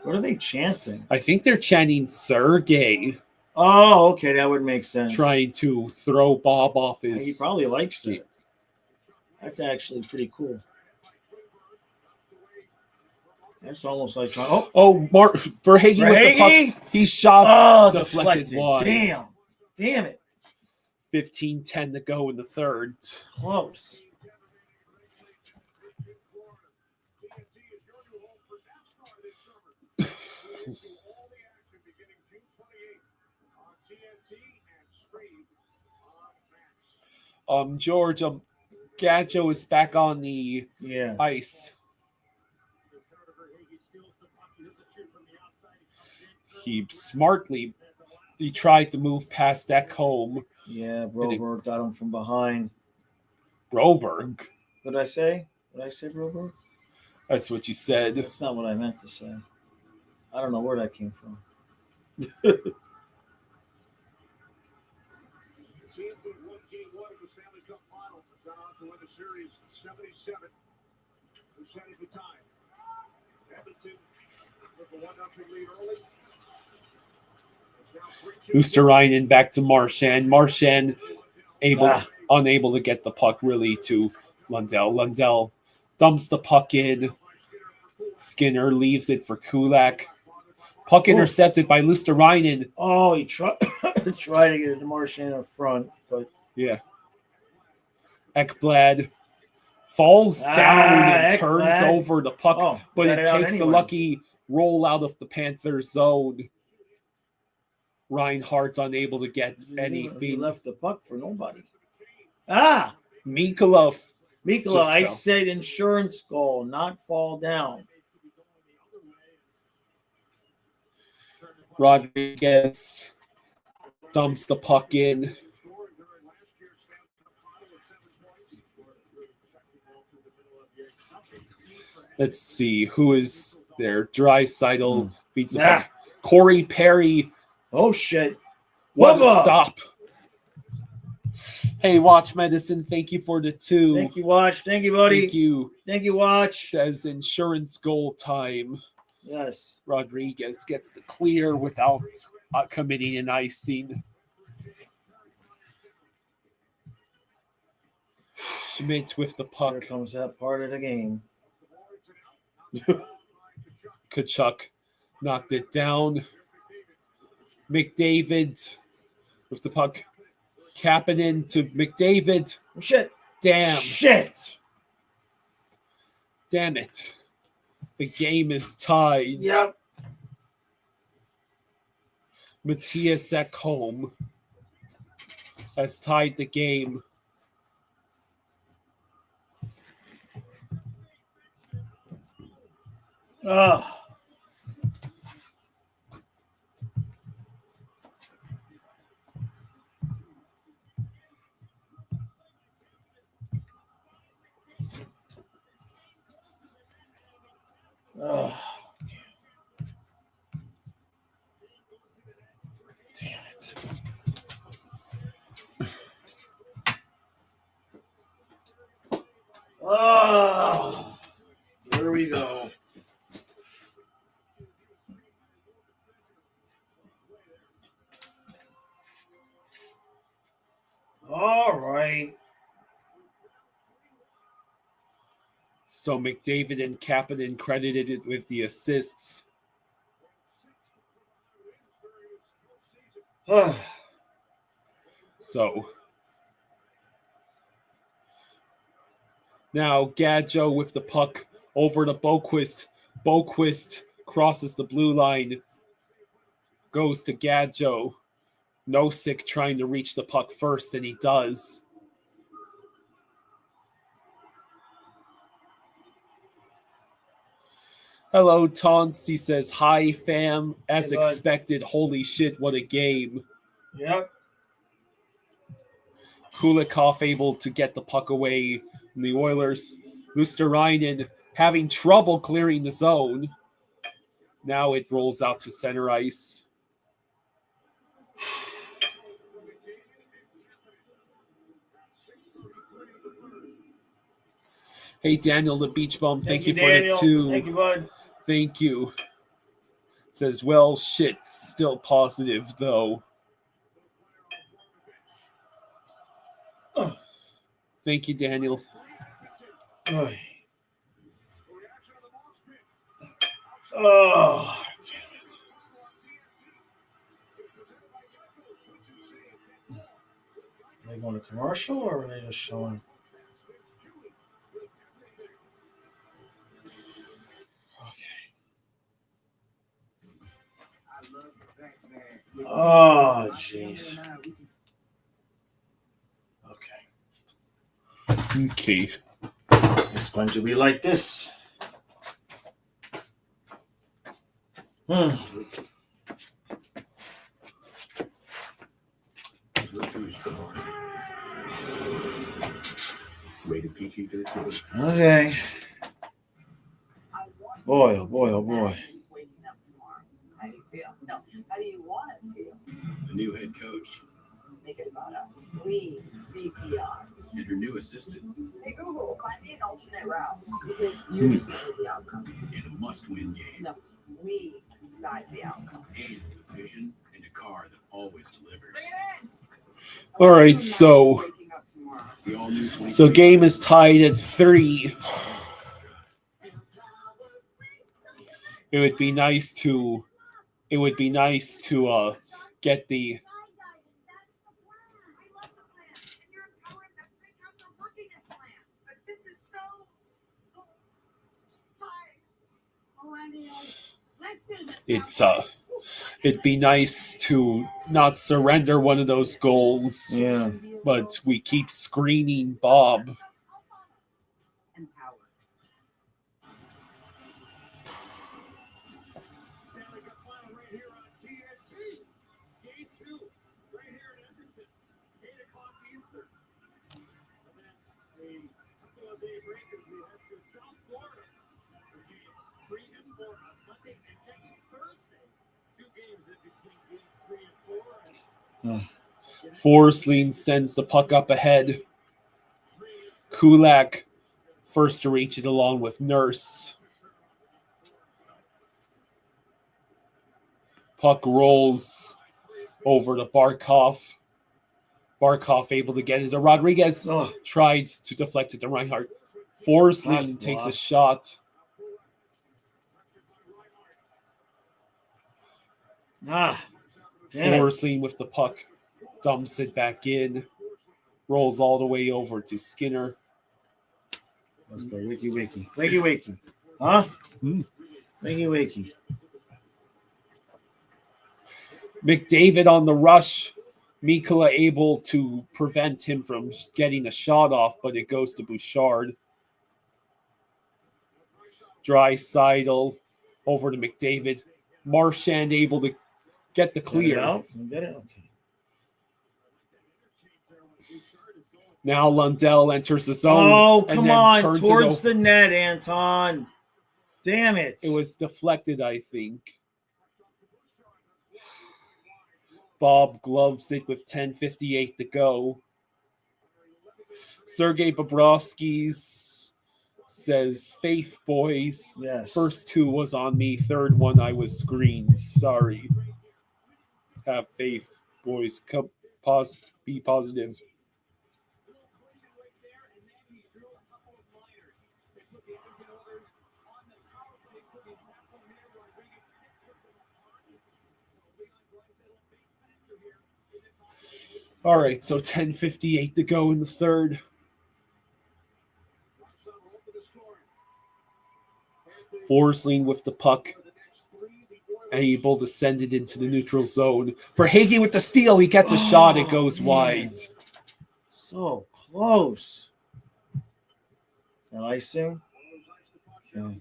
What are they chanting? I think they're chanting Sergey. Oh, okay, that would make sense. Trying to throw Bob off his. He probably likes it. That's actually pretty cool. That's almost like trying. Verhaeghe with the puck. He shot deflected wide. Damn it. 15-10 to go in the third. Close. George, Gadjo is back on the ice. He tried to move past Ekholm. Yeah, Broberg got him from behind. Broberg? What did I say? Did I say Broberg? That's what you said. That's not what I meant to say. I don't know where that came from. Series 77. Percentage of time. Edmonton with a 1-0 lead early. Oosterainen back to Marchand. Marchand unable to get the puck really to Lundell. Lundell dumps the puck in. Skinner leaves it for Kulak. Puck intercepted by Oosterainen. Oh, he tried to get it to Marchand up front, but yeah. Ekblad falls down and turns over the puck, but it takes a lucky roll out of the Panthers zone. Reinhardt's unable to get anything. He left the puck for nobody. Mikkola, I said insurance goal, not fall down. Rodriguez dumps the puck in. Let's see who is there. Draisaitl beats the puck. Corey Perry. Oh shit! What a stop! Hey, Watch Medicine, thank you for the 2. Thank you, Watch. Thank you, buddy. Thank you. Thank you, Watch. Says insurance goal time. Yes. Rodriguez gets the clear without committing an icing. Schmidt with the puck. Here comes that part of the game. Kachuk knocked it down. McDavid with the puck. Kapanen to McDavid. Shit. Damn. Shit. Damn it. The game is tied. Yep. Matthias Ekholm has tied the game. Damn it. Here we go. All right. So McDavid and Kapanen credited it with the assists. So now Gadjo with the puck over to Boquist. Boquist crosses the blue line, goes to Gadjo. Nosek trying to reach the puck first, and he does. Hello, Taunts. He says, hi, fam. As Hey, bud. expected. Holy shit, what a game. Yep. Kulikov able to get the puck away from the Oilers. Luosterainen having trouble clearing the zone. Now it rolls out to center ice. Hey, Daniel, the Beach Bum, thank you for Daniel. the 2. Thank you, bud. Thank you. Says, well, shit, still positive, though. Thank you, Daniel. Oy. Oh, damn it. Are they going to commercial or are they just showing? Oh, jeez. Okay. It's going to be like this. Rated PG-13. Okay. Boy, oh boy, oh boy. How do you feel? No, how do you want to feel? The new head coach Make it about us. We, VPRs. and her new assistant Hey Google, find me an alternate route because you decide the outcome. in a must-win game. No, we decide the outcome. And a vision and a car that always delivers. All right, so The all-new 20 so game is tied at 3. It would be nice to get the it'd be nice to not surrender one of those goals. Yeah. But we keep screening Bob. Game 2, right here in Edmonton, 8 o'clock Eastern. And then a couple of day break as we head to South Florida for games 3 and 4 on Monday and next Thursday. 2 games in between games 3 and 4. Forsling sends the puck up ahead. Kulak first to reach it along with Nurse. Puck rolls over to Barkov. Barkov able to get it to Rodriguez. Tried to deflect it to Reinhardt. Forsling takes a shot. Forsling with the puck. Dumps it back in. Rolls all the way over to Skinner. Let's go. Wakey, wakey. Wakey, wakey. Huh? Wakey, wakey. McDavid on the rush. Mikula able to prevent him from getting a shot off, but it goes to Bouchard. Draisaitl over to McDavid. Marchand able to get the clear. Get it? Okay. Now Lundell enters the zone. Oh, and come then on. turns it Towards over. the net, Anton. Damn it. It was deflected, I think. Bob gloves it with 10:58 to go. Sergei Bobrovsky says, faith, boys. Yes. First 2 was on me. Third one, I was screened. Sorry. Have faith, boys. Come, be positive. All right, so 10:58 to go in the third. Forsling with the puck. able to send it into the neutral zone. For Hagee with the steal, he gets a shot. It goes wide. So close. Is that icing? Okay.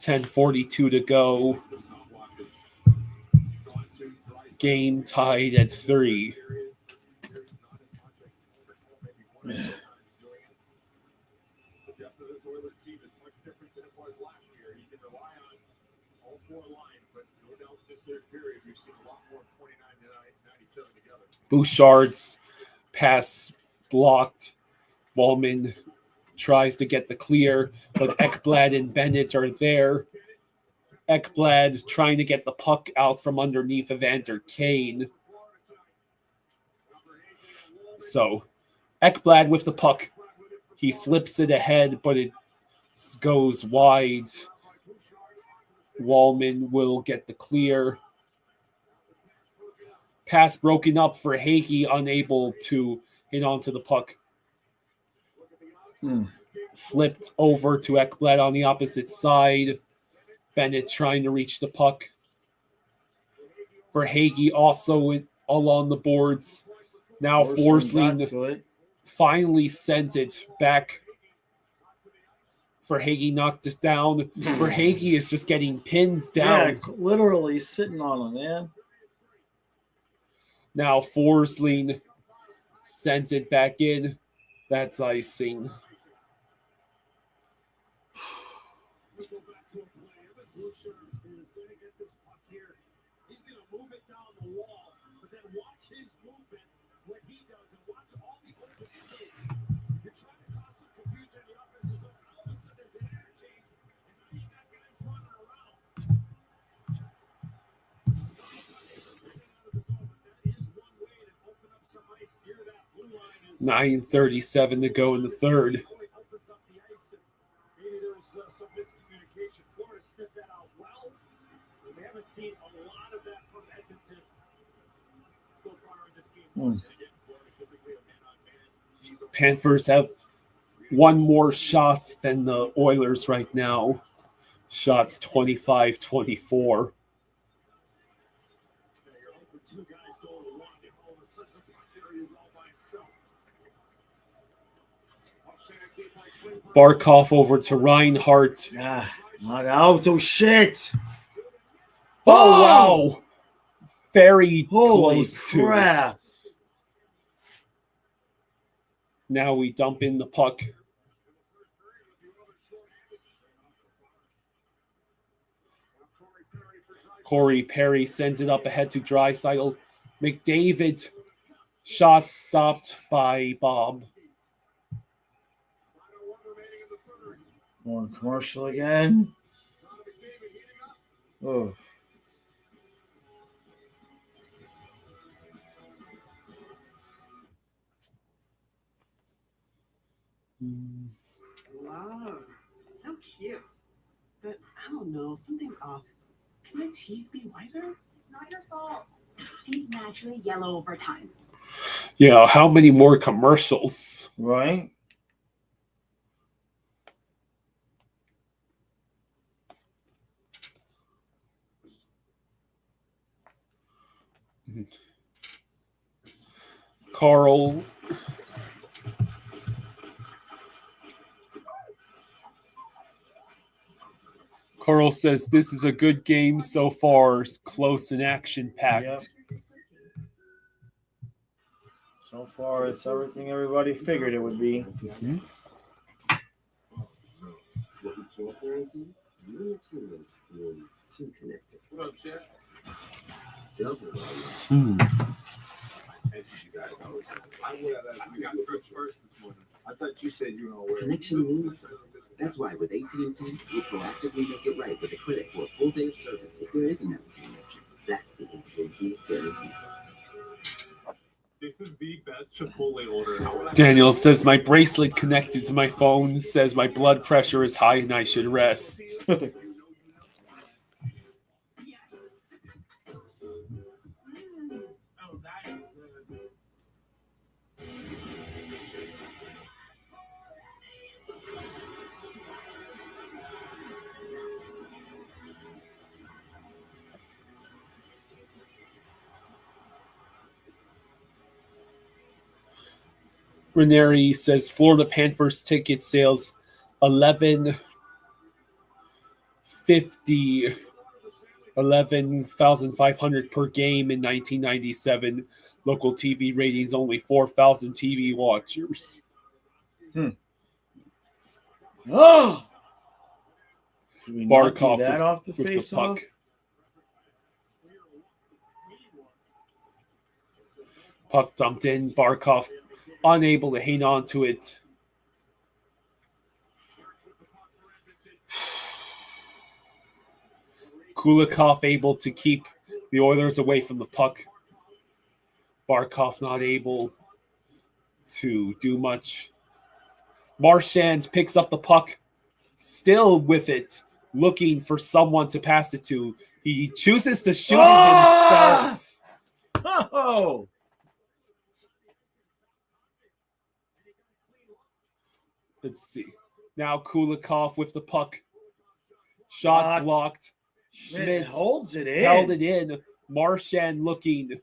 10:42 to go. Game tied at 3. Bouchard's pass blocked. Wallman tries to get the clear, but Ekblad and Bennett are there. Ekblad trying to get the puck out from underneath Evander Kane. So Ekblad with the puck. He flips it ahead, but it goes wide. Wallman will get the clear. Pass broken up for Hagee, unable to hit onto the puck. Flipped over to Ekblad on the opposite side. Bennett trying to reach the puck. For Hagee, also along the boards. Now Forsling finally sends it back. For Hagee knocked it down. For Hagee is just getting pins down. Yeah, literally sitting on him, man. Now Forsling sends it back in. That's icing. .37 to go in the third. Panthers have one more shot than the Oilers right now. Shots 25-24. Barkov over to Reinhart. Yeah, not out. Oh, shit. Oh, wow. Very Holy close crap. to. Now we dump in the puck. Corey Perry sends it up ahead to Draisaitl. McDavid. Shot stopped by Bob. More commercial again. Oh. Wow, so cute. But I don't know, something's off. Can my teeth be whiter? Not your fault. Teeth naturally yellow over time. Yeah, how many more commercials? Right? Carl says this is a good game so far, close and action-packed. Yep. So far, it's everything everybody figured it would be. Mm-hmm. What up, Chad? I got trips first this morning. I thought you said you were aware. Connection means something. That's why with AT&T, we proactively make it right with a credit for a full day of service if there is a network connection. That's the AT&T guarantee. This is the best Chipotle order. Daniel says my bracelet connected to my phone says my blood pressure is high and I should rest. Ranieri says Florida Panthers ticket sales 11,500 per game in 1997. Local TV ratings only 4,000 TV watchers. Oh! Should we not do Barkov that off the with the face puck. off? Puck dumped in. Barkov unable to hang on to it. Kulikov able to keep the Oilers away from the puck. Barkov not able to do much. Marchand picks up the puck, still with it, looking for someone to pass it to. He chooses to shoot it himself. Oh! Let's see. Now Kulikov with the puck. Shot blocked. Schmidt holds it in. Held it in. Marchand looking.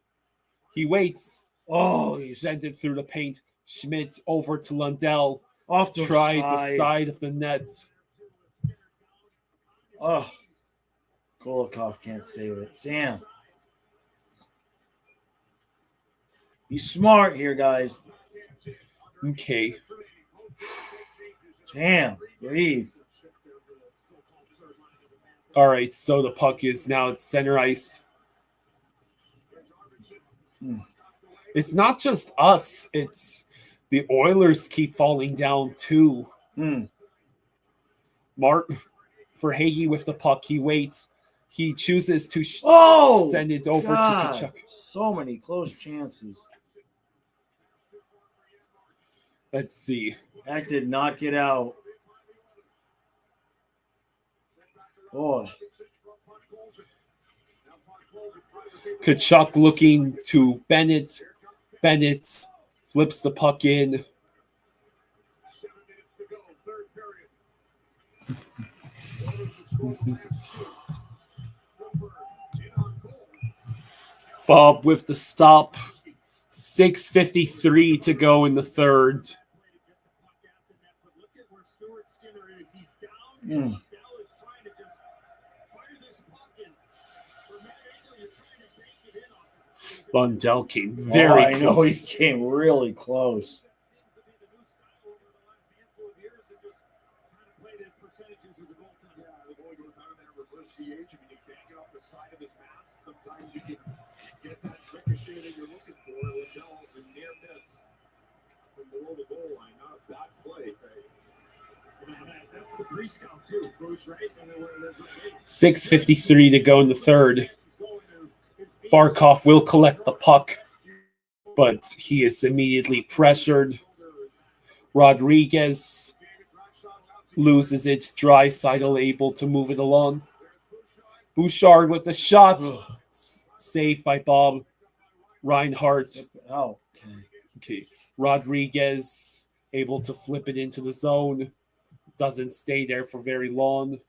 He waits. Oh, sent it through the paint. Schmidt over to Lundell. Off the tried the side. side of the net. Oh, Kulikov can't save it. Damn. Be smart here, guys. Okay. Damn. Breathe. All right, so the puck is now at center ice. It's not just us. It's the Oilers keep falling down too. Mark for Hagee with the puck. He waits. He chooses to send it over to Kachuk. So many close chances. Let's see. That did not get out. Boy. Kachuk looking to Bennett. Bennett flips the puck in. Bob with the stop. 6:53 to go in the third. Lundell came very close. I know he came really close. Sometimes you can get that ricochet that you're looking for. Lundell was near miss from below the goal line. Not a bad play. That's the pre-scout too. Goes right and then when there's a 6:53 to go in the third. Barkov will collect the puck, but he is immediately pressured. Rodriguez loses it. Draisaitl able to move it along. Bouchard with the shot. Saved by Bob Reinhardt. Oh, okay. Rodriguez able to flip it into the zone. Doesn't stay there for very long.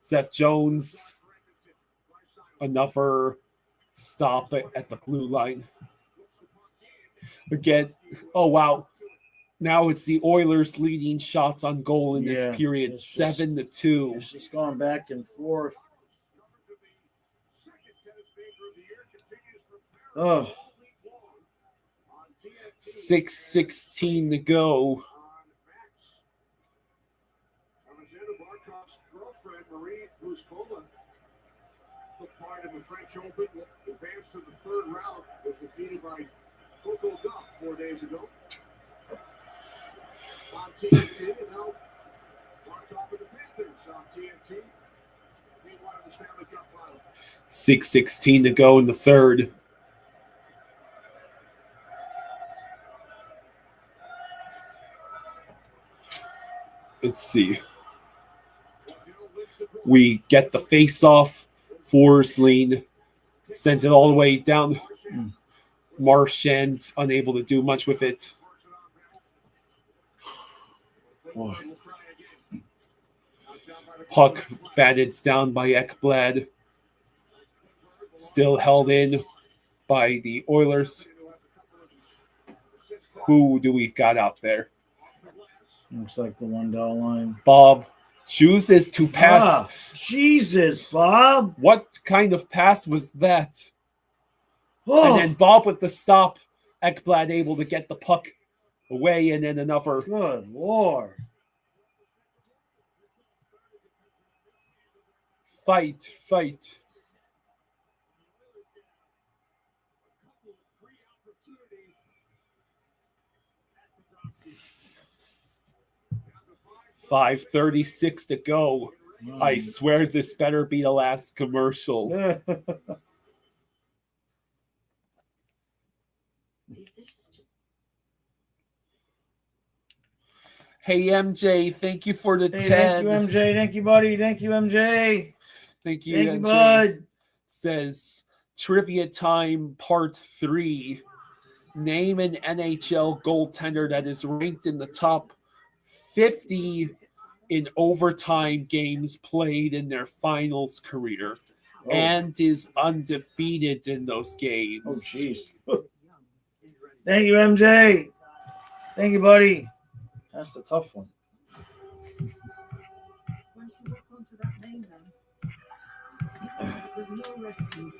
Seth Jones. Another stop at the blue line. Again, oh wow. Now it's the Oilers leading shots on goal in this period, 7-2. It's just going back and forth. Oh. 6:16 to go. girlfriend, Marie Buskola, took part in the French Open, advanced to the third round, was defeated by Coco Gauff 4 days ago. On TNT, and now Barkov with the Panthers on TNT. Meanwhile, the Stanley Cup final. 6:16 to go in the third. Let's see. We get the face-off. Forsling sends it all the way down. Marchand unable to do much with it. Boy. Puck batted down by Ekblad. Still held in by the Oilers. Who do we got out there? Looks like the $1 line. Bob chooses to pass. Ah, Jesus, Bob. What kind of pass was that? Oh. And then Bob with the stop. Ekblad able to get the puck away, and then another. Good Lord. Fight. $5:36 to go. I swear this better be the last commercial. Hey, MJ, thank you for the 10. Thank you, MJ. Thank you, buddy. Thank you, MJ. Thank you, Thank you, MJ. bud. Says, Trivia Time Part 3. Name an NHL goaltender that is ranked in the top 50 in overtime games played in their finals career and is undefeated in those games. Oh, jeez. Thank you, MJ. Thank you, buddy. That's a tough one. Once you look onto that main there's no rescues.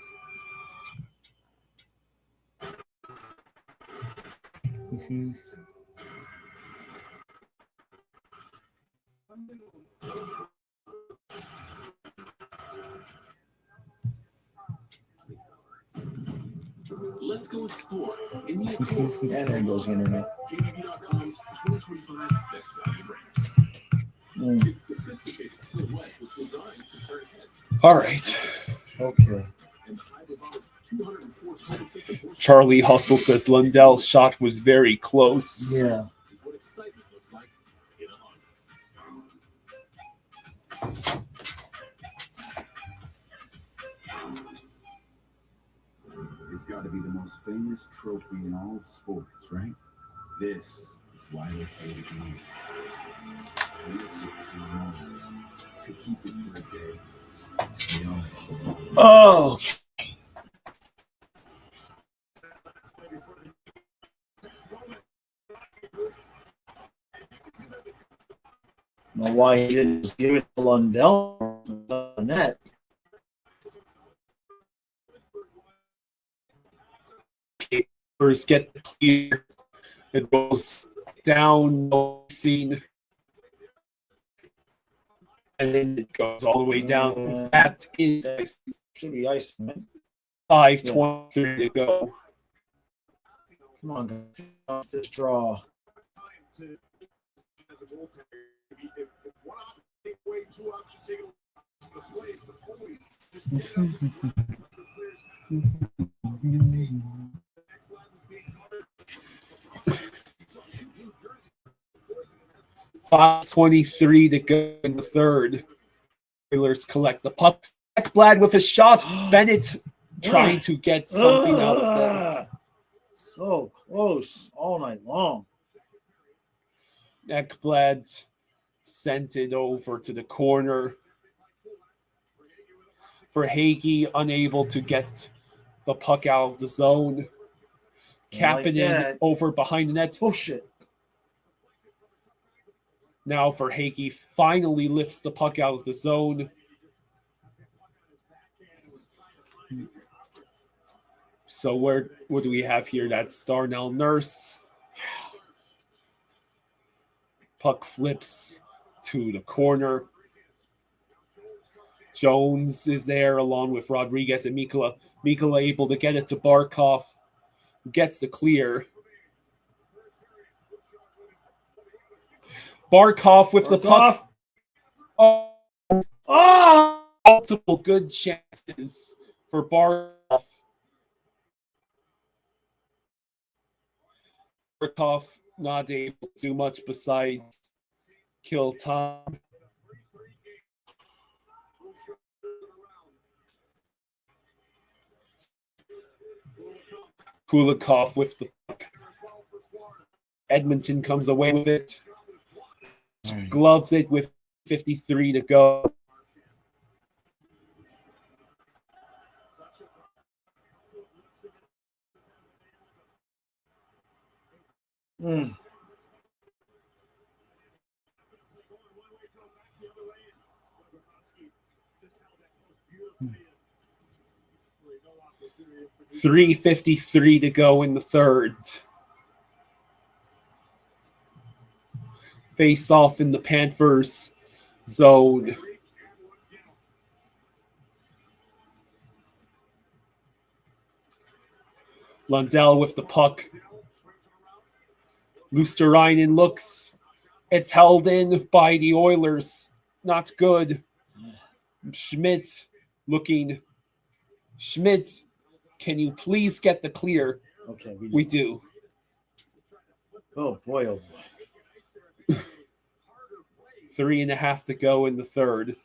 Let's go explore in the Accord. And there goes the internet. KBB.com's 2025 Best Value Brand. Its sophisticated silhouette was designed to turn heads. All right. Okay. And the Hyperbomb's 204 total system horsepower Charlie Hustle says Lundell's shot was very close. Yeah. is what excitement looks like in a hunt. It's got to be the most famous trophy in all of sports, right? This is why they play the game. To lift it for moments, to keep it for a day. To be honest. Oh. Know why he didn't just give it to Lundell on that. First get the clear. It goes down, no scene. And then it goes all the way down. That is Should be ice, man. 5:23 to go. Come on, guys. This draw. $5:23 to go in the third. Oilers collect the puck. Ekblad with a shot. Bennett trying to get something out of there. So close all night long. Ekblad sent it over to the corner for Hagee, unable to get the puck out of the zone. Kapanen over behind the net. Oh, shit. Now for Hagee, finally lifts the puck out of the zone. So what do we have here? That's Darnell Nurse. Puck flips to the corner. Jones is there along with Rodriguez and Mikkola. Mikkola able to get it to Barkov. Gets the clear. Barkov with the puck. Oh! Multiple good chances for Barkov. Barkov not able to do much besides kill time. Kulikov with the puck. Edmonton comes away with it. Gloves it with 53 to go. Mm. .353 to go in the third. Face off in the Panthers zone. Lundell with the puck. Luosterainen looks. It's held in by the Oilers. Not good. Schmidt looking. Schmidt, can you please get the clear? Okay, we do. Oh boy, oh boy. 3.5 to go in the third.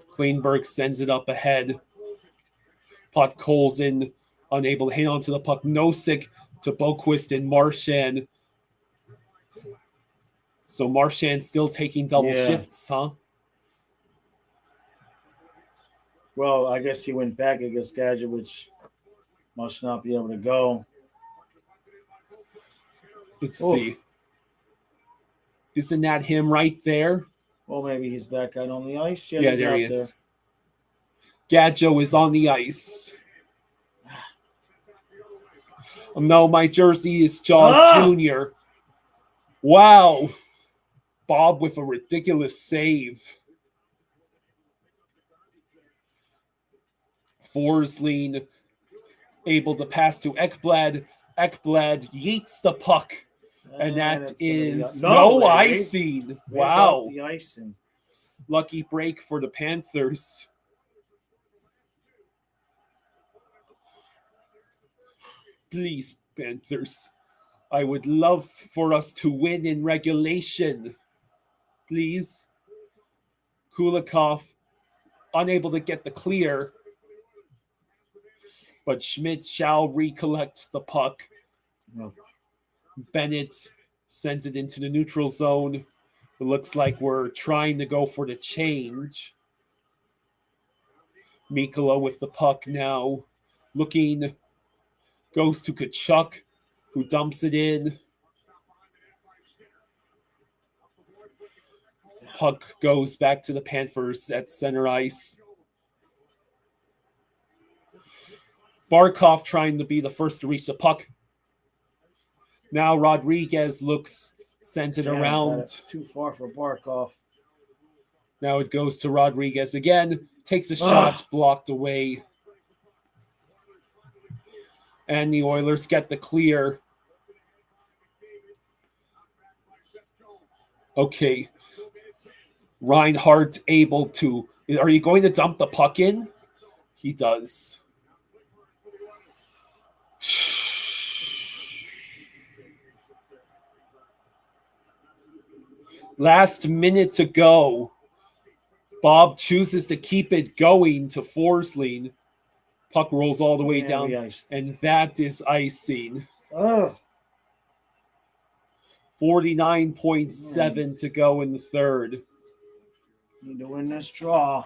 Kleinberg sends it up ahead. Puck Coles in, unable to hang on to the puck. Nosek to Boquist and Marchand. So Marchand still taking double shifts, huh? Well, I guess he went back against Gadget, which must not be able to go. Let's see. Isn't that him right there? Well, maybe he's back out on the ice. Yeah, he's there out he is. Gadjo is on the ice. Oh, no, my jersey is Jaws Jr. Wow. Bob with a ridiculous save. Forsling able to pass to Ekblad. Ekblad yeets the puck. And that is no icing. Wow. The icing. Lucky break for the Panthers. Please, Panthers. I would love for us to win in regulation. Please. Kulikov unable to get the clear. But Schmidt shall recollect the puck. No. Bennett sends it into the neutral zone. It looks like we're trying to go for the change. Mikkola with the puck now. Looking. Goes to Kachuk, who dumps it in. Puck goes back to the Panthers at center ice. Barkov trying to be the first to reach the puck. Now Rodriguez sends it around. Too far for Barkov. Now it goes to Rodriguez again. Takes a shot, blocked away. And the Oilers get the clear. Okay. Reinhardt able to. Are you going to dump the puck in? He does. Last minute to go. Bob chooses to keep it going to Forsling. Puck rolls all the way down, and that is icing. 49.7 to go in the third. Need to win this draw.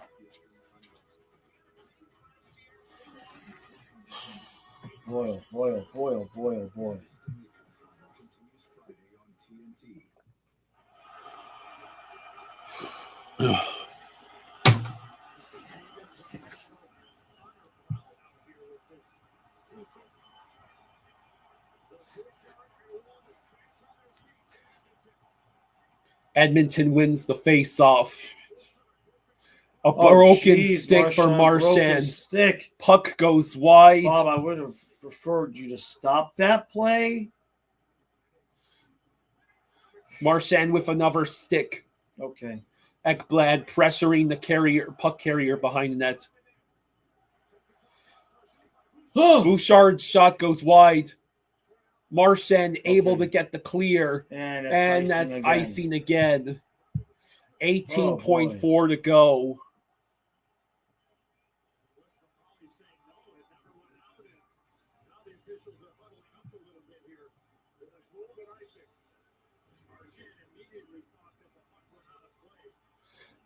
Boy, boy, boy, boy, boy. Edmonton wins the face-off. A broken stick for Marchand. Stick. Puck goes wide. Bob, I would have preferred you to stop that play. Marchand with another stick. Okay. Ekblad pressuring the puck carrier behind the net. Bouchard's shot goes wide. Marchand able to get the clear. And that's icing again. 18.4 to go.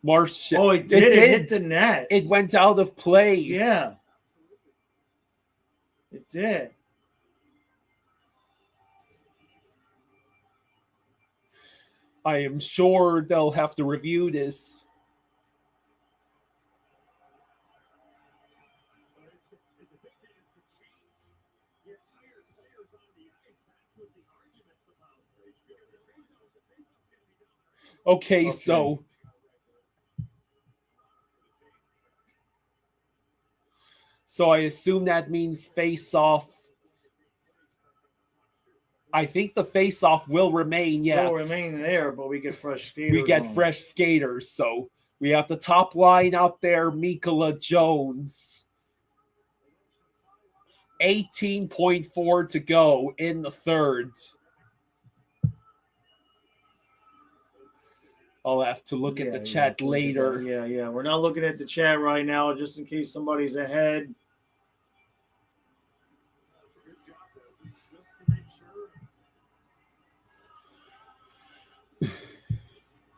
Marchand. Oh, it did. It hit the net. It went out of play. Yeah. It did. I am sure they'll have to review this. Okay, so I assume that means face-off. I think the face-off will remain, Still remain there, but we get fresh skaters. We get on. fresh skaters, so we have the top line out there, Mikola Jones. 18.4 to go in the third. I'll have to look at the chat later. Yeah. We're not looking at the chat right now, just in case somebody's ahead.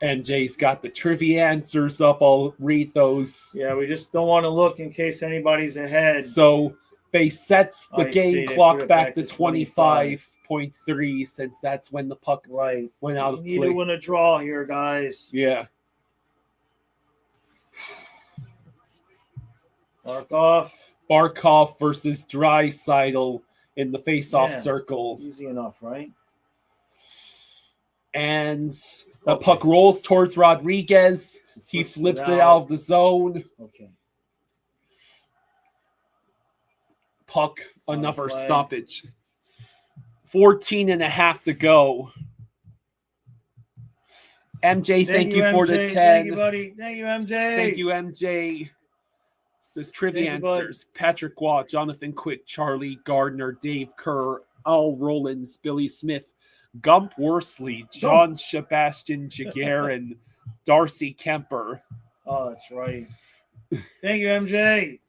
MJ's got the trivia answers up. I'll read those. Yeah, we just don't want to look in case anybody's ahead. So they sets the I game see. They clock put it back back to to 25.3 since that's when the puck went out of We need play. to win a draw here, guys. Yeah. Barkov versus Draisaitl in the face-off circle. Easy enough, right? And the puck rolls towards Rodriguez. He flips it out of the zone. Okay. Puck, another stoppage. 14.5 to go. MJ, thank you for the 10. Thank you, buddy. Thank you, MJ. Thank you, MJ. Says trivia answers. Patrick Waugh, Jonathan Quick, Charlie Gardner, Dave Kerr, Al Rollins, Billy Smith, Gump Worsley, John Sebastian Jaguar, and Darcy Kemper. Oh, that's right. Thank you, MJ.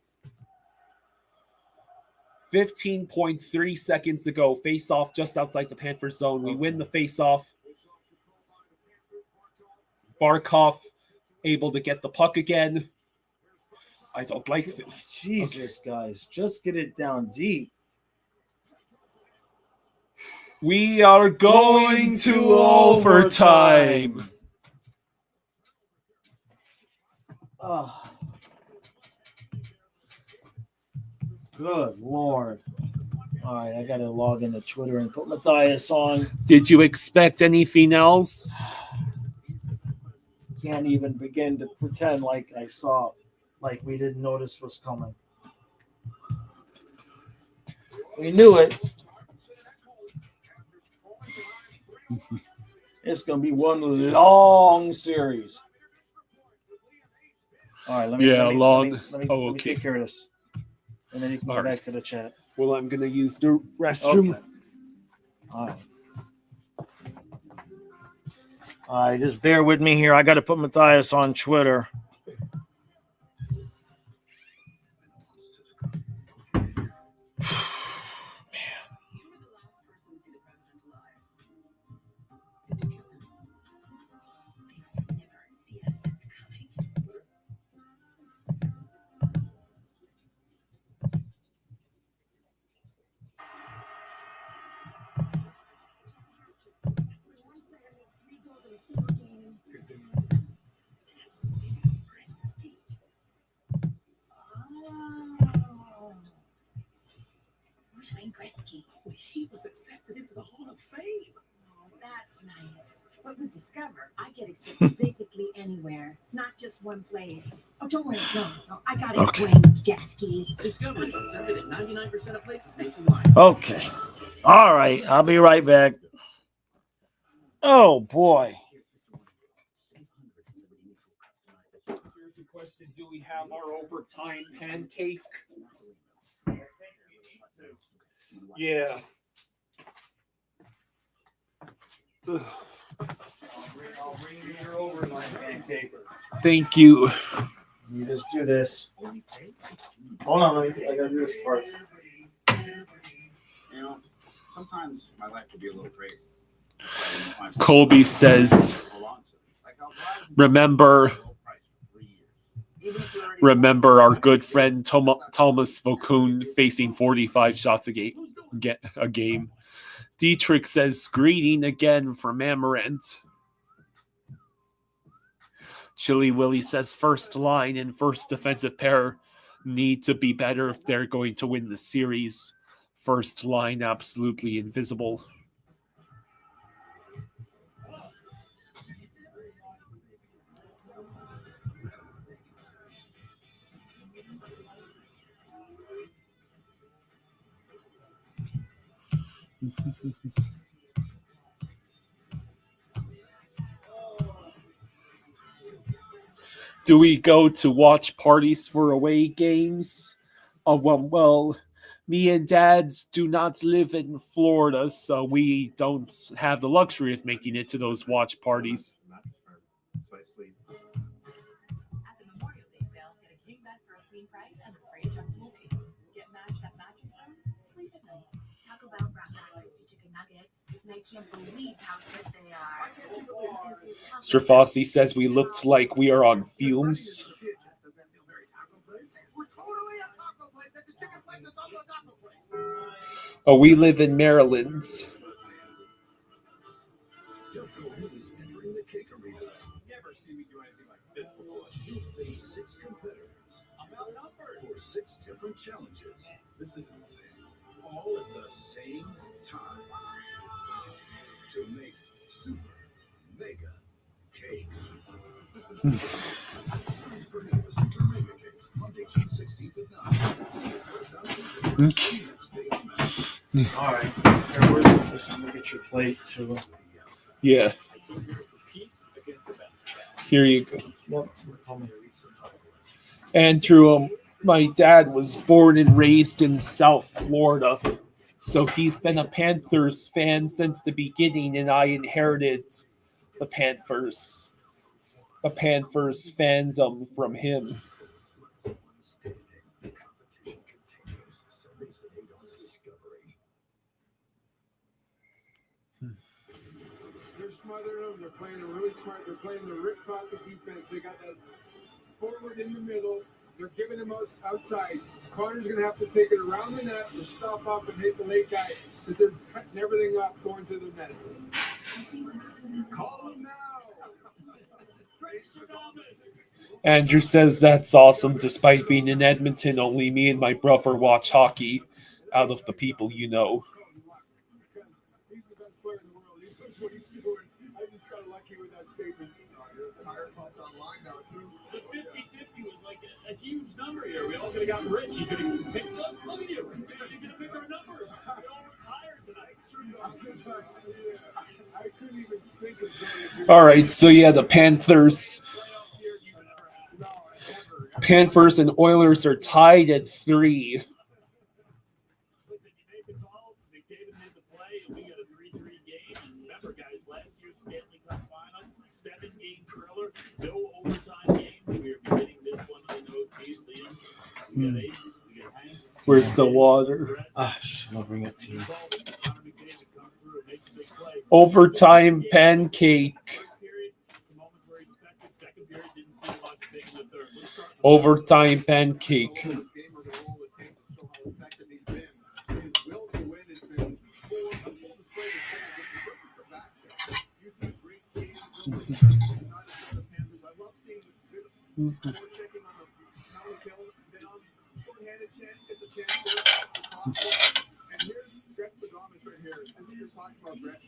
15.3 seconds to go. Face off just outside the Panthers zone. We win the face off. Barkov able to get the puck again. I don't like this. Jesus, guys. Just get it down deep. We are going to overtime. Oh. Good Lord. All right, I got to log into Twitter and put Matthias on. Did you expect anything else? Can't even begin to pretend like I saw, like we didn't notice was coming. We knew it. It's going to be one long series. All right, let me take care of this. And then you can go back to the chat. Well, I'm going to use the restroom. Okay. All right, just bear with me here. I got to put Matthias on Twitter. He was accepted into the Hall of Fame. Oh, that's nice. But with Discover, I get accepted basically anywhere, not just one place. Oh, don't worry. No, I got it. Okay. Jet ski. Discover is accepted at 99% of places nationwide. Okay. All right, I'll be right back. Oh, boy. Here's the question. Do we have our overtime pancake? Yeah. I'll bring you your overtime pancake. Thank you. You just do this. Hold on, I gotta do this part. You know, sometimes my life could be a little crazy. Colby says, remember our good friend Thomas Vokoun facing 45 shots a game. Dietrich says, greeting again from Amarant. Chili Willie says first line and first defensive pair need to be better if they're going to win the series. First line absolutely invisible. Do we go to watch parties for away games? Well, me and Dads do not live in Florida, so we don't have the luxury of making it to those watch parties. At the Memorial Day sale, get a king bed for a queen price and a free adjustable base. Get matched at Mattress Firm. Sleep at night. Taco Bell brought back crispy chicken nuggets, and I can't believe how good they are. Mr. Fossey says we looked like we are on fumes. Oh, we live in Maryland. Never seen me do anything like this before. You face 6 competitors. I'm outnumbered for 6 different challenges. This is insane. All at the same time. To make super mega cakes. Size per minute of super mega cakes. Monday, June 16th at 9. See it first out of the All right. Here, where's this? I'm gonna get your plate too. Yeah. Here you go. Yep. Andrew, my dad was born and raised in South Florida, so he's been a Panthers fan since the beginning, and I inherited the Panthers fandom from him. They're smothering them. They're playing really smart. They're playing the rip pocket defense. They got that forward in the middle. They're giving him outside. Connor's going to have to take it around the net and stop up and hit the late guy because they're cutting everything up going to the net. Call him now. Andrew says that's awesome. Despite being in Edmonton, only me and my brother watch hockey out of the people you know. He's the best player in the world. He knows what he's doing. I just got lucky with that statement. Tire pump's online now, too. The 50-50 was like a huge number here. We all could have gotten rich. You could have picked us. Look at you. You could have picked our numbers. We all retired tonight. I couldn't even think of doing it. All right, so yeah, the Panthers and Oilers are tied at 3. Listen, you made the call. McDavid made the play, and we got a 3-3 game. And remember, guys, last year's Stanley Cup Finals, 7-game thriller, no overtime games. We are beginning this one. I know, Keith, Liam. We got Ace. We got Hank. Where's the water? I'll bring it to you. Overtime pancake. Overtime pancake.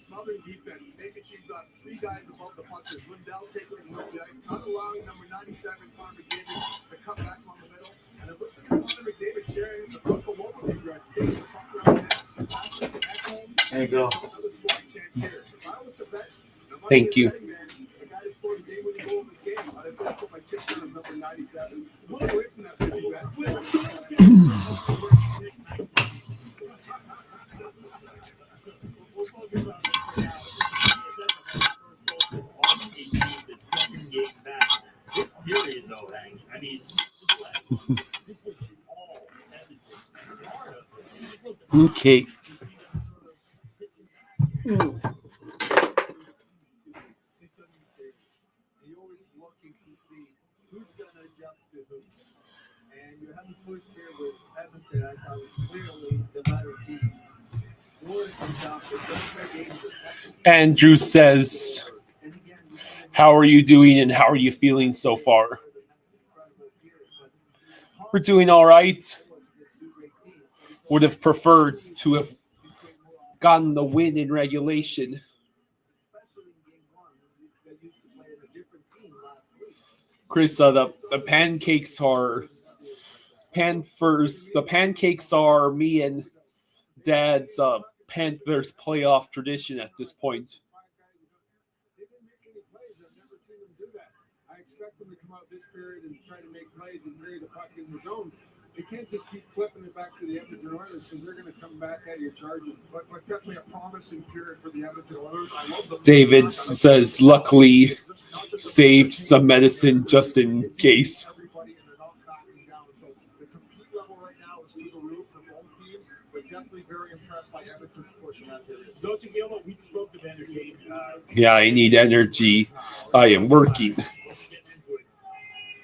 Smothering defense, making sure you've got 3 guys above the puck. Lindell taking it with the ice, not allowing number 97, Connor McDavid, to cut back on the middle. And it looks like Connor McDavid sharing the puck along with you guys, taking the puck around the net, passing it to Ekholm. There you go. Another scoring chance here. If I was to bet, Thank you. the guy who scored the game-winning goal in this game, I'd have put my chips on number 97. Look away from that 50 bet. This period, though, Hank, I mean, this was all Edmonton. Okay. You're always looking to see who's going to adjust to who. And you have the first here with Edmonton, I thought was clearly the better team. Florida comes out with those games the second. Andrew says How are you doing and how are you feeling so far? We're doing all right. Would have preferred to have gotten the win in regulation. Chris, the pancakes are Panthers. The pancakes are me and Dad's Panthers playoff tradition at this point. I expect them to come out this period and try to make plays and carry the puck in the zone. They can't just keep flipping it back to the Edmonton Oilers because they're going to come back at you charging. But definitely a promising period for the Edmonton Oilers. I love them. David says, luckily saved some medicine just in case. Everybody, and they're not backing down. So the compete level right now is through the roof for both teams, but definitely very impressed by Edmonton's push in that period. So together, we spoke to Vander Kane. Yeah, I need energy. I am working.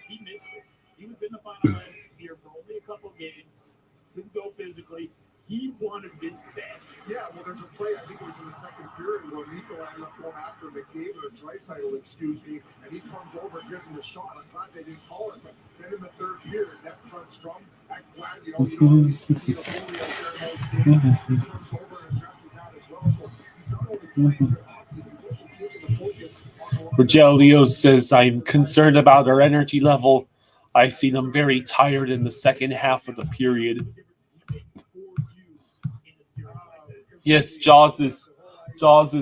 He missed it. He was in the final last year for only a couple games. Couldn't go physically. He wanted this bad. Yeah, well, there's a play, I think it was in the second period, where Nico ended up going after McDavid or Draisaitl, excuse me, and he comes over and gives him a shot. I'm glad they didn't call it, but then in the third period, that front scrum, I'm glad, you know, he's a goalie out there in most games. He comes over and addresses that as well. So he's not only playing good hockey, he's also keeping the focus on the Rogelio says, I'm concerned about our energy level. I see them very tired in the second half of the period. Yes, Jaws is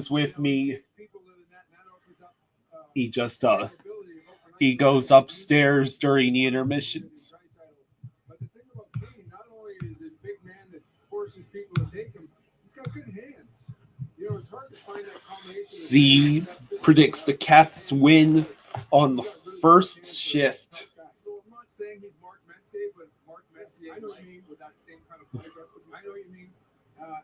with me. He just he goes upstairs during the intermission. But the thing about Kane, not only is he a big man that forces people to take him, he's got good hands. You know, it's hard to find that combination. C predicts the Cats win on the first shift. So I'm not saying he's Mark Messier, but Mark Messier, I know what you mean, with that same kind of play. I know what you mean.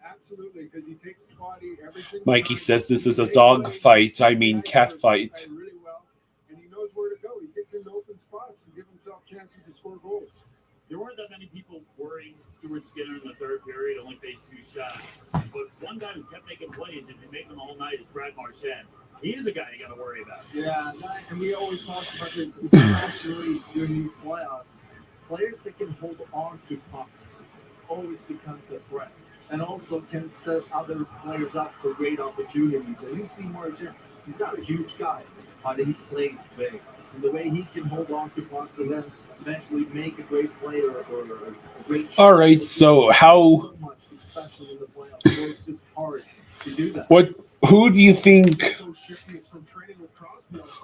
Absolutely, because he takes the body, everything. Mikey says this is a dog fight. I mean cat fight. Really well, and he knows where to go. He gets into open spots and give himself chances to score goals. There weren't that many people worrying Stuart Skinner in the third period, only faced 2 shots. But one guy who kept making plays and been making them all night is Brad Marchand. He is a guy you got to worry about. Yeah, and we always talk about this, especially during these playoffs. Players that can hold on to pucks always becomes a threat, and also can set other players up for great opportunities. And you see Marchand, he's not a huge guy, but he plays big. And the way he can hold on to pucks and then eventually make a great play or a great shot. All right, so how? So much, especially in the playoffs, so it's just hard to do that. Who do you think?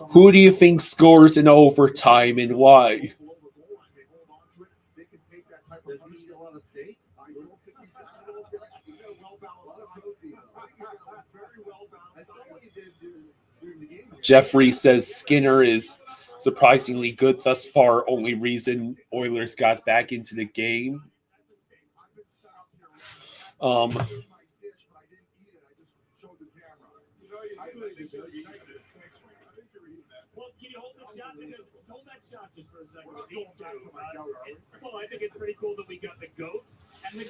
Who do you think scores in overtime and why? Does he eat a lot of steak? I don't think he's got a well-balanced protein. Very well-balanced. I saw what he did during the game. Jeffrey says Skinner is surprisingly good thus far. Only reason Oilers got back into the game. Well, can you hold the shot? Because hold that shot just for a second. These two. Well, I think it's pretty cool that we got the goat and the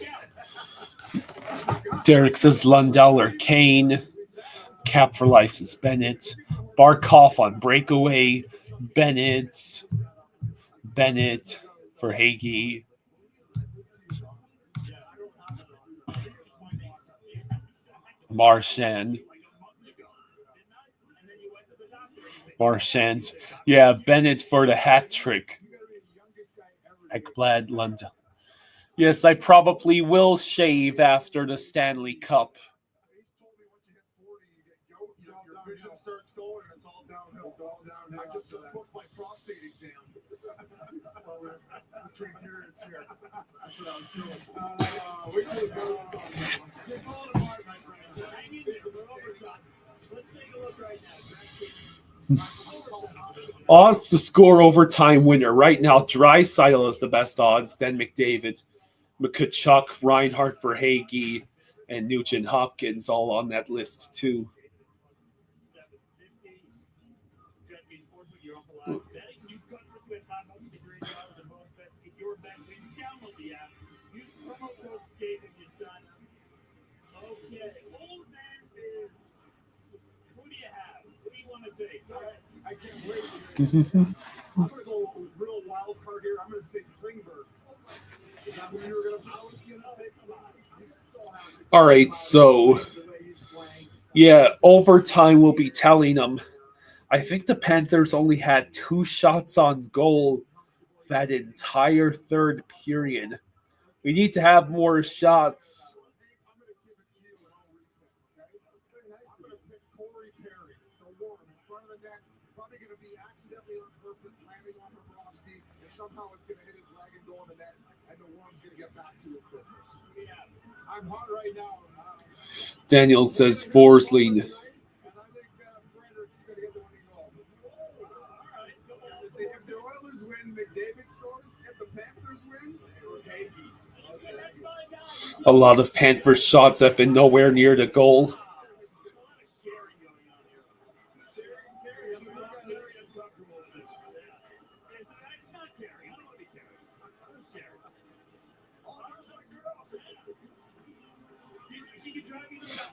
gout. Derek says Lundell or Kane. Cap for life says Bennett. Barkov on breakaway. Bennett for Hagee. Marchand. Yeah, Bennett for the hat trick. Ekblad, Lundell. Yes, I probably will shave after the Stanley Cup. Your vision starts going and it's all downhill. It's all downhill. I just took my prostate exam. Well, we're between periods here. That's what I was doing. Wait till the goal's done. You're falling apart, my friend. Hang in there. We're overtime. Let's take a look right now. Odds to score overtime winner. Right now, Draisaitl is the best odds. Then McDavid, McKachuk, Reinhardt for Hagee, and Nugent Hopkins all on that list too. Okay, old man is. Who do you have? Who do you want to take? I can't wait. I'm gonna go real wild card here. I'm gonna say Klingberg. Is that who you were gonna? I was gonna pick him. He's still having. All right, so yeah, overtime will be telling them. I think the Panthers only had 2 shots on goal that entire third period. We need to have more shots. Probably going to be accidentally on purpose, landing on Bobrovsky, and somehow it's going to hit his leg and go in the net, and the Worm's going to get back to his business. Yeah, I'm hot right now. Daniel says Forsling. And I think Frederick's going to get the winning goal. If the Oilers win, McDavid scores. If the Panthers win, Hagee. A lot of Panthers shots have been nowhere near the goal.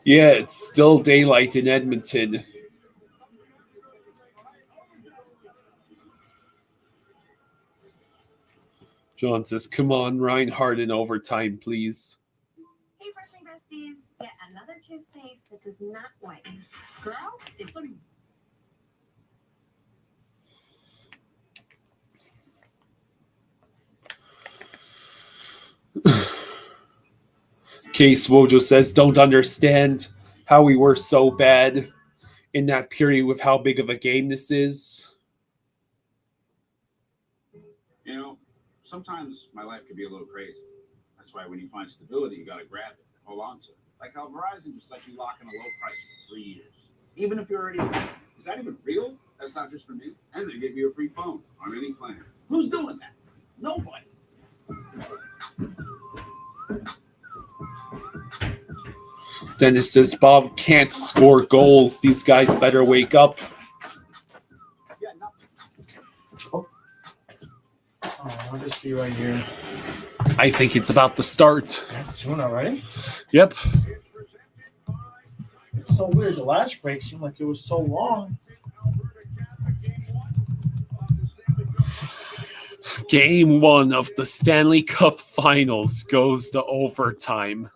Yeah, it's still daylight in Edmonton. John says, come on, Reinhardt in overtime, please. Hey, freshly besties. Get another toothpaste that does not wipe. Girl, it's funny. Case Wojo says, don't understand how we were so bad in that period with how big of a game this is. You know, sometimes my life can be a little crazy. That's why when you find stability, you got to grab it, hold on to it. Like how Verizon just lets you lock in a low price for 3 years. Even if you're already, is that even real? That's not just for me. And they give you a free phone on any plan. Who's doing that? Nobody. Dennis says, Bob can't score goals. These guys better wake up. Oh, I'll just be right here. I think it's about to start. That's soon already? Yep. It's so weird. The last break seemed like it was so long. Game 1 of the Stanley Cup Finals goes to overtime.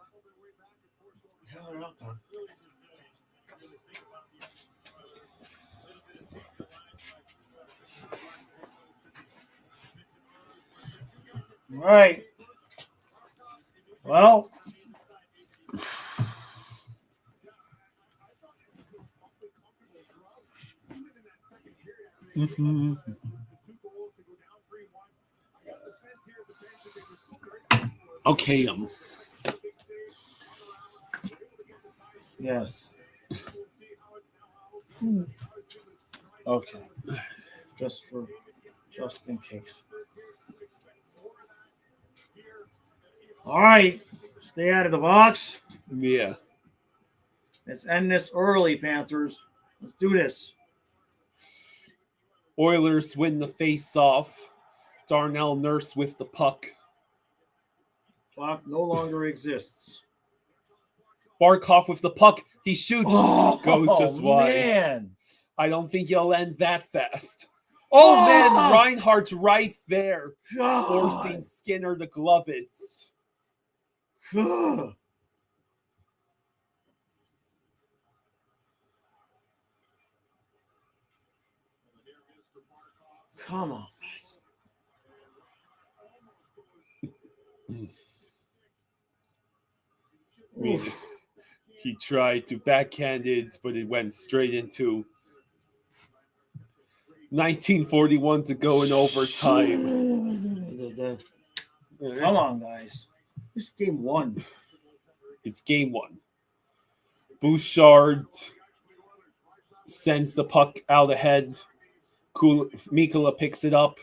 All right. Well, Okay, yes. Okay. Just in case. All right. Stay out of the box. Yeah. Let's end this early, Panthers. Let's do this. Oilers win the face-off. Darnell Nurse with the puck. Clock no longer exists. Barkov with the puck. He shoots. Oh, goes just wide. Man. I don't think you'll end that fast. Oh, man. Reinhardt's right there. God. Forcing Skinner to glove it. Come on. He tried to backhand it, but it went straight into 1941 to go in overtime. Come on, guys. It's game 1. It's game 1. Bouchard sends the puck out ahead. Mikula picks it up.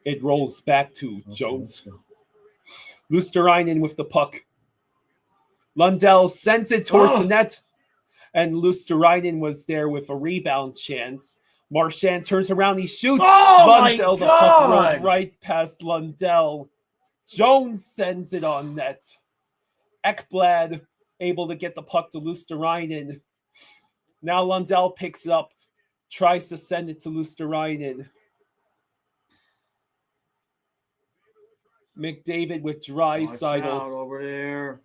It rolls back to Jones. Luosterainen with the puck. Lundell sends it towards the net. And Luosterainen was there with a rebound chance. Marchand turns around. He shoots. Lundell, the puck rolled right past Lundell. Jones sends it on net. Ekblad able to get the puck to Luosterainen. Now Lundell picks it up. tries to send it to Luosterainen. McDavid with Watch out Draisaitl. over there.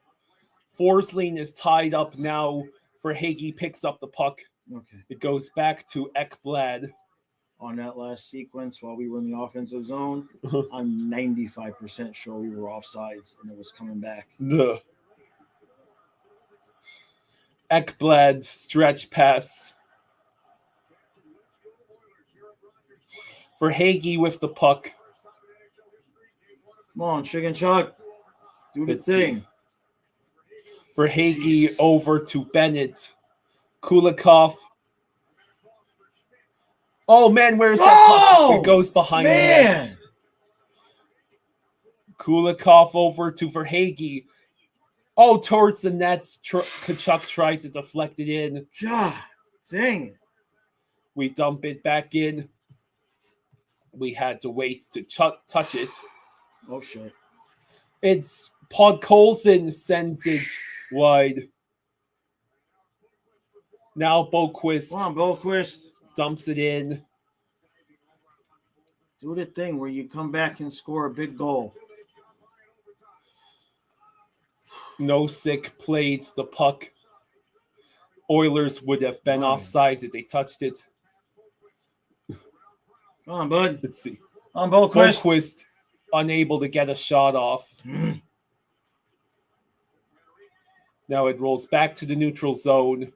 Forsling is tied up now. Verhaeghe picks up the puck. Okay. It goes back to Ekblad. On that last sequence, while we were in the offensive zone, I'm 95% sure we were offsides and it was coming back. Ugh. Ekblad stretch pass. Verhaeghe with the puck. Come on, Chicken Chuck. Do the Let's thing. see. Verhaeghe over to Bennett. Kulikov. Oh, man, where's that puck? It goes behind the net. Kulikov over to Verhaeghe. Oh, towards the nets. Kachuk tried to deflect it in. God, dang it. We dump it back in. We had to wait to touch it. Oh, shit. It's Podkolzin sends it wide. Now Boquist. Come on, Boquist. Dumps it in. Do the thing where you come back and score a big goal. Nosek played the puck. Oilers would have been offside if they touched it. Come on, bud. Let's see. On Boquist. Boquist unable to get a shot off. Now it rolls back to the neutral zone.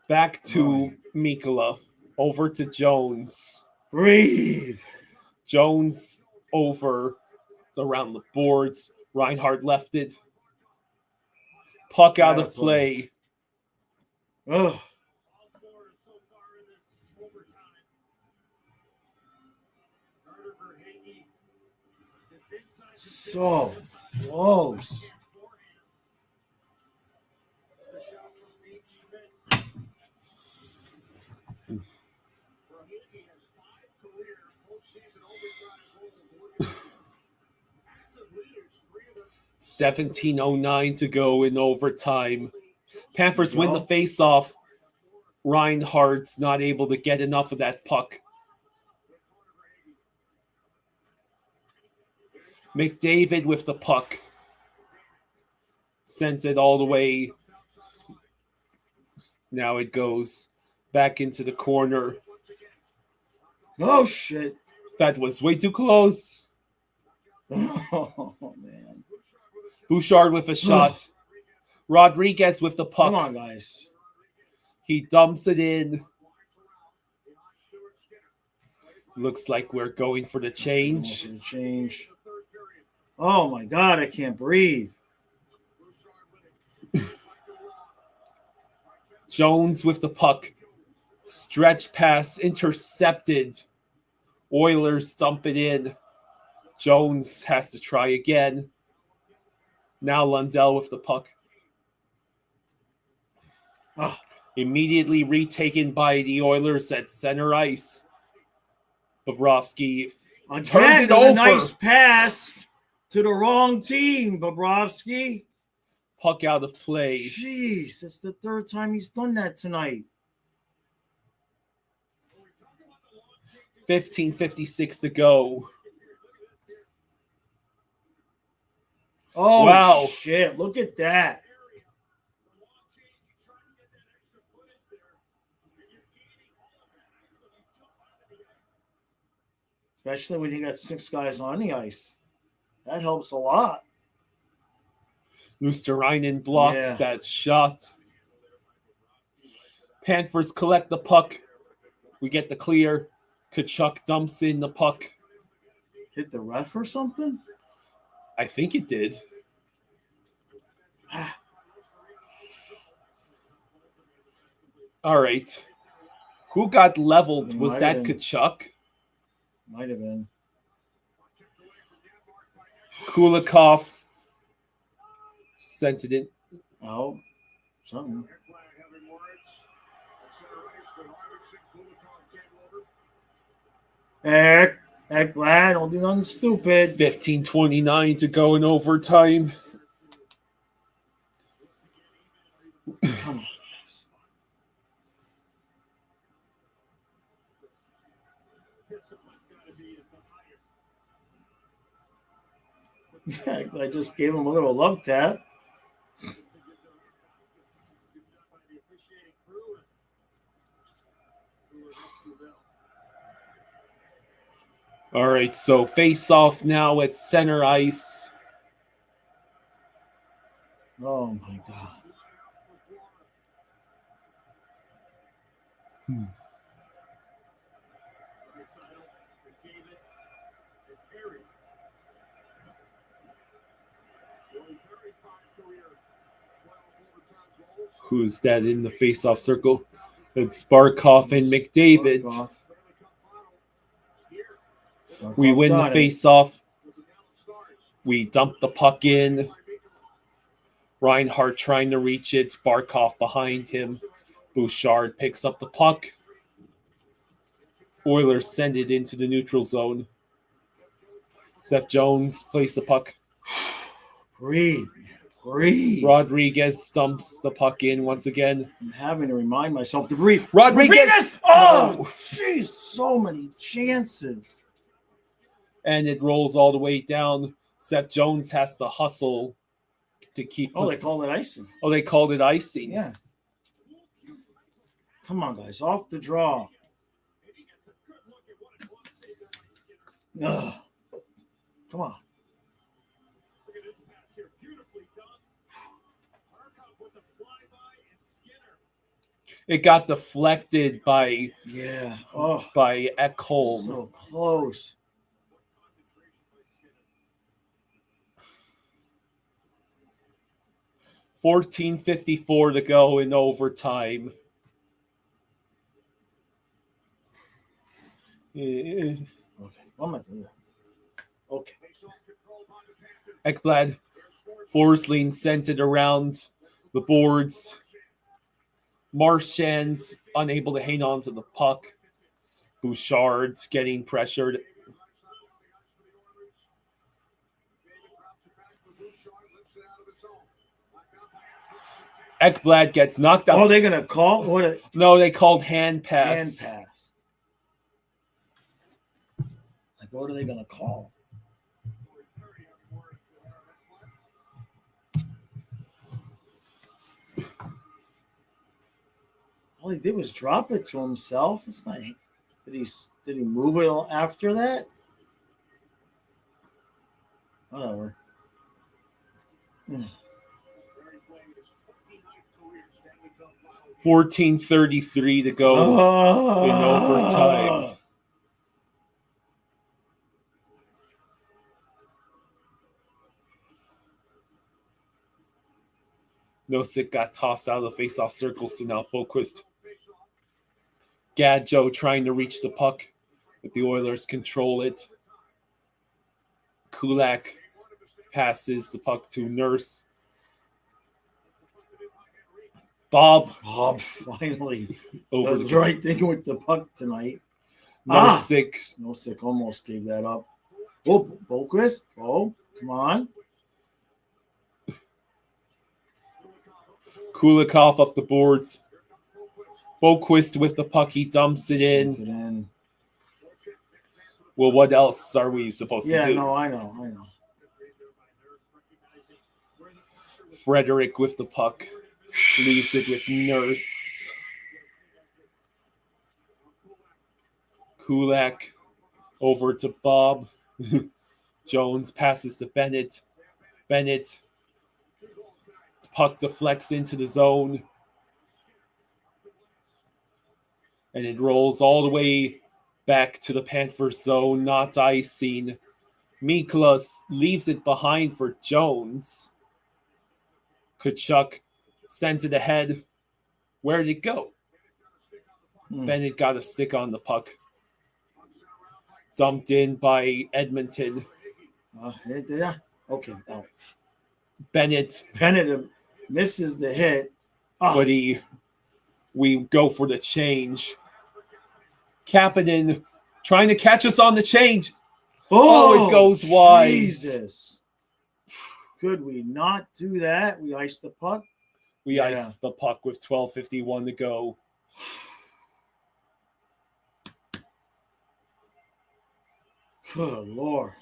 Back to Mikkola. Over to Jones. Breathe. Jones over around the boards. Reinhardt left it. Puck out of play. Oh. So close. $17:09 to go in overtime. Panthers win the faceoff. Reinhardt's not able to get enough of that puck. McDavid with the puck. Sends it all the way. Now it goes back into the corner. Oh, shit. That was way too close. Oh, man. Bouchard with a shot. Rodriguez with the puck. Come on, guys. He dumps it in. Looks like we're going for the change. Oh, my God. I can't breathe. Jones with the puck. Stretch pass intercepted. Oilers dump it in. Jones has to try again. Now Lundell with the puck. Immediately retaken by the Oilers at center ice. Bobrovsky turned it over. A nice pass to the wrong team, Bobrovsky. Puck out of play. Jeez, that's the third time he's done that tonight. 15:56 to go. Oh, wow. Shit. Look at that. Especially when you got 6 guys on the ice. That helps a lot. Luosterainen blocks that shot. Panthers collect the puck. We get the clear. Kachuk dumps in the puck. Hit the ref or something? I think it did. All right. Who got leveled? Was that Kachuk? Might have been. Kulikov sent it in. Oh, something. Eric, Ekblad, don't do nothing stupid. 15:29 to go in overtime. Come on. I just gave him a little love tap. All right, so face off now at center ice. Oh my God. Who's that in the face-off circle? It's Barkov and McDavid. We win the face-off. We dump the puck in. Reinhardt trying to reach it. Barkov behind him. Bouchard picks up the puck. Oilers send it into the neutral zone. Seth Jones plays the puck. Breathe. Rodriguez stumps the puck in once again. I'm having to remind myself to breathe. Rodriguez! Oh, jeez, so many chances. And it rolls all the way down. Seth Jones has to hustle to keep. Oh, they called it icing. Oh, they called it icing. Yeah. Come on, guys, off the draw. Ugh. Come on. It got deflected by by Ekholm. So close. $14.54 to go in overtime. Okay, I'm gonna do that. Okay. Ekblad, Forsling sent it around the boards. Marchand's unable to hang on to the puck. Bouchard's getting pressured. Ekblad gets knocked out. Oh, they're gonna call what? No, they called hand pass. Hand pass. Like, what are they gonna call? All he did was drop it to himself. It's not. Did he move it after that? Whatever. 14:33 to go in overtime. Nosek got tossed out of the face-off circle, so now Boquist. Gadjo trying to reach the puck, but the Oilers control it. Kulak passes the puck to Nurse. Bob finally over does the right thing with the puck tonight. Nosek almost gave that up. Oh, Boquist. Oh, come on. Kulikov up the boards. Boquist with the puck. He dumps it in. Well, what else are we supposed to do? Yeah, no, I know. Frederick with the puck. Leaves it with Nurse. Kulak over to Bob. Jones passes to Bennett. Bennett. Puck deflects into the zone. And it rolls all the way back to the Panthers zone, not icing. Miklas leaves it behind for Jones. Kachuk sends it ahead. Where did it go? Bennett got a stick on the puck. Dumped in by Edmonton. Yeah. Okay. No. Bennett misses the hit. But we go for the change. Kapanen trying to catch us on the change. Oh, it goes wide. Jesus. Could we not do that? We iced the puck? We iced the puck with 12:51 to go. Good Lord.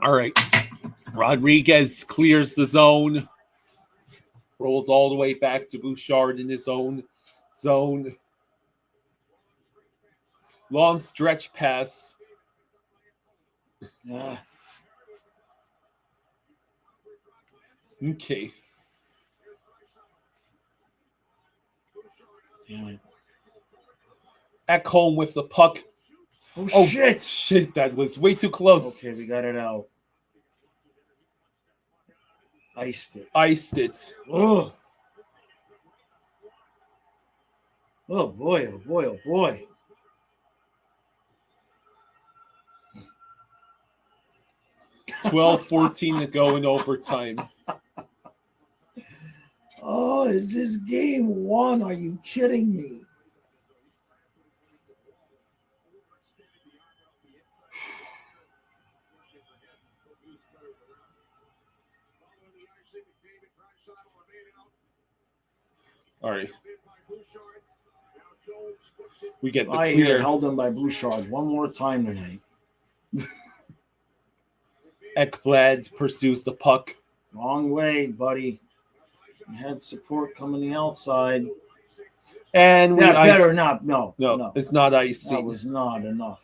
All right. Rodriguez clears the zone. Rolls all the way back to Bouchard in his own zone. Long stretch pass. Yeah. Okay. Damn it. Ekholm with the puck. Oh, shit. Shit, that was way too close. Okay, we got it out. Iced it. Iced it. Oh. Oh, boy. Oh, boy. Oh, boy. $12-14 to go in overtime. Oh, is this game one? Are you kidding me? All right. We get the I clear. held him by Bouchard one more time tonight. Ekblad pursues the puck. Wrong way, buddy. You had support coming the outside. And we that ice- better not. No, it's not icing. That was not enough.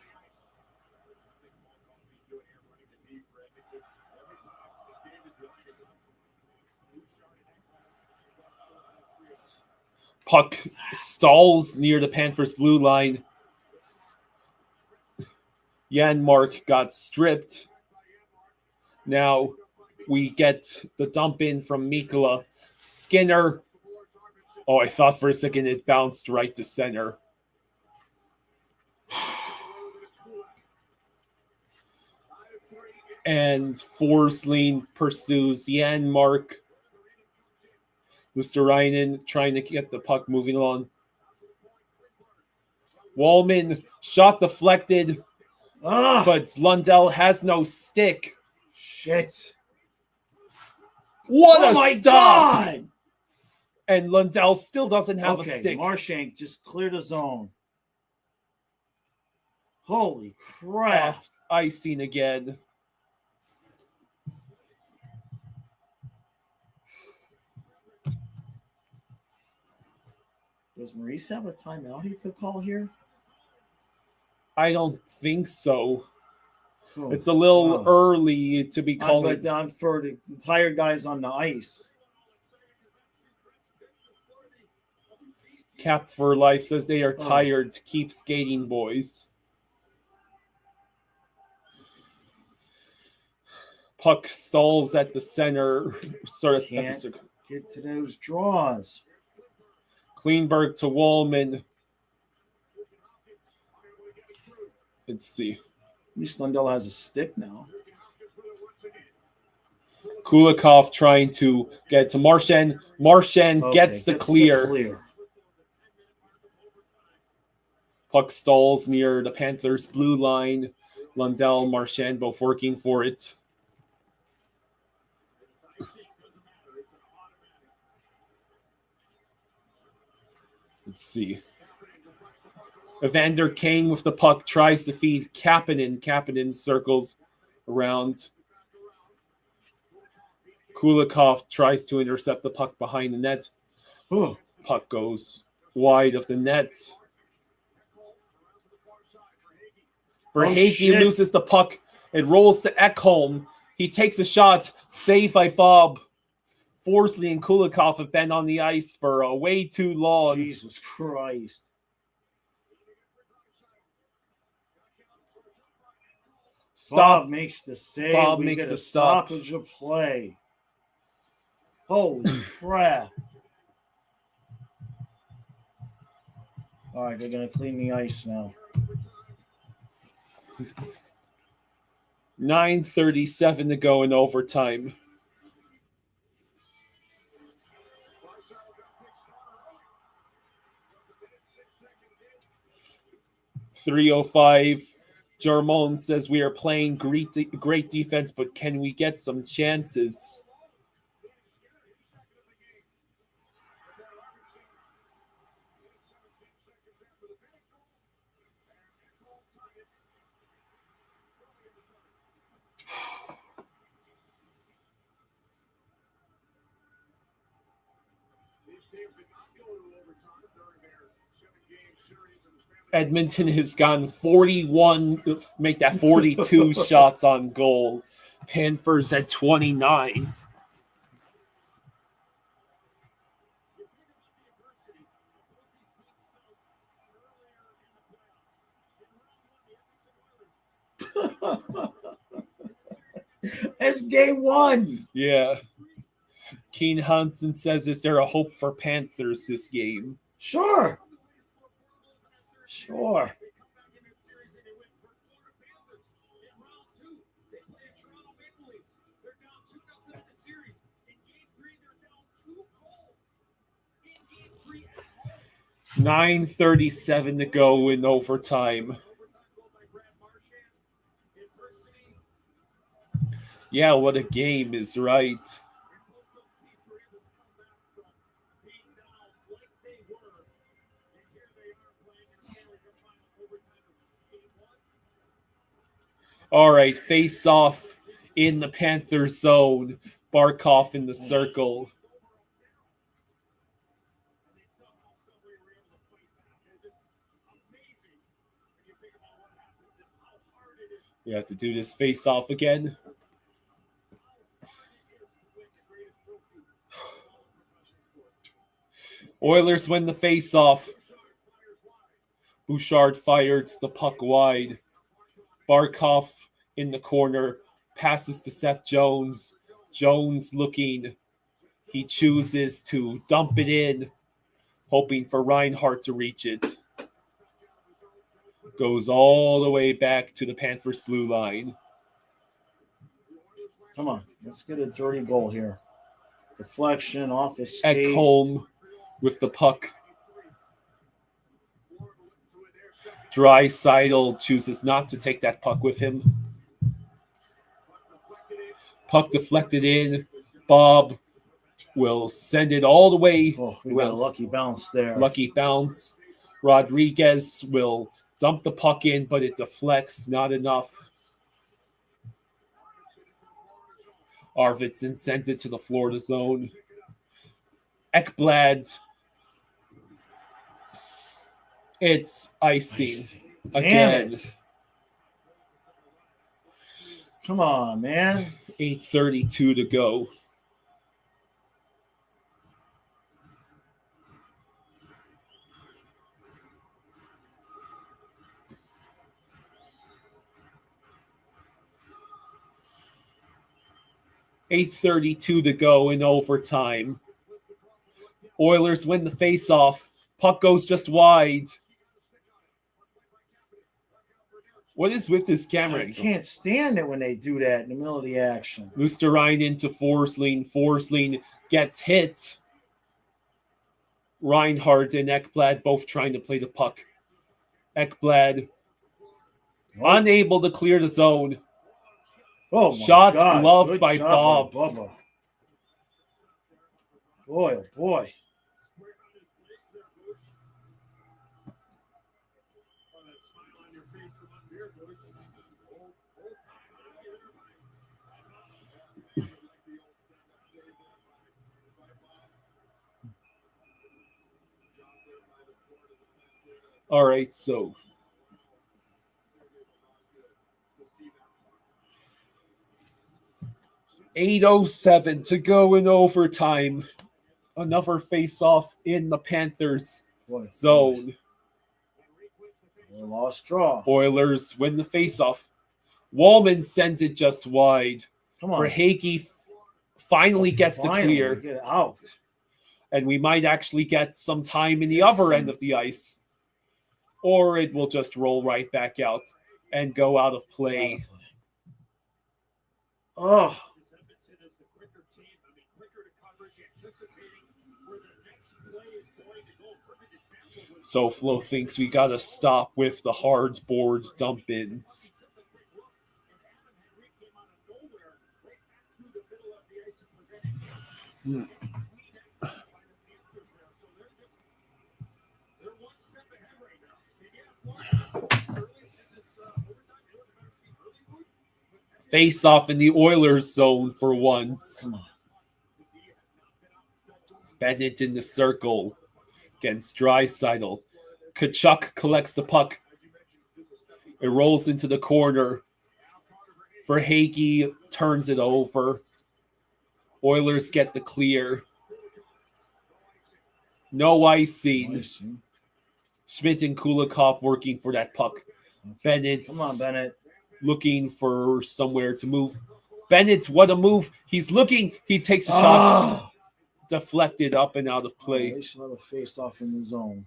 Puck stalls near the Panthers' blue line. Janmark got stripped. Now we get the dump in from Mikkola. Skinner. Oh, I thought for a second it bounced right to center. And Forsling pursues Janmark. Lusterainen trying to get the puck moving along. Wallman shot deflected, but Lundell has no stick. Shit. What Oh a my stop! God! And Lundell still doesn't have a stick. Marshank just cleared the zone. Holy crap. Off icing again. Does Maurice have a timeout he could call here? I don't think so. Oh, It's a little wow. early to be calling. But for the tired guys on the ice. Cap for Life says they are tired. Keep skating, boys. Puck stalls at the center. Sorry, Can't get to those draws. Kleinberg to Wallman. Let's see. At least Lundell has a stick now. Kulikov trying to get to Marchand. Marchand gets the clear. Puck stalls near the Panthers' blue line. Lundell, Marchand both working for it. Let's see. Evander Kane with the puck tries to feed Kapanen. Kapanen circles around. Kulikov tries to intercept the puck behind the net. Oh, puck goes wide of the net. Verhaeghe loses the puck. It rolls to Ekholm. He takes a shot. Saved by Bob. Forsley and Kulikov have been on the ice for way too long. Jesus Christ. Bob makes the save. Bob we makes get a stop. Stoppage of play. Holy crap. All right, they're going to clean the ice now. 9:37 to go in overtime. .305. Jarmon says we are playing great defense, but can we get some chances? Edmonton has gotten 41, make that 42 shots on goal. Panthers at 29. It's game one. Yeah. Keen Hansen says, is there a hope for Panthers this game? Sure. Sure. .9:37 to go in overtime. Yeah, what a game is right. All right, face off in the Panther zone. Barkov in the circle. We have to do this face off again. Oilers win the face off. Bouchard fires the puck wide. Barkov in the corner. Passes to Seth Jones. Jones looking. He chooses to dump it in, hoping for Reinhart to reach it. Goes all the way back to the Panthers blue line. Come on, let's get a dirty goal here. Deflection, off his skate. Ekholm with the puck. Draisaitl chooses not to take that puck with him. Puck deflected in. Bob will send it all the way. Oh, we got a lucky bounce there. Lucky bounce. Rodriguez will dump the puck in, but it deflects. Not enough. Arvidsson sends it to the Florida zone. Ekblad. It's icing again. Come on, man. 8:32 to go. .832 to go in overtime. Oilers win the faceoff. Puck goes just wide. What is with this camera? I can't stand it when they do that in the middle of the action. Lusterine into Forsling. Forsling gets hit. Reinhardt and Ekblad both trying to play the puck. Ekblad unable to clear the zone. Oh, my Shots God. gloved Good by job Bob. by Bubba. Boy, oh boy. All right, so 8:07 to go in overtime. Another face-off in the Panthers zone. Lost draw. Oilers win the face-off. Wallman sends it just wide. Come on. Verhaeghe finally gets the clear. Get it out. And we might actually get some time in the other end of the ice. Or it will just roll right back out and go out of play. Oh. SoFlo thinks we got to stop with the hard boards dump ins. Face off in the Oilers zone for once. Bennett in the circle against Draisaitl. Kachuk collects the puck. It rolls into the corner. Verhaeghe turns it over. Oilers get the clear. No icing. Schmidt and Kulikov working for that puck. Bennett. Come on, Bennett. Looking for somewhere to move. Bennett, what a move. He's looking. He takes a shot. Deflected up and out of play. They should have a face-off in the zone.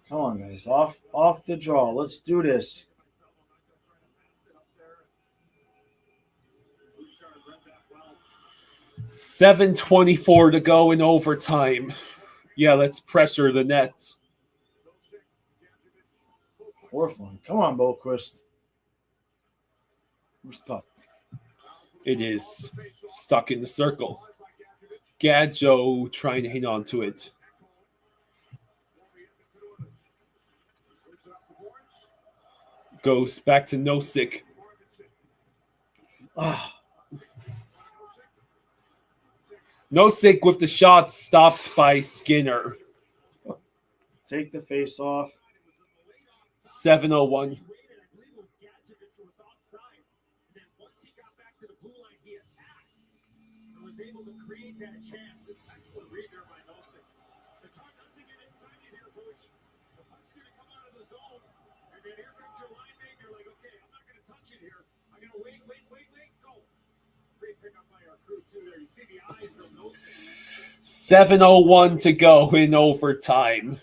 Come on, guys. Off the draw. Let's do this. $7:24 to go in overtime. Yeah, let's pressure the net. Fourth line. Come on, Boquist. Where's the puck? It is stuck in the circle. Gadjo trying to hang on to it. Goes back to Nosek. Nosek with the shot stopped by Skinner. Take the face off. 7:01. $7:01 to go in overtime.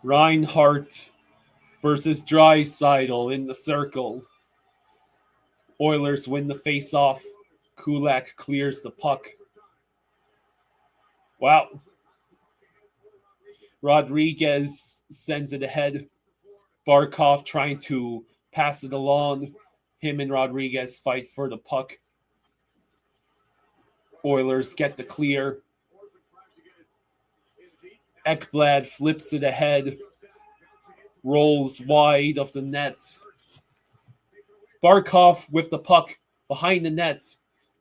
Reinhardt versus Draisaitl in the circle. Oilers win the face-off. Kulak clears the puck. Wow. Rodriguez sends it ahead. Barkov trying to pass it along. Him and Rodriguez fight for the puck. Oilers get the clear. Ekblad flips it ahead. Rolls wide of the net. Barkov with the puck behind the net.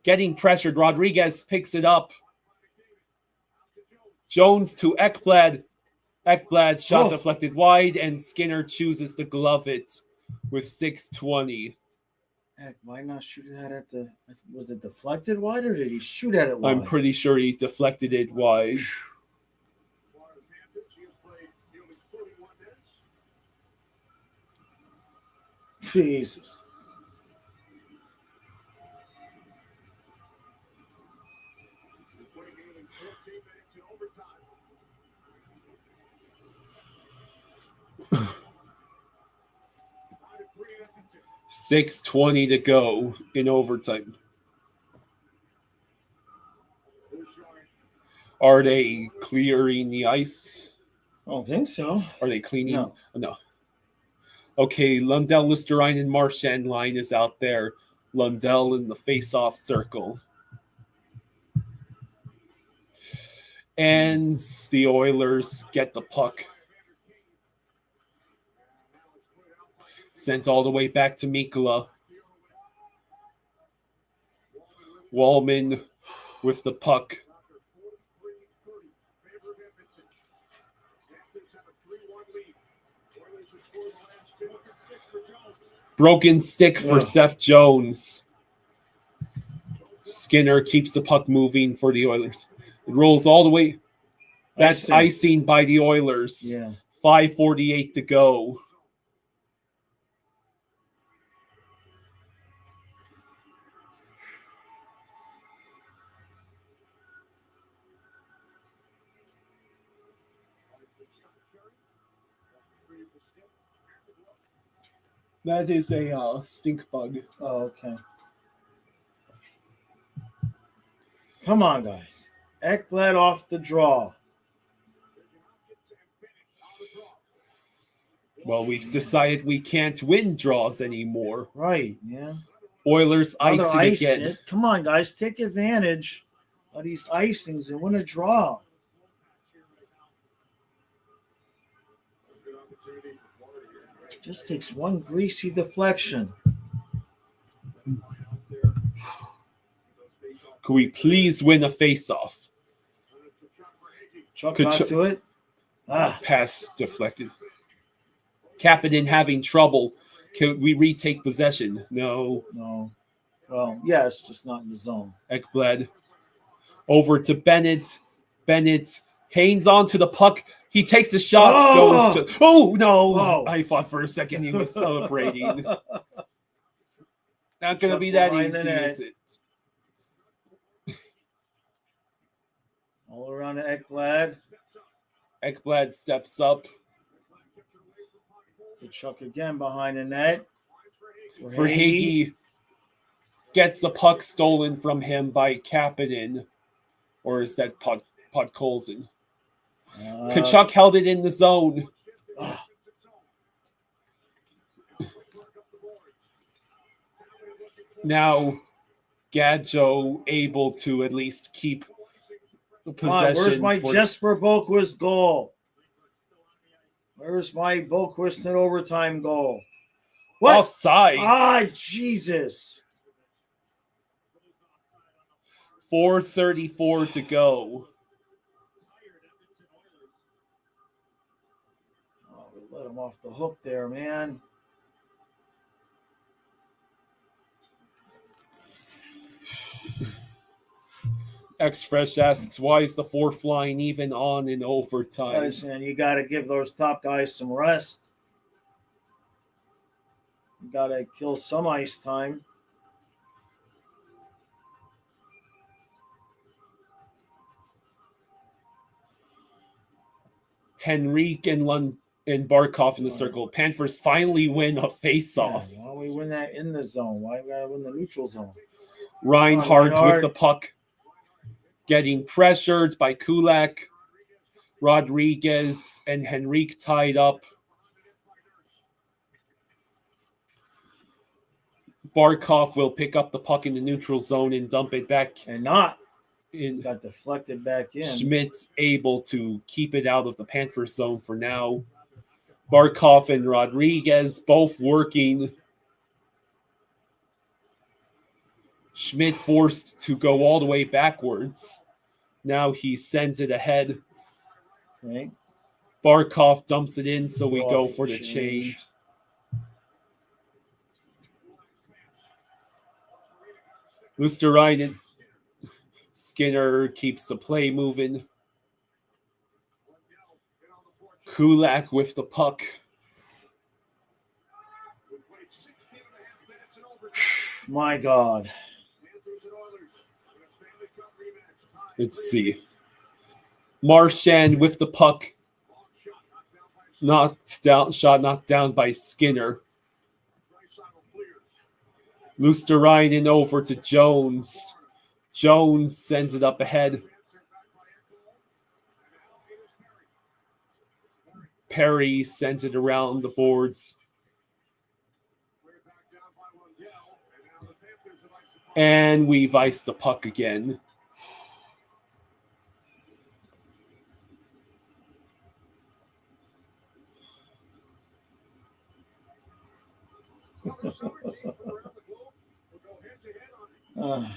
Getting pressured. Rodriguez picks it up. Jones to Ekblad. Ekblad shot deflected wide, and Skinner chooses to glove it with 6:20. Heck, why not shoot that at the... Was it deflected wide, or did he shoot at it wide? I'm pretty sure he deflected it wide. Jesus. $6:20 to go in overtime. Are they clearing the ice? I don't think so. Are they cleaning? No. No. Okay, Lundell, Listerine, and Marchand line is out there. Lundell in the face-off circle. And the Oilers get the puck. Sent all the way back to Mikkola. Wallman with the puck. Broken stick for Seth Jones. Skinner keeps the puck moving for the Oilers. It rolls all the way. That's icing by the Oilers. Yeah. 5:48 to go. That is a stink bug. Oh, okay. Come on, guys. Ekblad off the draw. Well, we've decided we can't win draws anymore. Right, yeah. Oilers Another icing ice again. hit. Come on, guys, take advantage of these icings and win a draw. Just takes one greasy deflection. Could we please win a face-off? Chuck got to it. Pass deflected. Kapanen having trouble. Can we retake possession? No. No. Well, yes, just not in the zone. Ekblad. Over to Bennett. Bennett. Haynes onto the puck. He takes the shot. Oh! Goes to. Oh, no. Oh. I thought for a second he was celebrating. Not going to Chuck be that behind the easy, net. is it? All around the Ekblad. Ekblad steps up. Chuck again behind the net. For Hagee. Gets the puck stolen from him by Kapanen. Or is that Podkolzin? Kachuk held it in the zone. Now, Gadjo able to at least keep the possession. Where's my Jesper Boquist goal? Where's my Boquist in overtime goal? What? Offside. Ah, Jesus. 4:34 to go. Oh, we let him off the hook there, man. X-Fresh asks, why is the fourth line even on in overtime? And you got to give those top guys some rest. You got to kill some ice time. Henrique and Barkov in the circle. Panthers finally win a face-off. Yeah, why don't we win that in the zone? Why we got to win the neutral zone? Reinhardt with the puck. Getting pressured by Kulak. Rodriguez and Henrique tied up. Barkov will pick up the puck in the neutral zone and dump it back. And not. In got deflected back in. Schmidt able to keep it out of the Panthers zone for now. Barkov and Rodriguez both working. Schmidt forced to go all the way backwards. Now he sends it ahead. Okay. Barkov dumps it in, so we go for the change. Luosterainen. Skinner keeps the play moving. Kulak with the puck. My God. Let's see. Marchand with the puck. Shot knocked down by Skinner. Luosterainen over to Jones. Jones sends it up ahead. Perry sends it around the boards. And we've iced the puck again. Uh.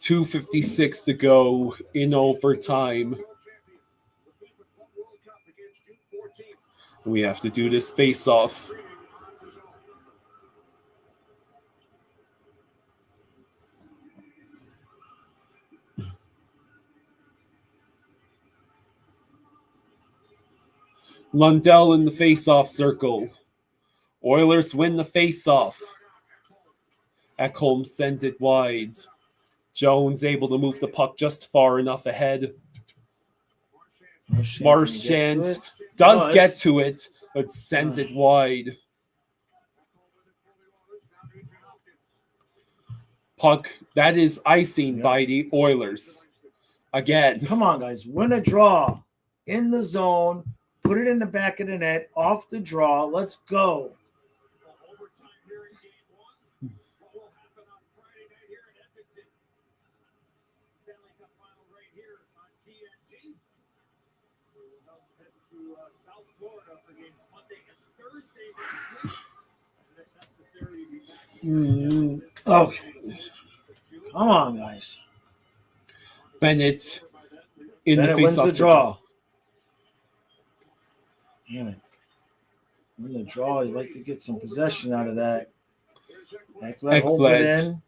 2:56 to go in overtime. We have to do this face-off. Lundell in the face-off circle. Oilers win the face-off. Ekholm sends it wide. Jones able to move the puck just far enough ahead. Marchand does get to it, but sends it wide. Puck, that is icing by the Oilers. Again. Come on, guys. Win a draw in the zone. Put it in the back of the net. Off the draw. Let's go. Overtime here in game one. What will happen on Friday night here in Edmonton? Stanley Cup final right here on TNT. We will now head to South Florida for games Monday and Thursday next week. And if necessary, be back. Okay. Come on, guys. Bennett in Bennett the wins face-off the draw. Damn it. Win the draw. You'd like to get some possession out of that. Ekblad holds it in.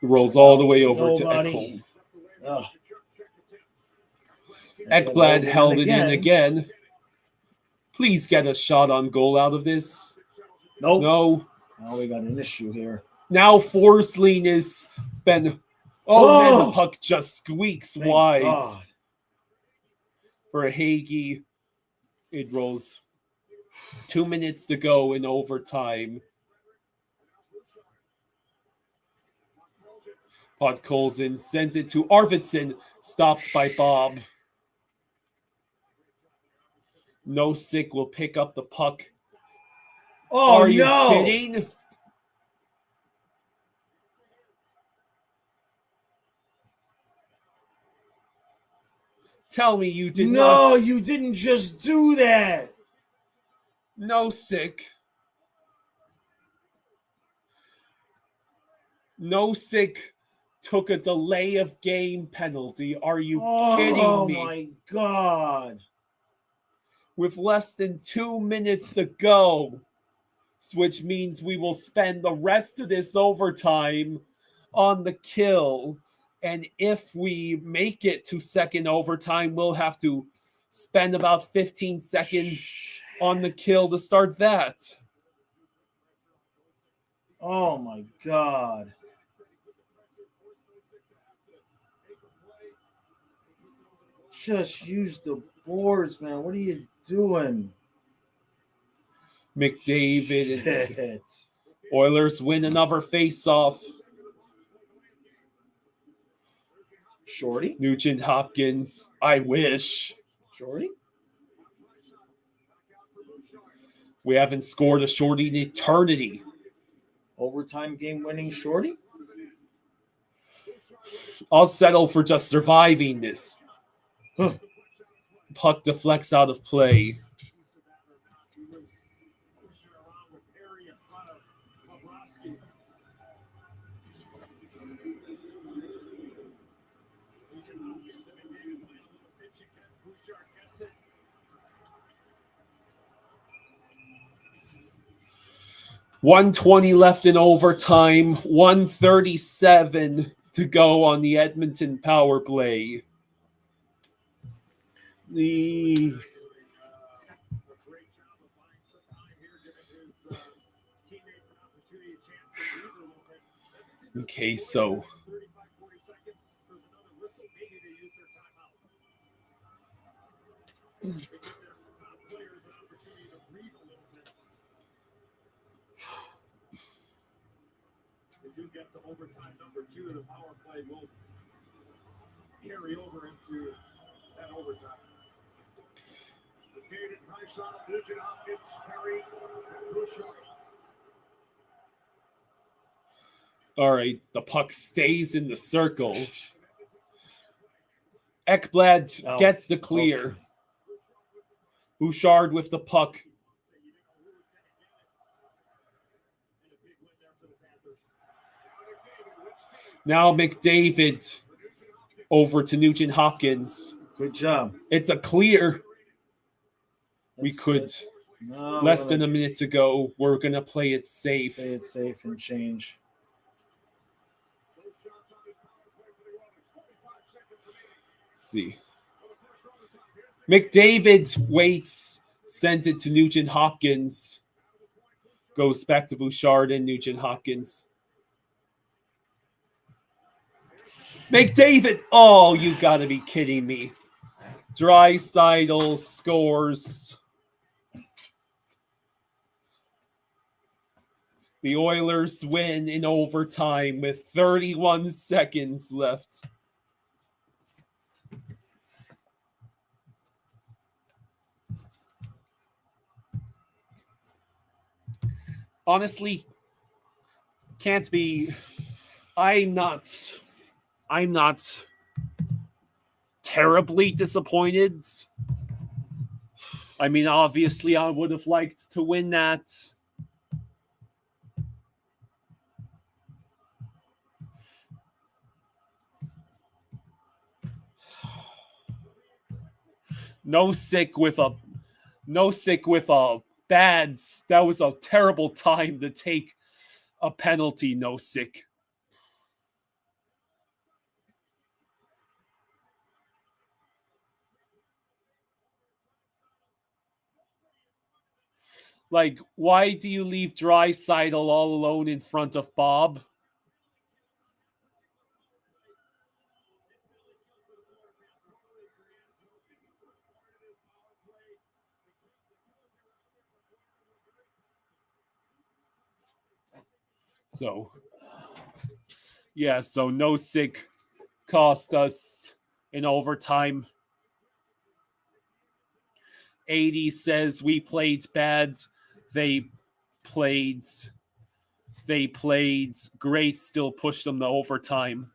Rolls all the way over to Nobody. Ekholm. Ekblad held it in again. Please get a shot on goal out of this. Nope. No. Now we got an issue here. Now Forsling has been... Oh, man, the puck just squeaks wide. God. For Hagee, it rolls. 2 minutes to go in overtime. Podkolzin sends it to Arvidsson. Stops by Bob. Nosek will pick up the puck. Oh, Are you no. kidding? Tell me you did not. No, you didn't just do that. Nosek took a delay of game penalty. Are you kidding me? Oh, my God. With less than 2 minutes to go, which means we will spend the rest of this overtime on the kill. And if we make it to second overtime, we'll have to spend about 15 seconds on the kill to start that. Oh, my God. Just use the boards, man. What are you doing? McDavid and Shit. Oilers win another face-off. Shorty? Nugent Hopkins. I wish. Shorty? We haven't scored a shorty in eternity. Overtime game winning shorty? I'll settle for just surviving this. Puck deflects out of play. .120 left in overtime. 1:37 to go on the Edmonton power play. Okay, so get to overtime number 2, the power play will carry over into that overtime. McDavid, nice shot, Nugent Hopkins, Perry, Bouchard. all right, the puck stays in the circle. Ekblad gets the clear. Okay. Bouchard with the puck. Now McDavid over to Nugent Hopkins. Good job. It's a clear. We could. No, Less than a minute to go. We're going to play it safe. Play it safe and change. Let's see. McDavid waits, sends it to Nugent Hopkins. Goes back to Bouchard and Nugent Hopkins. McDavid! Oh, you gotta be kidding me. Draisaitl scores. The Oilers win in overtime with 31 seconds left. honestly, can't be. I'm not terribly disappointed. I mean, obviously, I would have liked to win that. No sick with a bad. That was a terrible time to take a penalty. No sick. Like, why do you leave Draisaitl all alone in front of Bob? So, yeah, so no sick cost us in overtime. 80 says we played bad. They played great, still pushed them to overtime.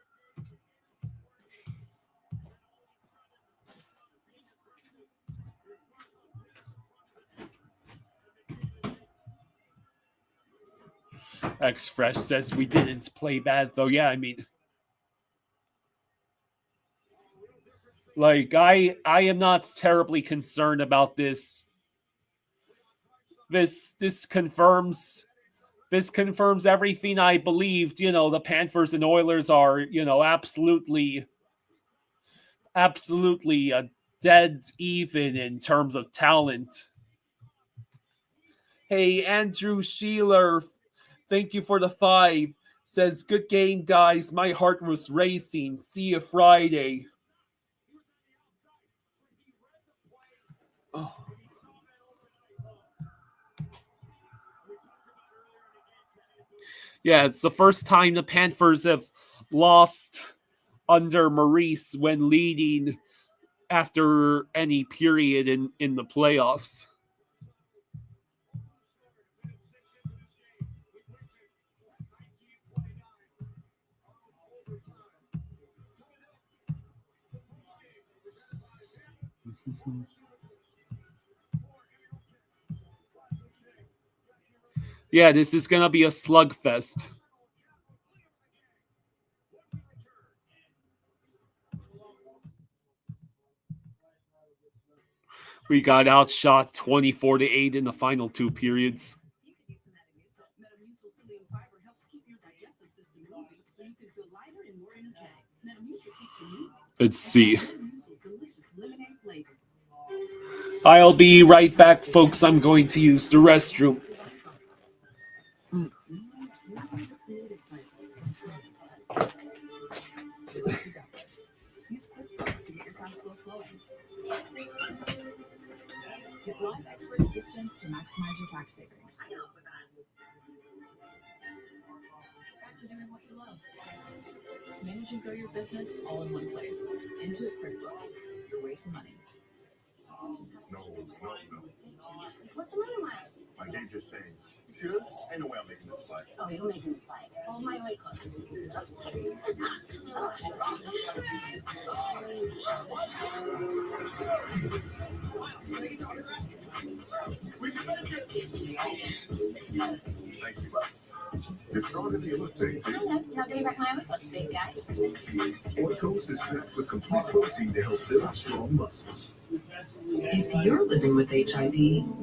X-Fresh says we didn't play bad, though. Yeah, I mean, like, I am not terribly concerned about this. This confirms everything I believed. You know, the Panthers and Oilers are, you know, absolutely dead even in terms of talent. Hey, Andrew Sheeler, thank you for the 5. Says, good game, guys. My heart was racing. See you Friday. Oh. Yeah, it's the first time the Panthers have lost under Maurice when leading after any period in the playoffs. Yeah, this is going to be a slugfest. We got outshot 24-8 in the final 2 periods. Let's see. I'll be right back, folks. I'm going to use the restroom. Use QuickBooks to get your cash flow flowing. Get live expert assistance to maximize your tax savings. I can help with that. Get back to doing what you love. Manage and grow your business all in one place. Intuit QuickBooks, your way to money. No. What's the matter, Miles? My gauge just changed. You serious? Ain't no way I'm making this flight. Oh, you're making this flight. Oh, my way cost. Thank you. You're stronger than you look, JT. I know. Now give me back my way cost, big guy. Orcos is packed with complete protein to help build strong muscles. If you're living with HIV,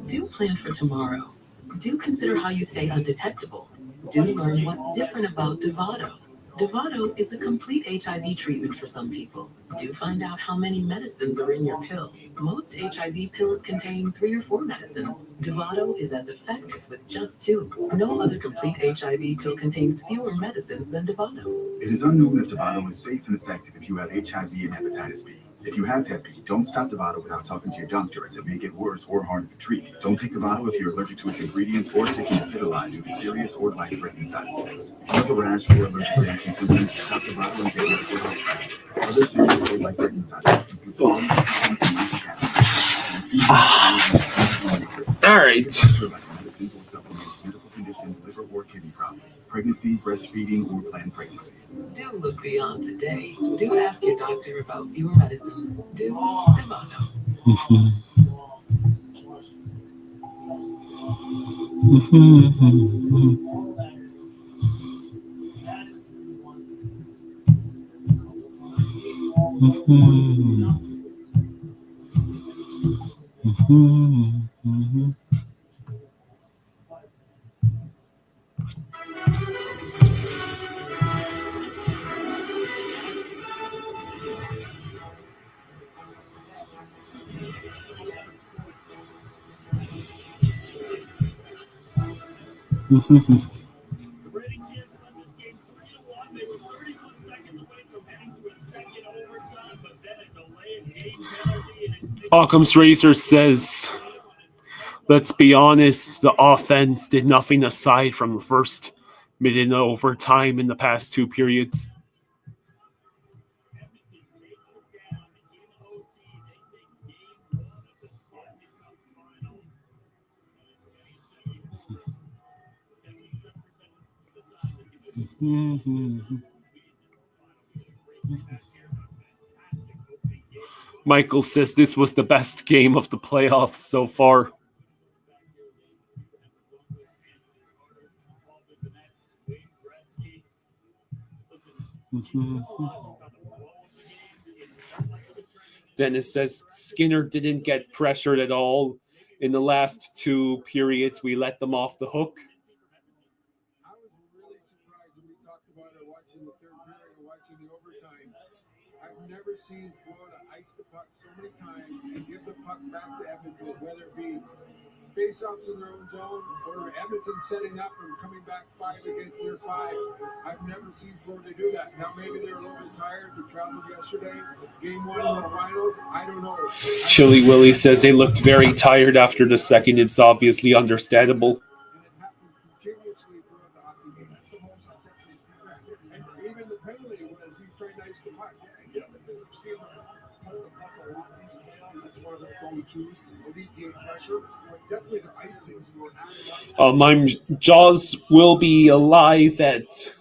do plan for tomorrow. Do consider how you stay undetectable. Do learn what's different about Dovato. Dovato is a complete HIV treatment for some people. Do find out how many medicines are in your pill. Most HIV pills contain 3 or 4 medicines. Dovato is as effective with just 2. No other complete HIV pill contains fewer medicines than Dovato. It is unknown if Dovato is safe and effective if you have HIV and hepatitis B. If you have Hep B, don't stop Dovato without talking to your doctor, as it may get worse or harder to treat. Don't take Dovato if you're allergic to its ingredients or taking Phytoline due to serious or life-threatening side effects. If you have a rash or allergic reaction symptoms, stop Dovato and get medical help. Other serious or life-threatening side effects include All right. medical conditions pregnancy, breastfeeding, or planned pregnancy. Do look beyond today. Do ask your doctor about fewer medicines. Do Devano. Occam's Razor says, let's be honest, the offense did nothing aside from the first minute of overtime in the past two periods. Michael says this was the best game of the playoffs so far. Dennis says Skinner didn't get pressured at all in the last two periods. We let them off the hook. I was really surprised when we talked about it watching the third period and watching the overtime. I've never seen Florida ice the puck so many times and give the puck back to Edmonton, whether it be face-offs in their own zone or Edmonton setting up and coming back 5 against their 5. I've never seen Florida do that. Now maybe they're a little bit tired. They traveled yesterday. Game 1 in the finals. I don't know. Chili Willie says they looked very tired after the second. It's obviously understandable. Continuously throughout the hockey game. That's the most I've actually seen that. And even the penalty was he's trying to ice the puck. Yeah, we've seen him hold the puck a lot in these playoffs. That's one of their go-tos. Alleviate pressure. But definitely the icings were added. Jaws will be live at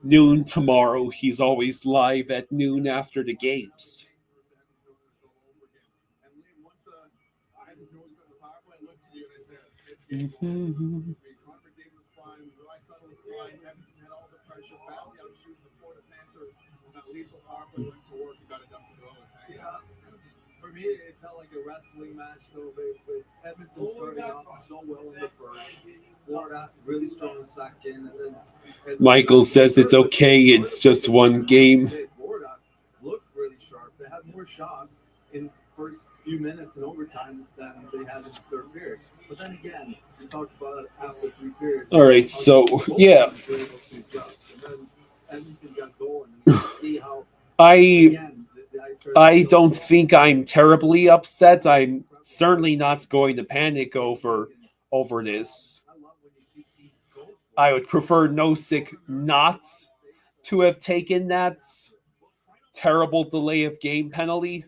noon tomorrow. He's always live at noon after the games. For me, it felt like a wrestling match, though. But Edmonton started off so well in the first. Florida really strong in second, and then Michael says it's okay. It's just one game. Florida looked really sharp. They had more shots in the first few minutes in overtime than they had in the third period. But then again, we talked about after 3 periods. All right, so yeah, And then Edmonton got going. And see how I don't think I'm terribly upset. I'm certainly not going to panic over this. I would prefer Nosek not to have taken that terrible delay of game penalty.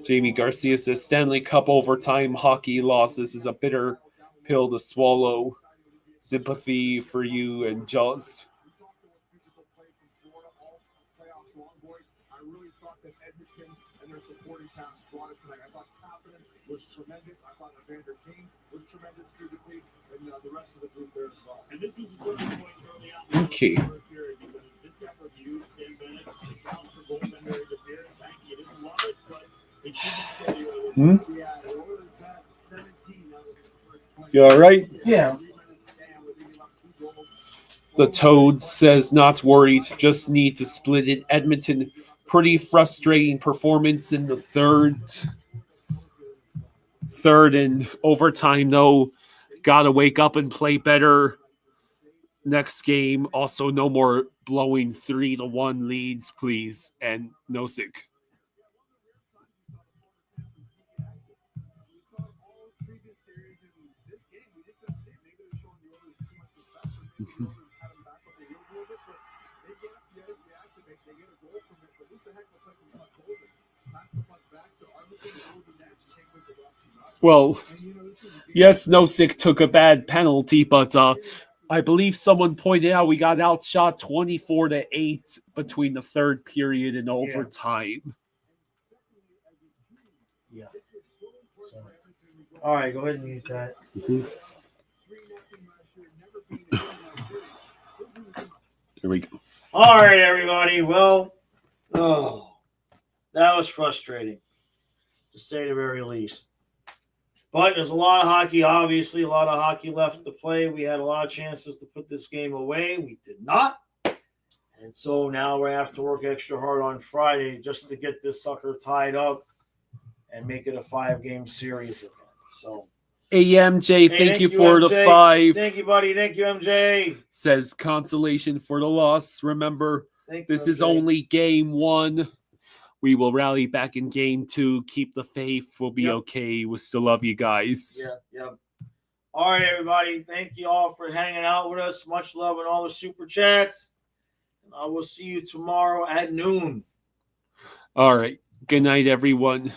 Jamie Garcia says Stanley Cup overtime hockey loss. This is a bitter pill to swallow. Sympathy for you and Jaws. I really thought that Edmonton and their supporting cast brought it tonight. I thought confidence was tremendous. I thought Evander Kane was tremendous physically, and the rest of the group there as well. And this was a turning point early on. Okay. This got reviewed. Sam Bennett challenged for goaltender interference. He didn't love it, but it didn't get Yeah, the Oilers had 17 out of the first 20. You all right? Yeah. The Toad says not worried, just need to split it. Edmonton, pretty frustrating performance in the third and overtime though. Gotta wake up and play better next game. Also, no more blowing 3-1 leads, please. And Nosek. Well, yes, Nosek took a bad penalty, but I believe someone pointed out we got outshot 24-8 between the third period and overtime. Yeah. So, all right, go ahead and mute that. Here we go. All right, everybody. Well, that was frustrating, to say the very least. But there's a lot of hockey, obviously, a lot of hockey left to play. We had a lot of chances to put this game away. We did not. And so now we have to work extra hard on Friday just to get this sucker tied up and make it a 5-game series again. So, AMJ, thank you for MJ. the 5. Thank you, buddy. Thank you, MJ. Says consolation for the loss. Remember, this is only game 1. We will rally back in game 2. Keep the faith. We'll be okay. We still love you guys. Yep. All right, everybody. Thank you all for hanging out with us. Much love and all the super chats. And I will see you tomorrow at noon. All right. Good night, everyone.